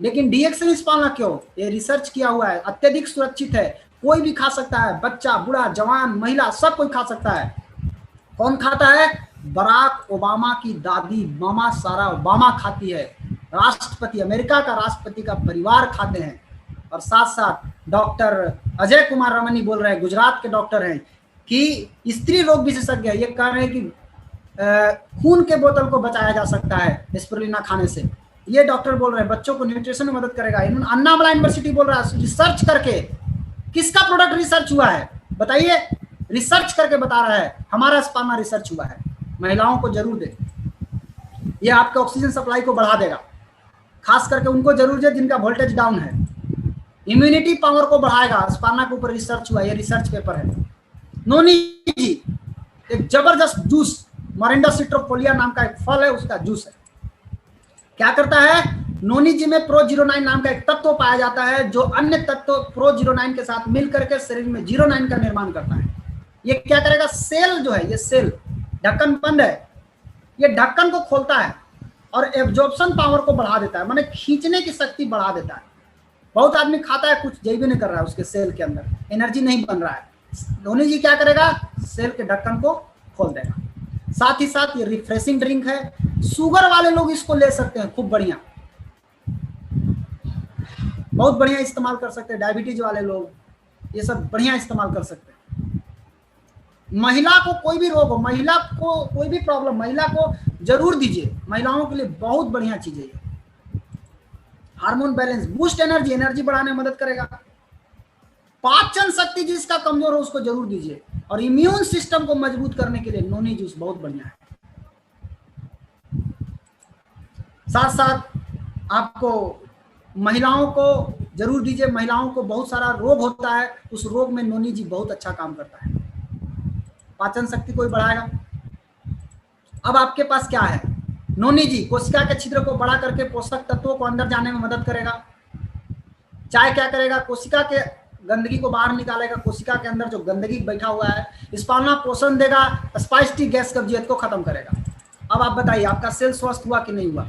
लेकिन डीएक्सएन पालना क्यों? ये रिसर्च किया हुआ है, अत्यधिक सुरक्षित है, कोई भी खा सकता है, बच्चा, बूढ़ा, जवान, महिला, सब कोई खा सकता है। कौन खाता है? बराक ओबामा की दादी मामा सारा ओबामा खाती है, राष्ट्रपति, अमेरिका का राष्ट्रपति का परिवार खाते हैं। और साथ साथ डॉक्टर अजय कुमार रमनी बोल रहे हैं, गुजरात के डॉक्टर हैं, कि स्त्री रोग विशेषज्ञ ये कह रहे हैं कि खून के बोतल को बचाया जा सकता है स्पाइरुलिना खाने से। ये डॉक्टर बोल रहे हैं बच्चों को न्यूट्रिशन में मदद करेगा। अन्नामला यूनिवर्सिटी बोल रहा है रिसर्च करके। किसका प्रोडक्ट रिसर्च हुआ है बताइए? रिसर्च करके बता रहा है, हमारा स्पार्मा रिसर्च हुआ है। महिलाओं को जरूर दे, ये आपके ऑक्सीजन सप्लाई को बढ़ा देगा, खास करके उनको जरूर दे जिनका वोल्टेज डाउन है। इम्यूनिटी पावर को बढ़ाएगा, स्पार्मा के ऊपर रिसर्च हुआ, ये रिसर्च पेपर है। नोनी जी एक जबरदस्त जूस, मोरिंडा सिट्रोफोलिया नाम का एक फल है, उसका जूस है। क्या करता है? नोनी जी में प्रो-09 नाम का एक तत्व पाया जाता है जो अन्य तत्व प्रो-09 के साथ मिलकर के शरीर में 09 का निर्माण करता है। ये क्या करेगा? सेल जो है, ये सेल ढक्कन बंद है, ये ढक्कन को खोलता है और एब्जॉर्प्शन पावर को बढ़ा देता है, माने खींचने की शक्ति बढ़ा देता है। बहुत आदमी खाता है, कुछ जैब नहीं कर रहा है, उसके सेल के अंदर एनर्जी नहीं बन रहा है। नोनी जी क्या करेगा? सेल के ढक्कन को खोल देगा। साथ ही साथ ये रिफ्रेशिंग ड्रिंक है, शुगर वाले लोग इसको ले सकते हैं, खूब बढ़िया, बहुत बढ़िया इस्तेमाल कर सकते हैं। डायबिटीज वाले लोग ये सब बढ़िया इस्तेमाल कर सकते हैं। महिला को कोई भी रोग हो, महिला को कोई भी प्रॉब्लम, महिला को जरूर दीजिए, महिलाओं के लिए बहुत बढ़िया चीज है ये। Hormone balance, boost energy, energy बढ़ाने में मदद करेगा। पाचन शक्ति जिसका कमजोर हो उसको जरूर दीजिए, और इम्यून सिस्टम को मजबूत करने के लिए नोनी जूस बहुत बढ़िया है। साथ साथ आपको महिलाओं को जरूर दीजिए, महिलाओं को बहुत सारा रोग होता है, उस रोग में नोनी जी बहुत अच्छा काम करता है, पाचन शक्ति को भी बढ़ाएगा। अब आपके पास क्या है? नोनी जी कोशिका के छिद्र को बड़ा करके पोषक तत्वों को अंदर जाने में मदद करेगा। चाय क्या करेगा? कोशिका के गंदगी को बाहर निकालेगा, कोशिका के अंदर जो गंदगी बैठा हुआ है। स्पार्मा पोषण देगा, स्पाइस टी गैस, कब्जियत को खत्म करेगा। अब आप बताइए आपका सेल स्वस्थ हुआ कि नहीं हुआ?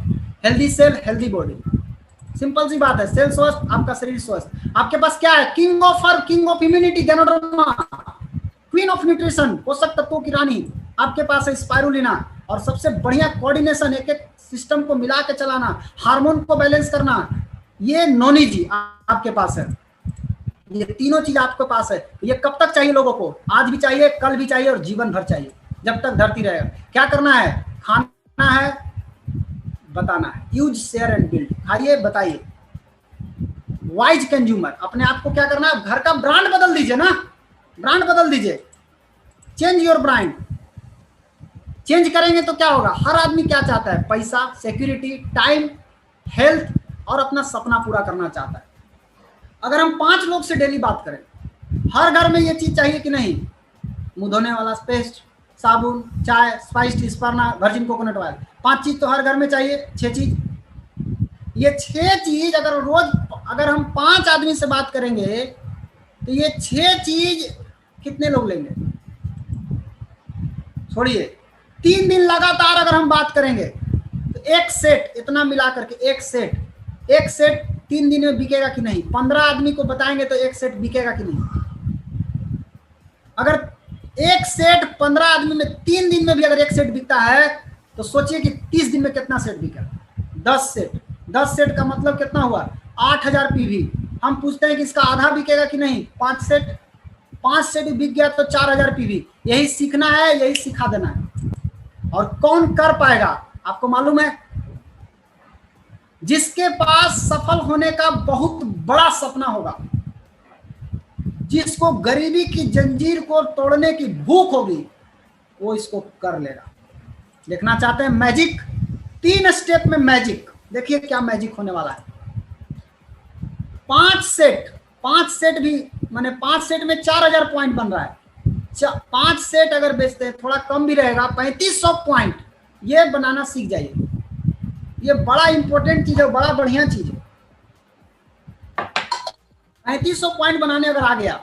Healthy cell, healthy body, simple सी बात है। सेल स्वस्थ, आपका शरीर स्वस्थ। आपके पास क्या है? King of herb, king of immunity, ganoderma, queen of nutrition, पोषक तत्वों की रानी आपके पास है स्पाइरुलिना। और सबसे बढ़िया कोऑर्डिनेशन, एक एक सिस्टम को मिला के चलाना, हार्मोन को बैलेंस करना, ये नॉनी जी आपके पास है। ये तीनों चीज आपके पास है। ये कब तक चाहिए लोगों को? आज भी चाहिए, कल भी चाहिए और जीवन भर चाहिए, जब तक धरती रहेगा। क्या करना है? खाना है, बताना है। Use, share and build. खाइए, बताइए। वाइज कंज्यूमर, अपने आप को क्या करना है? घर का ब्रांड बदल दीजिए ना, ब्रांड बदल दीजिए। Change your brand. चेंज करेंगे तो क्या होगा? हर आदमी क्या चाहता है? पैसा, सिक्योरिटी, टाइम, हेल्थ और अपना सपना पूरा करना चाहता है। अगर हम 5 लोग से डेली बात करें, हर घर में ये चीज चाहिए कि नहीं? मुंह धोने वाला पेस्ट, साबुन, चाय, स्पाइस्ड स्पर्ना, वर्जिन कोकोनट ऑयल, 5 चीज तो हर घर में चाहिए। 6 चीज, ये 6 चीज अगर रोज अगर हम 5 आदमी से बात करेंगे तो ये 6 चीज कितने लोग लेंगे? छोड़िए, 3 दिन लगातार अगर हम बात करेंगे तो एक सेट, इतना मिला करके एक सेट 3 दिन में बिकेगा कि नहीं? 15 आदमी को बताएंगे तो एक सेट बिकेगा कि नहीं? अगर एक सेट 15 आदमी में 3 दिन में भी अगर एक सेट बिकता है तो सोचिए कि 30 दिन में कितना सेट बिका? 10 सेट। 10 सेट का मतलब कितना हुआ? 8000 पीवी। हम पूछते हैं कि इसका आधा बिकेगा कि नहीं? 5 सेट। 5 सेट बिक गया तो 4000 पीवी। यही सीखना है, यही सिखा देना है। और कौन कर पाएगा? आपको मालूम है? जिसके पास सफल होने का बहुत बड़ा सपना होगा, जिसको गरीबी की जंजीर को तोड़ने की भूख होगी, वो इसको कर लेगा। देखना चाहते हैं मैजिक? 3 स्टेप में मैजिक। देखिए क्या मैजिक होने वाला है। 5 सेट भी माने 5 सेट में 4000 पॉइंट बन रहा है। 5 सेट अगर बेचते हैं, थोड़ा कम भी रहेगा, 3500 पॉइंट ये बनाना सीख जाइए। ये बड़ा इंपॉर्टेंट चीज है, बड़ा बढ़िया चीज है। 3500 पॉइंट बनाने अगर आ गया,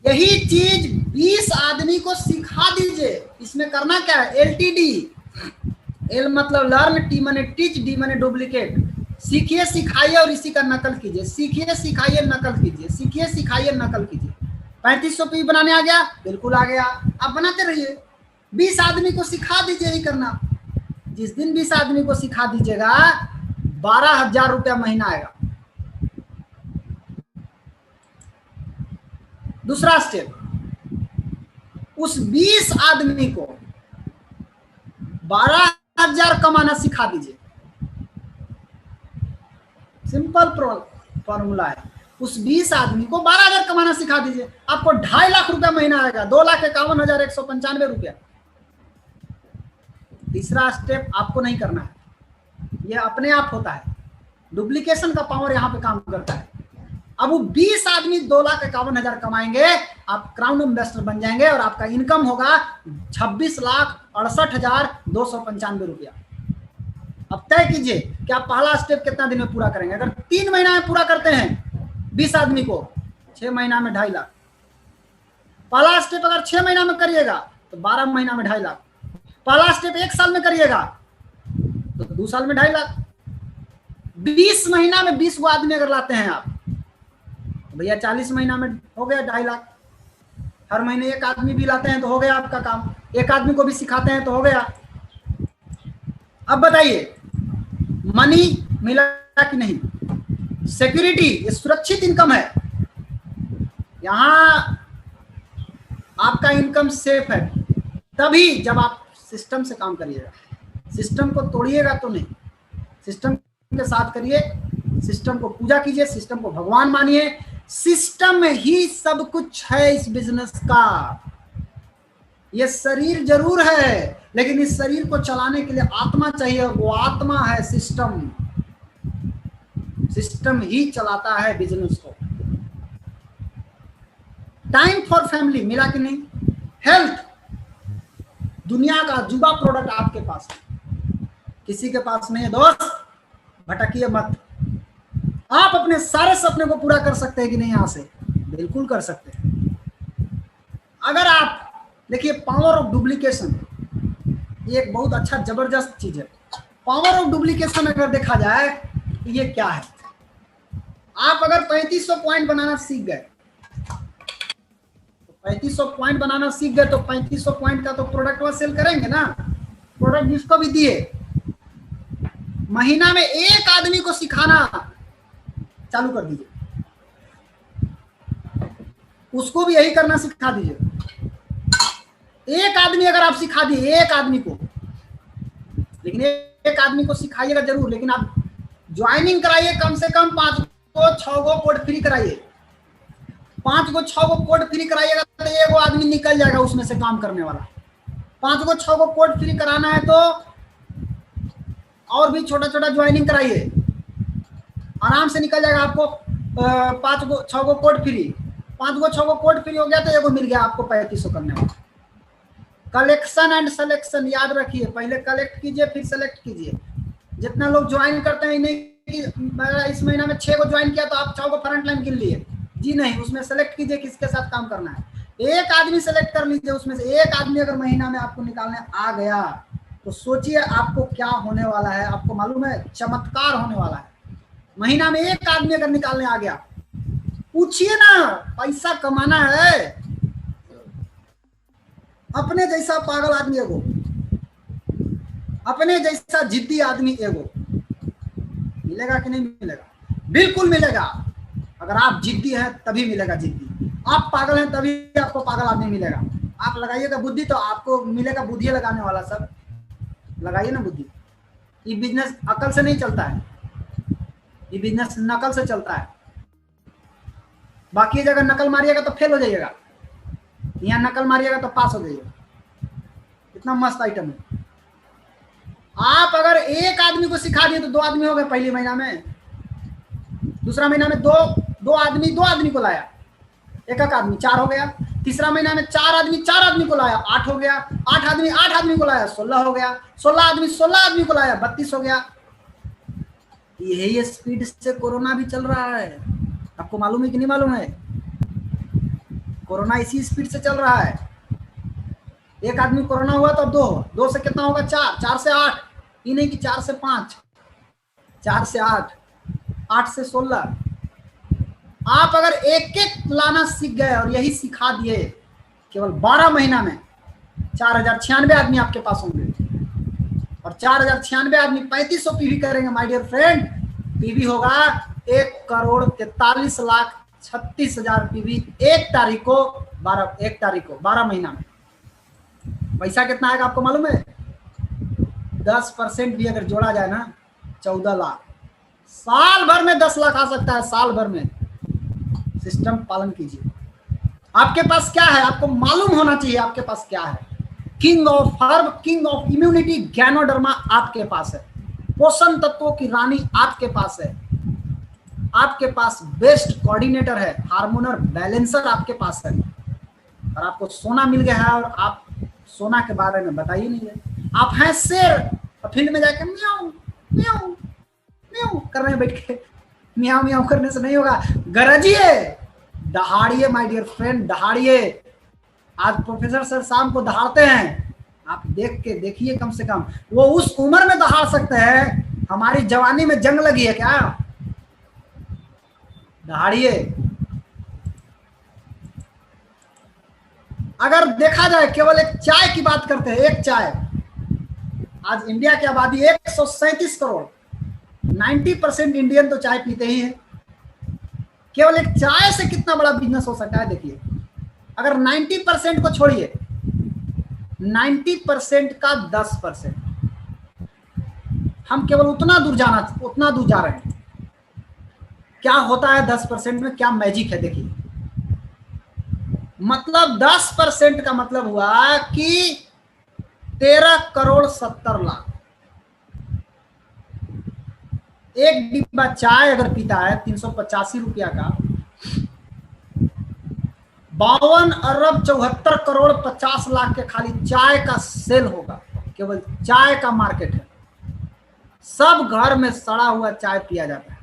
यही चीज 20 आदमी को सिखा दीजिए। इसमें करना क्या है? LTD। L मतलब लर्न, T माने टीच, D माने डुप्लीकेट। सीखिए, सिखाइए और इसी का नकल कीजिए। सीखिए, सिखाइए, नकल कीजिए। सीखिए, सिखाइए, नकल कीजिए। 3500 पी बनाने आ गया? बिल्कुल आ गया। आप बनाते रहिए। 20 आदमी को सिखा दीजिए ही करना। जिस दिन 20 आदमी को सिखा दीजिएगा, 12,000 रुपया महीना आएगा। दूसरा स्टेप, उस 20 आदमी को 12,000 कमाना सिखा दीजिए। सिंपल फॉर्मूला है। उस 20 आदमी को 12,000 कमाना सिखा दीजिए, आपको 2.5 लाख रुपया महीना आएगा। 2,51,195 रुपया। तीसरा स्टेप आपको नहीं करना है, यह अपने आप होता है। डुप्लीकेशन का पावर यहां पे काम करता है। अब वो 20 आदमी 2,51,000 कमाएंगे, आप क्राउन इन्वेस्टर बन जाएंगे और आपका इनकम होगा 26,68,295 रुपया। अब तय कीजिए कि आप पहला स्टेप कितना दिन में पूरा करेंगे। अगर 3 महीना में पूरा करते हैं 20 आदमी को, 6 महीना में 2.5 लाख। पहला स्टेप अगर 6 महीना में करिएगा तो 12 महीना में 2.5 लाख। पहला स्टेप 1 साल में करिएगा तो 2 साल में 2.5 लाख। 20 महीना में 20 को आदमी अगर लाते हैं आप, तो भैया 40 महीना में हो गया 2.5 लाख। हर महीने 1 आदमी भी लाते हैं तो हो गया आपका काम। 1 आदमी को भी सिखाते हैं तो हो गया। अब बताइए, मनी मिला कि नहीं? सिक्योरिटी, सुरक्षित इनकम है। यहां आपका इनकम सेफ है तभी जब आप सिस्टम से काम करिएगा। सिस्टम को तोड़िएगा तो नहीं, सिस्टम के साथ करिए, सिस्टम को पूजा कीजिए, सिस्टम को भगवान मानिए। सिस्टम ही सब कुछ है इस बिजनेस का। ये शरीर जरूर है, लेकिन इस शरीर को चलाने के लिए आत्मा चाहिए, वो आत्मा है सिस्टम। सिस्टम ही चलाता है बिजनेस को। टाइम फॉर फैमिली मिला कि नहीं? हेल्थ, दुनिया का जुबा प्रोडक्ट आपके पास है, किसी के पास नहीं है। दोस्त भटकिए मत। आप अपने सारे सपने को पूरा कर सकते हैं कि नहीं? यहां से बिल्कुल कर सकते हैं। अगर आप देखिए, पावर ऑफ डुप्लीकेशन ये एक बहुत अच्छा जबरदस्त चीज है। पावर ऑफ डुप्लीकेशन अगर देखा जाए तो ये क्या है? आप अगर 3500 पॉइंट बनाना सीख गए, 3500 पॉइंट बनाना सीख गए तो 3500 पॉइंट का तो प्रोडक्ट वह सेल करेंगे ना। प्रोडक्ट जिसको भी दिए, महीना में एक आदमी को सिखाना चालू कर दीजिए, उसको भी यही करना सिखा दीजिए। एक आदमी अगर आप सिखा दिए, एक आदमी को, लेकिन एक आदमी को सिखाइएगा जरूर, लेकिन आप ज्वाइनिंग कराइए, कम से कम 5 को 6 को कोड फ्री कराइए। 5 को 6 को कोड फ्री कराइएगा तो एक आदमी निकल जाएगा उसमें से काम करने वाला। 5 को 6 को कोड फ्री कराना है तो और भी छोटा छोटा ज्वाइनिंग कराइए, आराम से निकल जाएगा आपको 5 को 6 को कोड फ्री। 5 को 6 को कोड फ्री हो गया तो एगो मिल गया आपको 3500 करने वाला। कलेक्शन एंड सिलेक्शन याद रखिए, पहले कलेक्ट कीजिए फिर सेलेक्ट कीजिए। जितना लोग ज्वाइन करते हैं, नहीं कि इस महीना में 6 को ज्वाइन किया तो आप 6 को फ्रंट लाइन गिन लिए, जी नहीं, उसमें सेलेक्ट कीजिए किसके साथ काम करना है। एक आदमी सेलेक्ट कर लीजिए, उसमें से एक आदमी अगर महीना में आपको निकालने आ गया तो सोचिए आपको क्या होने वाला है। आपको मालूम है चमत्कार होने वाला है। महीना में एक आदमी अगर निकालने आ गया, पूछिए ना, पैसा कमाना है। अपने जैसा पागल आदमी एगो, अपने जैसा जिद्दी आदमी एगो मिलेगा कि नहीं मिलेगा? बिल्कुल मिलेगा। अगर आप जिद्दी हैं तभी मिलेगा जिद्दी, आप पागल हैं तभी आपको पागल आदमी मिलेगा। आप लगाइएगा बुद्धि तो आपको मिलेगा बुद्धि लगाने वाला। सब लगाइए ना बुद्धि। ये बिजनेस अकल से नहीं चलता है, ये बिजनेस नकल से चलता है। बाकी जगह नकल मारिएगा तो फेल हो जाइएगा, यहाँ नकल मारिएगा तो पास हो जाइएगा। इतना मस्त आइटम है। आप अगर एक आदमी को सिखा दिए तो 2 आदमी हो गए पहले महीना में। दूसरा महीना में दो आदमी को लाया, एक आदमी 4 हो गया। तीसरा महीना में 4 आदमी को लाया, 8 हो गया। 8 आदमी को लाया, 16 हो गया। 16 आदमी को लाया, 32 हो गया। यही स्पीड से कोरोना भी चल रहा है। आपको मालूम है कि नहीं मालूम है? कोरोना इसी स्पीड से चल रहा है। एक आदमी कोरोना हुआ तो 2 से कितना होगा? 4 से 8, ये नहीं कि 4 से 5, 4 से 8, 8 से 16। आप अगर एक लाना सीख गए और यही सिखा दिए, केवल 12 महीना में 4096 आदमी आपके पास होंगे। और 4096 आदमी 3500 पीवी करेंगे माय डियर फ्रेंड। पीवी होगा 1,43,36,000 पीवी 1 तारीख को 12 महीना में। पैसा कितना आएगा आपको मालूम है? 10% भी अगर जोड़ा जाए ना, 14 लाख। साल भर में 10 लाख आ सकता है, साल भर में। सिस्टम पालन कीजिए। आपके पास क्या है आपको मालूम होना चाहिए। आपके पास क्या है? King of herb, king of immunity ganoderma आपके पास है। पोषण तत्वों की रानी आपके पास है। आपके पास बेस्ट कोऑर्डिनेटर है, हार्मोनर बैलेंसर आपके पास है। और आपको सोना मिल गया है और आप सोना के बारे में बताइए नहीं है। आप हैं शेर, फील्ड में जाकर म्याऊं म्याऊं म्याऊं कर रहे हैं बैठ के। म्याऊं म्याऊं करने से नहीं होगा, गरजिए, दहाड़िए माय डियर फ्रेंड, दहाड़िए। आज प्रोफेसर सर शाम को दहाड़ते हैं, आप देख के देखिए। कम से कम वो उस उम्र में दहाड़ सकते हैं। हमारी जवानी में जंग लगी है क्या? दहाड़िए। अगर देखा जाए, केवल एक चाय की बात करते हैं, एक चाय। आज इंडिया की आबादी 137 करोड़, 90% इंडियन तो चाय पीते ही हैं। केवल एक चाय से कितना बड़ा बिजनेस हो सकता है देखिए। अगर 90% को छोड़िए, 90% का 10%, हम केवल उतना दूर जा रहे हैं। क्या होता है 10% में? क्या मैजिक है देखिए। मतलब 10% का मतलब हुआ कि 13,70,00,000। एक डिब्बा चाय अगर पीता है 385 रुपया का, 52,74,50,00,000 के खाली चाय का सेल होगा। केवल चाय का मार्केट है। सब घर में सड़ा हुआ चाय पिया जाता है।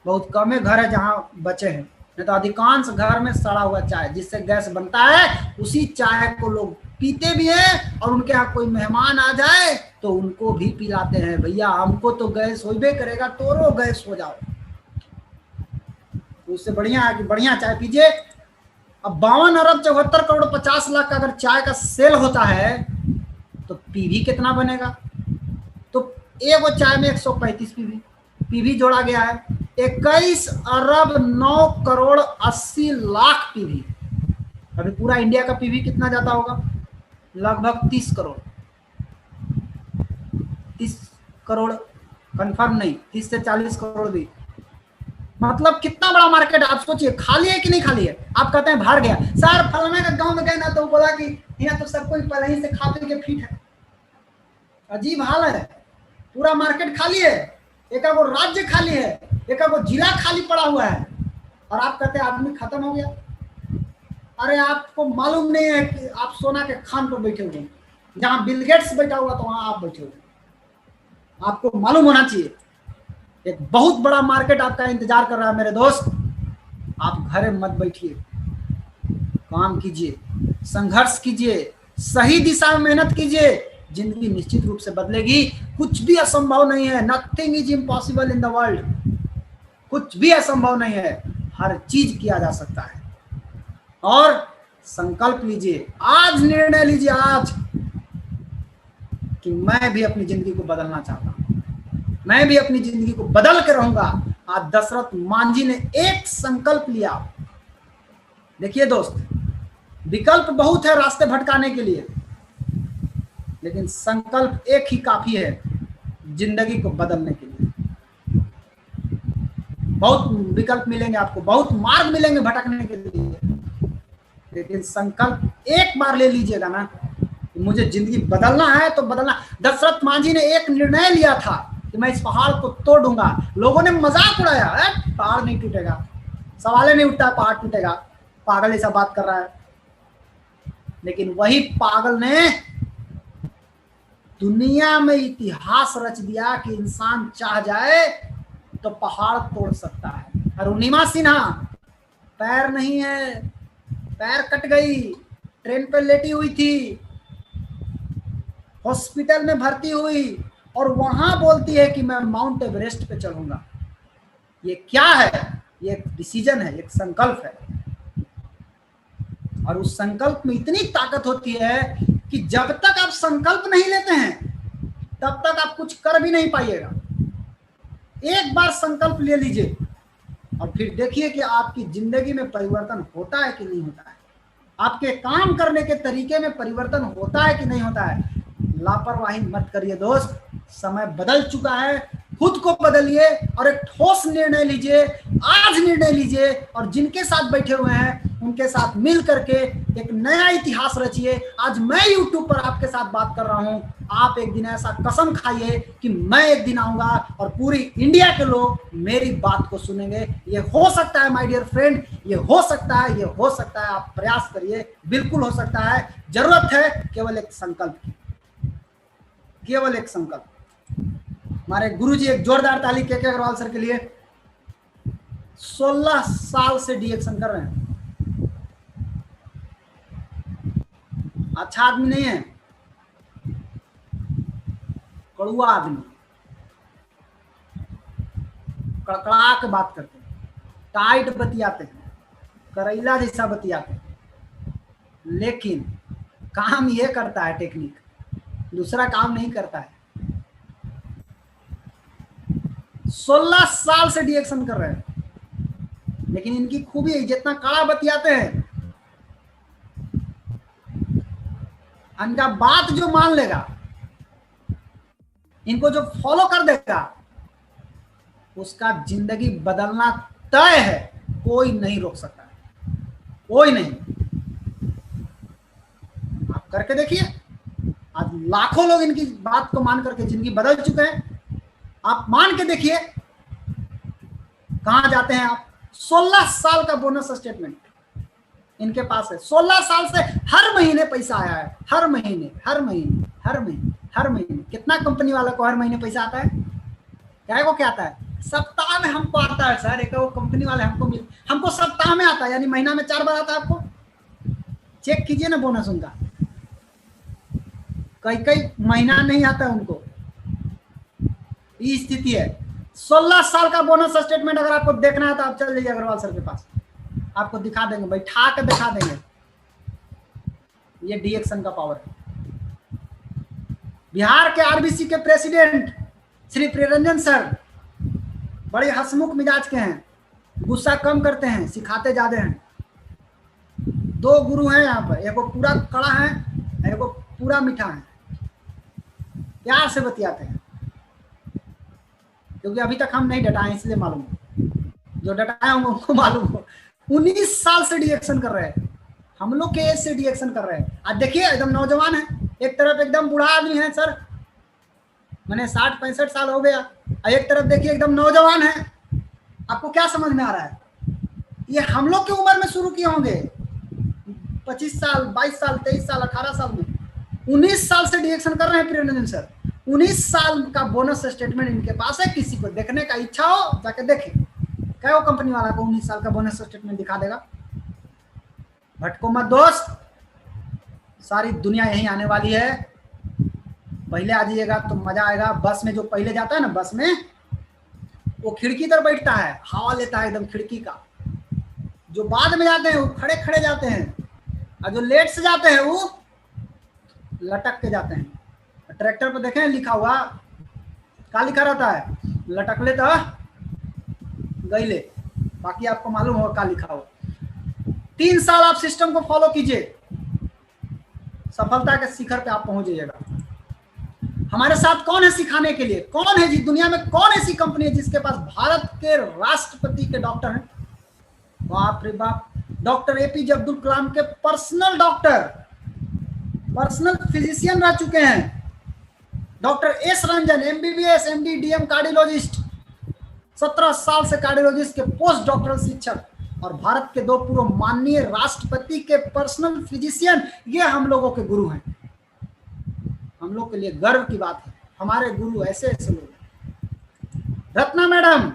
बहुत कम घर है जहां बचे हैं, नहीं तो अधिकांश घर में सड़ा हुआ चाय, जिससे गैस बनता है, उसी चाय को लोग पीते भी हैं। और उनके यहाँ कोई मेहमान आ जाए तो उनको भी पिलाते हैं। भैया हमको तो गैस होइबे करेगा, तोरो गैस हो जाओ। तो उससे बढ़िया है कि बढ़िया चाय पीजिए। अब 52,74,50,00,000 का अगर चाय का सेल होता है तो पीवी कितना बनेगा? तो एक चाय में 135 पीवी, पीवी जोड़ा गया है 21 अरब 9 करोड़ 80 लाख पीवी। अभी पूरा इंडिया का पीवी कितना जाता होगा? लगभग 30 करोड़, 30 करोड़ कंफर्म नहीं, 30 से 40 करोड़ भी। मतलब कितना बड़ा मार्केट आप सोचिए। खाली है कि नहीं खाली है? आप कहते हैं भर गया। सर फलाना का गांव में गए ना तो बोला कि यहाँ तो सब कोई पहले ही से खा पी के फिट है। अजीब हाल है, पूरा मार्केट खाली है, एक वो राज्य खाली है, एक वो जिला खाली पड़ा हुआ है, और आप कहते हैं आदमी खत्म हो गया। अरे आपको मालूम नहीं है कि आप सोना के खान पर बैठे हुए हैं, जहां बिल गेट्स बैठा हुआ तो वहां आप बैठे हुए। आपको मालूम होना चाहिए एक बहुत बड़ा मार्केट आपका इंतजार कर रहा है मेरे दोस्त। आप घर मत बैठिए, काम कीजिए, संघर्ष कीजिए, सही दिशा में मेहनत कीजिए, जिंदगी निश्चित रूप से बदलेगी। कुछ भी असंभव नहीं है, nothing is impossible in the world. कुछ भी असंभव नहीं है, हर चीज किया जा सकता है। और संकल्प लीजिए, आज निर्णय लीजिए आज कि मैं भी अपनी जिंदगी को बदलना चाहता हूं, मैं भी अपनी जिंदगी को बदल के रहूंगा। आज दशरथ मांझी ने एक संकल्प लिया। देखिए दोस्त, विकल्प बहुत है रास्ते भटकाने के लिए, लेकिन संकल्प एक ही काफी है जिंदगी को बदलने के लिए। बहुत विकल्प मिलेंगे आपको, बहुत मार्ग मिलेंगे भटकने के लिए, लेकिन संकल्प एक बार ले लीजिएगा ना कि मुझे जिंदगी बदलना है तो बदलना। दशरथ मांझी ने एक निर्णय लिया था कि मैं इस पहाड़ को तोड़ दूंगा। लोगों ने मजाक उड़ाया, पहाड़ नहीं टूटेगा, सवाल नहीं उठता पहाड़ टूटेगा, पागल ऐसा बात कर रहा है। लेकिन वही पागल ने दुनिया में इतिहास रच दिया कि इंसान चाह जाए तो पहाड़ तोड़ सकता है। अरुणिमा सिन्हा पैर नहीं है, पैर कट गई, ट्रेन पे लेटी हुई थी, हॉस्पिटल में भर्ती हुई, और वहां बोलती है कि मैं माउंट एवरेस्ट पे चढ़ूंगा। ये क्या है? ये एक डिसीजन है, एक संकल्प है। और उस संकल्प में इतनी ताकत होती है कि जब तक आप संकल्प नहीं लेते हैं तब तक आप कुछ कर भी नहीं पाइएगा। एक बार संकल्प ले लीजिए और फिर देखिए कि आपकी जिंदगी में परिवर्तन होता है कि नहीं होता है, आपके काम करने के तरीके में परिवर्तन होता है कि नहीं होता है। लापरवाही मत करिए दोस्त, समय बदल चुका है। खुद को बदलिए और एक ठोस निर्णय लीजिए, आज निर्णय लीजिए, और जिनके साथ बैठे हुए हैं उनके साथ मिल करके एक नया इतिहास रचिए। आज मैं YouTube पर आपके साथ बात कर रहा हूं, आप एक दिन ऐसा कसम खाइए कि मैं एक दिन आऊंगा और पूरी इंडिया के लोग मेरी बात को सुनेंगे। ये हो सकता है माय डियर फ्रेंड, ये हो सकता है, ये हो सकता है। आप प्रयास करिए, बिल्कुल हो सकता है। जरूरत है केवल एक संकल्प की, केवल एक संकल्प। हमारे गुरुजी एक जोरदार ताली के अग्रवाल सर के लिए। 16 साल से डिएक्शन कर रहे हैं। अच्छा आदमी नहीं है, कड़ुआ आदमी, कड़कड़ा के बात करते हैं, टाइट बतियाते हैं, करैला जैसा बतियाते हैं, लेकिन काम ये करता है टेक्निक, दूसरा काम नहीं करता है। 16 साल से डिएक्शन कर रहे हैं, लेकिन इनकी खूबी है जितना कड़ा बतियाते हैं, इनका बात जो मान लेगा, इनको जो फॉलो कर देगा, उसका जिंदगी बदलना तय है। कोई नहीं रोक सकता, कोई नहीं। आप करके देखिए, आज लाखों लोग इनकी बात को मान करके जिंदगी बदल चुके हैं। आप मान के देखिए कहां जाते हैं आप। 16 साल का बोनस स्टेटमेंट इनके पास है। 16 साल से हर महीने पैसा आया है, हर महीने, हर महीने, हर महीने, हर महीने। कितना कंपनी वाला को हर महीने पैसा आता है? क्या को क्या आता है? सप्ताह में हमको आता है सर। एक वो कंपनी वाले हमको सप्ताह में आता है, यानी महीना में 4 बार आता है। आपको चेक कीजिए ना बोनस उनका, कई महीना नहीं आता है उनको। ये स्थिति है। 16 साल का बोनस स्टेटमेंट अगर आपको देखना है तो आप चल जाइए अग्रवाल सर के पास, आपको दिखा देंगे, बैठा के दिखा देंगे। ये डिएक्शन का पावर है। बिहार के आरबीसी के प्रेसिडेंट श्री प्रियरंजन सर बड़े हंसमुख मिजाज के हैं, गुस्सा कम करते हैं, सिखाते ज्यादा हैं। दो गुरु हैं यहाँ पर, एक को पूरा कड़ा है, एक को पूरा मीठा है, प्यार से बतियाते हैं। क्योंकि अभी तक हम नहीं डटाए इसलिए मालूम हो, जो डटाए होंगे उनको मालूम हो। 19 साल से डिएक्शन कर रहे हैं, हम लोग के एज से डिएक्शन कर रहे हैं। आज देखिए एकदम नौजवान है, एक तरफ एकदम बूढ़ा आदमी है सर, मैंने 60-65 साल हो गया, और एक तरफ देखिए एकदम नौजवान है। आपको क्या समझ में आ रहा है? ये हम लोग की उम्र में शुरू किए होंगे, 25 साल, 22 साल, 23 साल, 18 साल में। 19 साल से डिएक्शन कर रहे हैं प्रियरंजन सर। 19 साल का बोनस स्टेटमेंट इनके पास है। किसी को देखने का इच्छा हो जाके देखे, क्या वो कंपनी वाला को 19 साल का बोनस स्टेटमेंट दिखा देगा। भटको मत दोस्त, सारी दुनिया यही आने वाली है। पहले आ जाइएगा तो मजा आएगा। बस में जो पहले जाता है ना, बस में वो खिड़की तर बैठता है, हवा लेता है एकदम खिड़की का। जो बाद में जाते हैं वो खड़े खड़े जाते हैं, और जो लेट से जाते हैं वो लटक के जाते हैं। ट्रैक्टर पर देखें लिखा हुआ, क्या लिखा रहता है? लटक ले तो गई ले। बाकी आपको मालूम होगा क्या लिखा हुआ। 3 साल आप सिस्टम को फॉलो कीजिए, सफलता के शिखर पे आप पहुंच जाइएगा। हमारे साथ कौन है सिखाने के लिए? कौन है जी दुनिया में? कौन ऐसी कंपनी है जिसके पास भारत के राष्ट्रपति के डॉक्टर हैं? बाप रे बाप, डॉक्टर एपीजे अब्दुल कलाम के पर्सनल डॉक्टर, पर्सनल फिजिशियन रह चुके हैं। Doctor S Ranjan MBBS MD DM cardiologist, 17 साल से कार्डियोलॉजिस्ट के पोस्ट डॉक्टरल शिक्षक, और भारत के 2 पूर्व माननीय राष्ट्रपति के पर्सनल फिजिशियन। ये हम लोगों के गुरु हैं। हम लोग के लिए गर्व की बात है, हमारे गुरु ऐसे ऐसे लोग हैं। रत्ना मैडम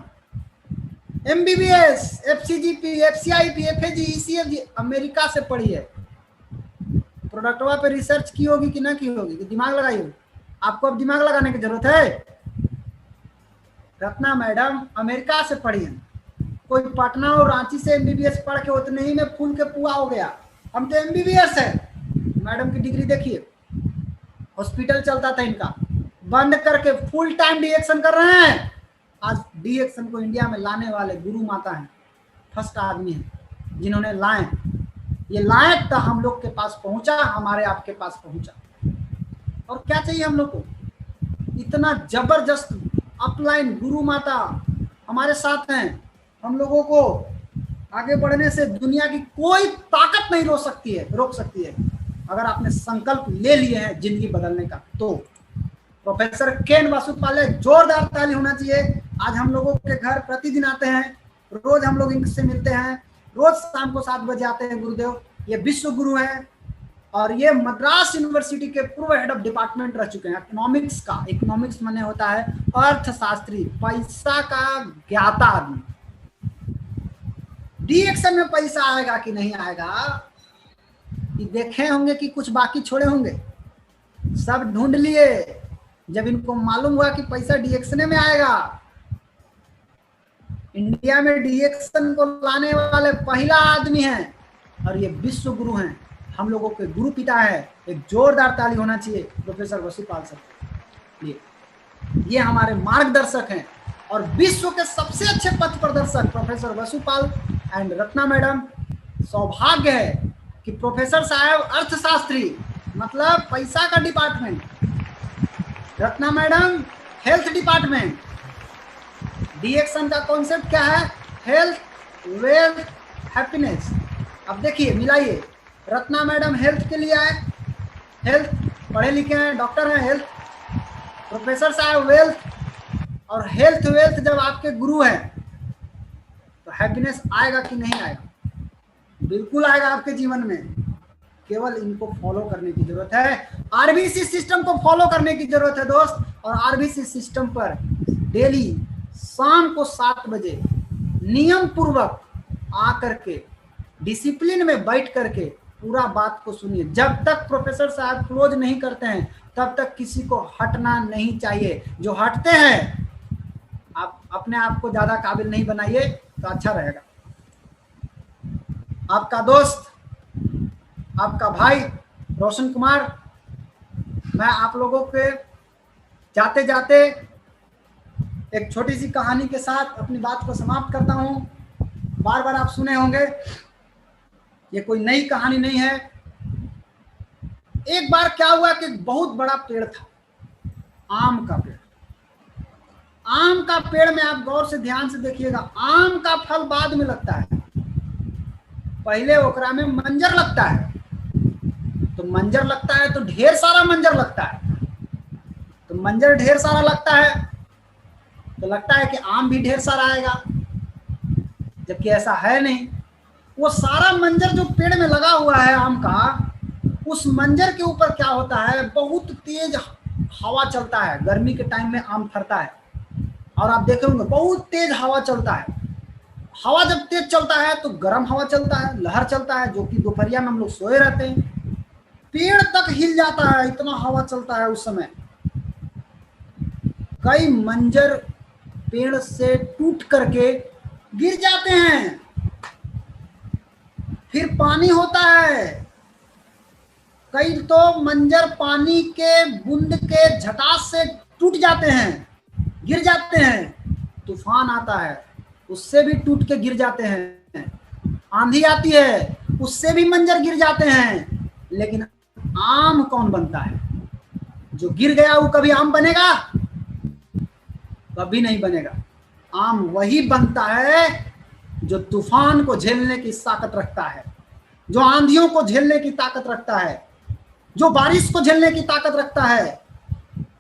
एमबीबीएस, एफसीजीपी, एफसीआईपी, एफएजी, ईसीएफजी, अमेरिका से पढ़ी है। प्रोडक्टवा पे रिसर्च की होगी कि ना की होगी, कि दिमाग लगाई होगी? आपको अब दिमाग लगाने की जरूरत है। रत्ना मैडम अमेरिका से पढ़ी है। कोई पटना और रांची से एमबीबीएस पढ़ के उतने ही में फूल के पुआ हो गया। हम तो एमबीबीएस है। मैडम की डिग्री देखिए, हॉस्पिटल चलता था इनका, बंद करके फुल टाइम डिएक्शन कर रहे हैं। आज डिएक्शन को इंडिया में लाने वाले गुरु माता हैं, फर्स्ट आदमी हैं जिन्होंने लाए। ये लाए तो हम लोग के पास पहुंचा, हमारे आपके पास पहुंचा। और क्या चाहिए हम लोग को? इतना जबरदस्त अपलाइन गुरु माता हमारे साथ हैं। हम लोगों को आगे बढ़ने से दुनिया की कोई ताकत नहीं रोक सकती है अगर आपने संकल्प ले लिए हैं जिंदगी बदलने का। तो प्रोफेसर केन वासुपाले, जोरदार ताली होना चाहिए। आज हम लोगों के घर प्रतिदिन आते हैं, रोज हम लोग इनसे मिलते हैं, रोज शाम को 7 बजे आते हैं गुरुदेव। ये विश्व गुरु हैं और ये मद्रास यूनिवर्सिटी के पूर्व हेड ऑफ डिपार्टमेंट रह चुके हैं इकोनॉमिक्स का। इकोनॉमिक्स माने होता है अर्थशास्त्री, पैसा का ज्ञाता आदमी। डिएक्शन में पैसा आएगा कि नहीं आएगा कि देखे होंगे कि कुछ बाकी छोड़े होंगे? सब ढूंढ लिए। जब इनको मालूम हुआ कि पैसा डिएक्शन में आएगा, इंडिया में डिएक्शन को लाने वाले पहला आदमी हैं और ये विश्व गुरु हैं, हम लोगों के गुरु पिता है। एक जोरदार ताली होना चाहिए प्रोफेसर वसुपाल सर। ये हमारे मार्गदर्शक हैं और विश्व के सबसे अच्छे पथ प्रदर्शक professor Vasupal and Ratna madam. सौभाग्य है कि प्रोफेसर साहब अर्थशास्त्री, मतलब पैसा का department, Ratna madam health department. DXN का कॉन्सेप्ट क्या है? Health, wealth, happiness. अब देखिए मिलाइए, रत्ना मैडम हेल्थ के लिए आए, हेल्थ पढ़े लिखे हैं, डॉक्टर हैं, हेल्थ। प्रोफेसर साहब वेल्थ, और हेल्थ वेल्थ जब आपके गुरु हैं तो हैप्पीनेस आएगा कि नहीं आएगा? बिल्कुल आएगा आपके जीवन में। केवल इनको फॉलो करने की जरूरत है। आरबीसी सिस्टम को फॉलो करने की जरूरत है दोस्त। और आरबीसी सिस्टम पर डेली शाम को 7 बजे नियम पूर्वक आकर के डिसिप्लिन में बैठ करके पूरा बात को सुनिए। जब तक प्रोफेसर साहब क्लोज नहीं करते हैं तब तक किसी को हटना नहीं चाहिए। जो हटते हैं आप अपने आप को ज्यादा काबिल नहीं बनाइए तो अच्छा रहेगा। आपका दोस्त, आपका भाई रोशन कुमार मैं आप लोगों के जाते जाते एक छोटी सी कहानी के साथ अपनी बात को समाप्त करता हूं। बार बार आप सुने होंगे, ये कोई नई कहानी नहीं है। एक बार क्या हुआ कि बहुत बड़ा पेड़ था, आम का पेड़। आम का पेड़ में आप गौर से ध्यान से देखिएगा, आम का फल बाद में लगता है, पहले ओकरा में मंजर लगता है। तो मंजर लगता है तो ढेर सारा मंजर लगता है, तो मंजर ढेर सारा लगता है तो लगता है कि आम भी ढेर सारा आएगा, जबकि ऐसा है नहीं। वो सारा मंजर जो पेड़ में लगा हुआ है आम का, उस मंजर के ऊपर क्या होता है, बहुत तेज हवा चलता है। गर्मी के टाइम में आम फरता है और आप देखे होंगे बहुत तेज हवा चलता है। हवा जब तेज चलता है तो गर्म हवा चलता है, लहर चलता है, जो कि दोपहरिया में हम लोग सोए रहते हैं। पेड़ तक हिल जाता है, इतना हवा चलता है उस समय। कई मंजर पेड़ से टूट करके गिर जाते हैं। फिर पानी होता है, कई तो मंजर पानी के बूंद के झटास से टूट जाते हैं, गिर जाते हैं। तूफान आता है, उससे भी टूट के गिर जाते हैं। आंधी आती है, उससे भी मंजर गिर जाते हैं। लेकिन आम कौन बनता है? जो गिर गया वो कभी आम बनेगा? कभी नहीं बनेगा। आम वही बनता है जो तूफान को झेलने की ताकत रखता है, जो आंधियों को झेलने की ताकत रखता है, जो बारिश को झेलने की ताकत रखता है,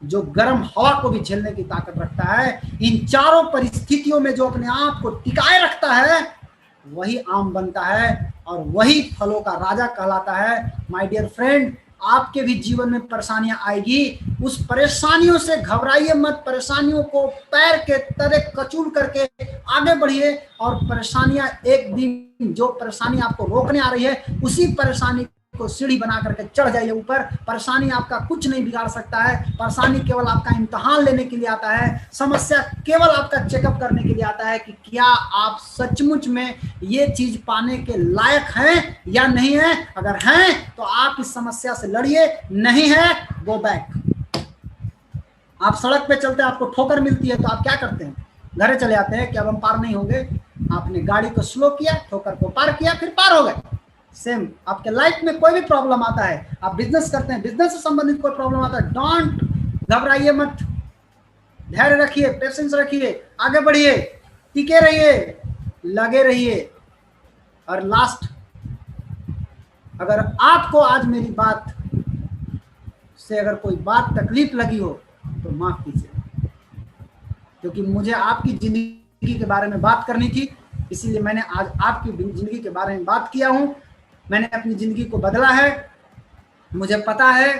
जो गर्म हवा को भी झेलने की ताकत रखता है। इन चारों परिस्थितियों में जो अपने आप को टिकाए रखता है, वही आम बनता है और वही फलों का राजा कहलाता है। माय डियर फ्रेंड, आपके भी जीवन में परेशानियां आएगी, उस परेशानियों से घबराइए मत। परेशानियों को पैर के तले कचूल करके आगे बढ़िए और परेशानियां एक दिन, जो परेशानी आपको रोकने आ रही है, उसी परेशानी को सीढ़ी बना करके चढ़ जाइए ऊपर। परेशानी आपका कुछ नहीं बिगाड़ सकता है। परेशानी केवल आपका इम्तिहान लेने के लिए आता है। समस्या केवल आपका चेकअप करने के लिए आता है कि क्या आप सचमुच में ये चीज पाने के लायक हैं या नहीं है। अगर हैं तो आप इस समस्या से लड़िए, नहीं है गो बैक। आप सड़क पे चलते, आपको ठोकर मिलती है तो आप क्या करते हैं? घरे चले आते हैं कि अब हम पार नहीं होंगे। आपने गाड़ी को स्लो किया, ठोकर को पार किया, फिर पार हो गए। सेम आपके लाइफ में कोई भी प्रॉब्लम आता है, आप बिजनेस करते हैं, बिजनेस से संबंधित कोई प्रॉब्लम आता है, डोंट घबराइए मत, धैर्य रखिए, पेशेंस रखिए, आगे बढ़िए, टिके रहिए, लगे रहिए। और लास्ट, अगर आपको आज मेरी बात से अगर कोई बात तकलीफ लगी हो तो माफ कीजिए, क्योंकि मुझे आपकी जिंदगी के बारे में बात करनी थी, इसीलिए मैंने आज आपकी जिंदगी के बारे में बात किया हूं। मैंने अपनी जिंदगी को बदला है, मुझे पता है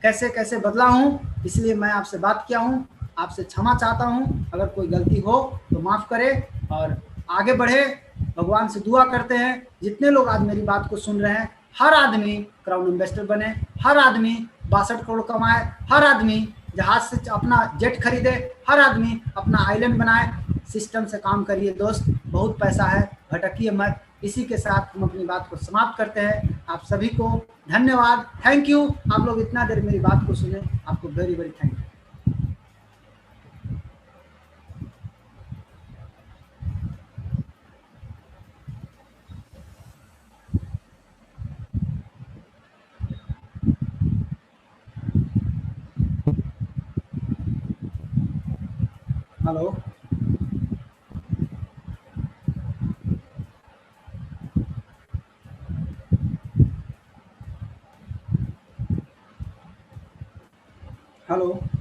कैसे कैसे बदला हूं, इसलिए मैं आपसे बात किया हूं। आपसे क्षमा चाहता हूं, अगर कोई गलती हो तो माफ करे और आगे बढ़े। भगवान से दुआ करते हैं जितने लोग आज मेरी बात को सुन रहे हैं, हर आदमी क्राउन इन्वेस्टर बने, हर आदमी 62 करोड़ कमाए, हर आदमी जहाज से अपना जेट खरीदे, हर आदमी अपना आइलैंड बनाए। सिस्टम से काम करिए दोस्त, बहुत पैसा है, भटकिए मत। इसी के साथ हम अपनी बात को समाप्त करते हैं। आप सभी को धन्यवाद, थैंक यू। आप लोग इतना देर मेरी बात को सुने, आपको very very thank you. Hello, hello.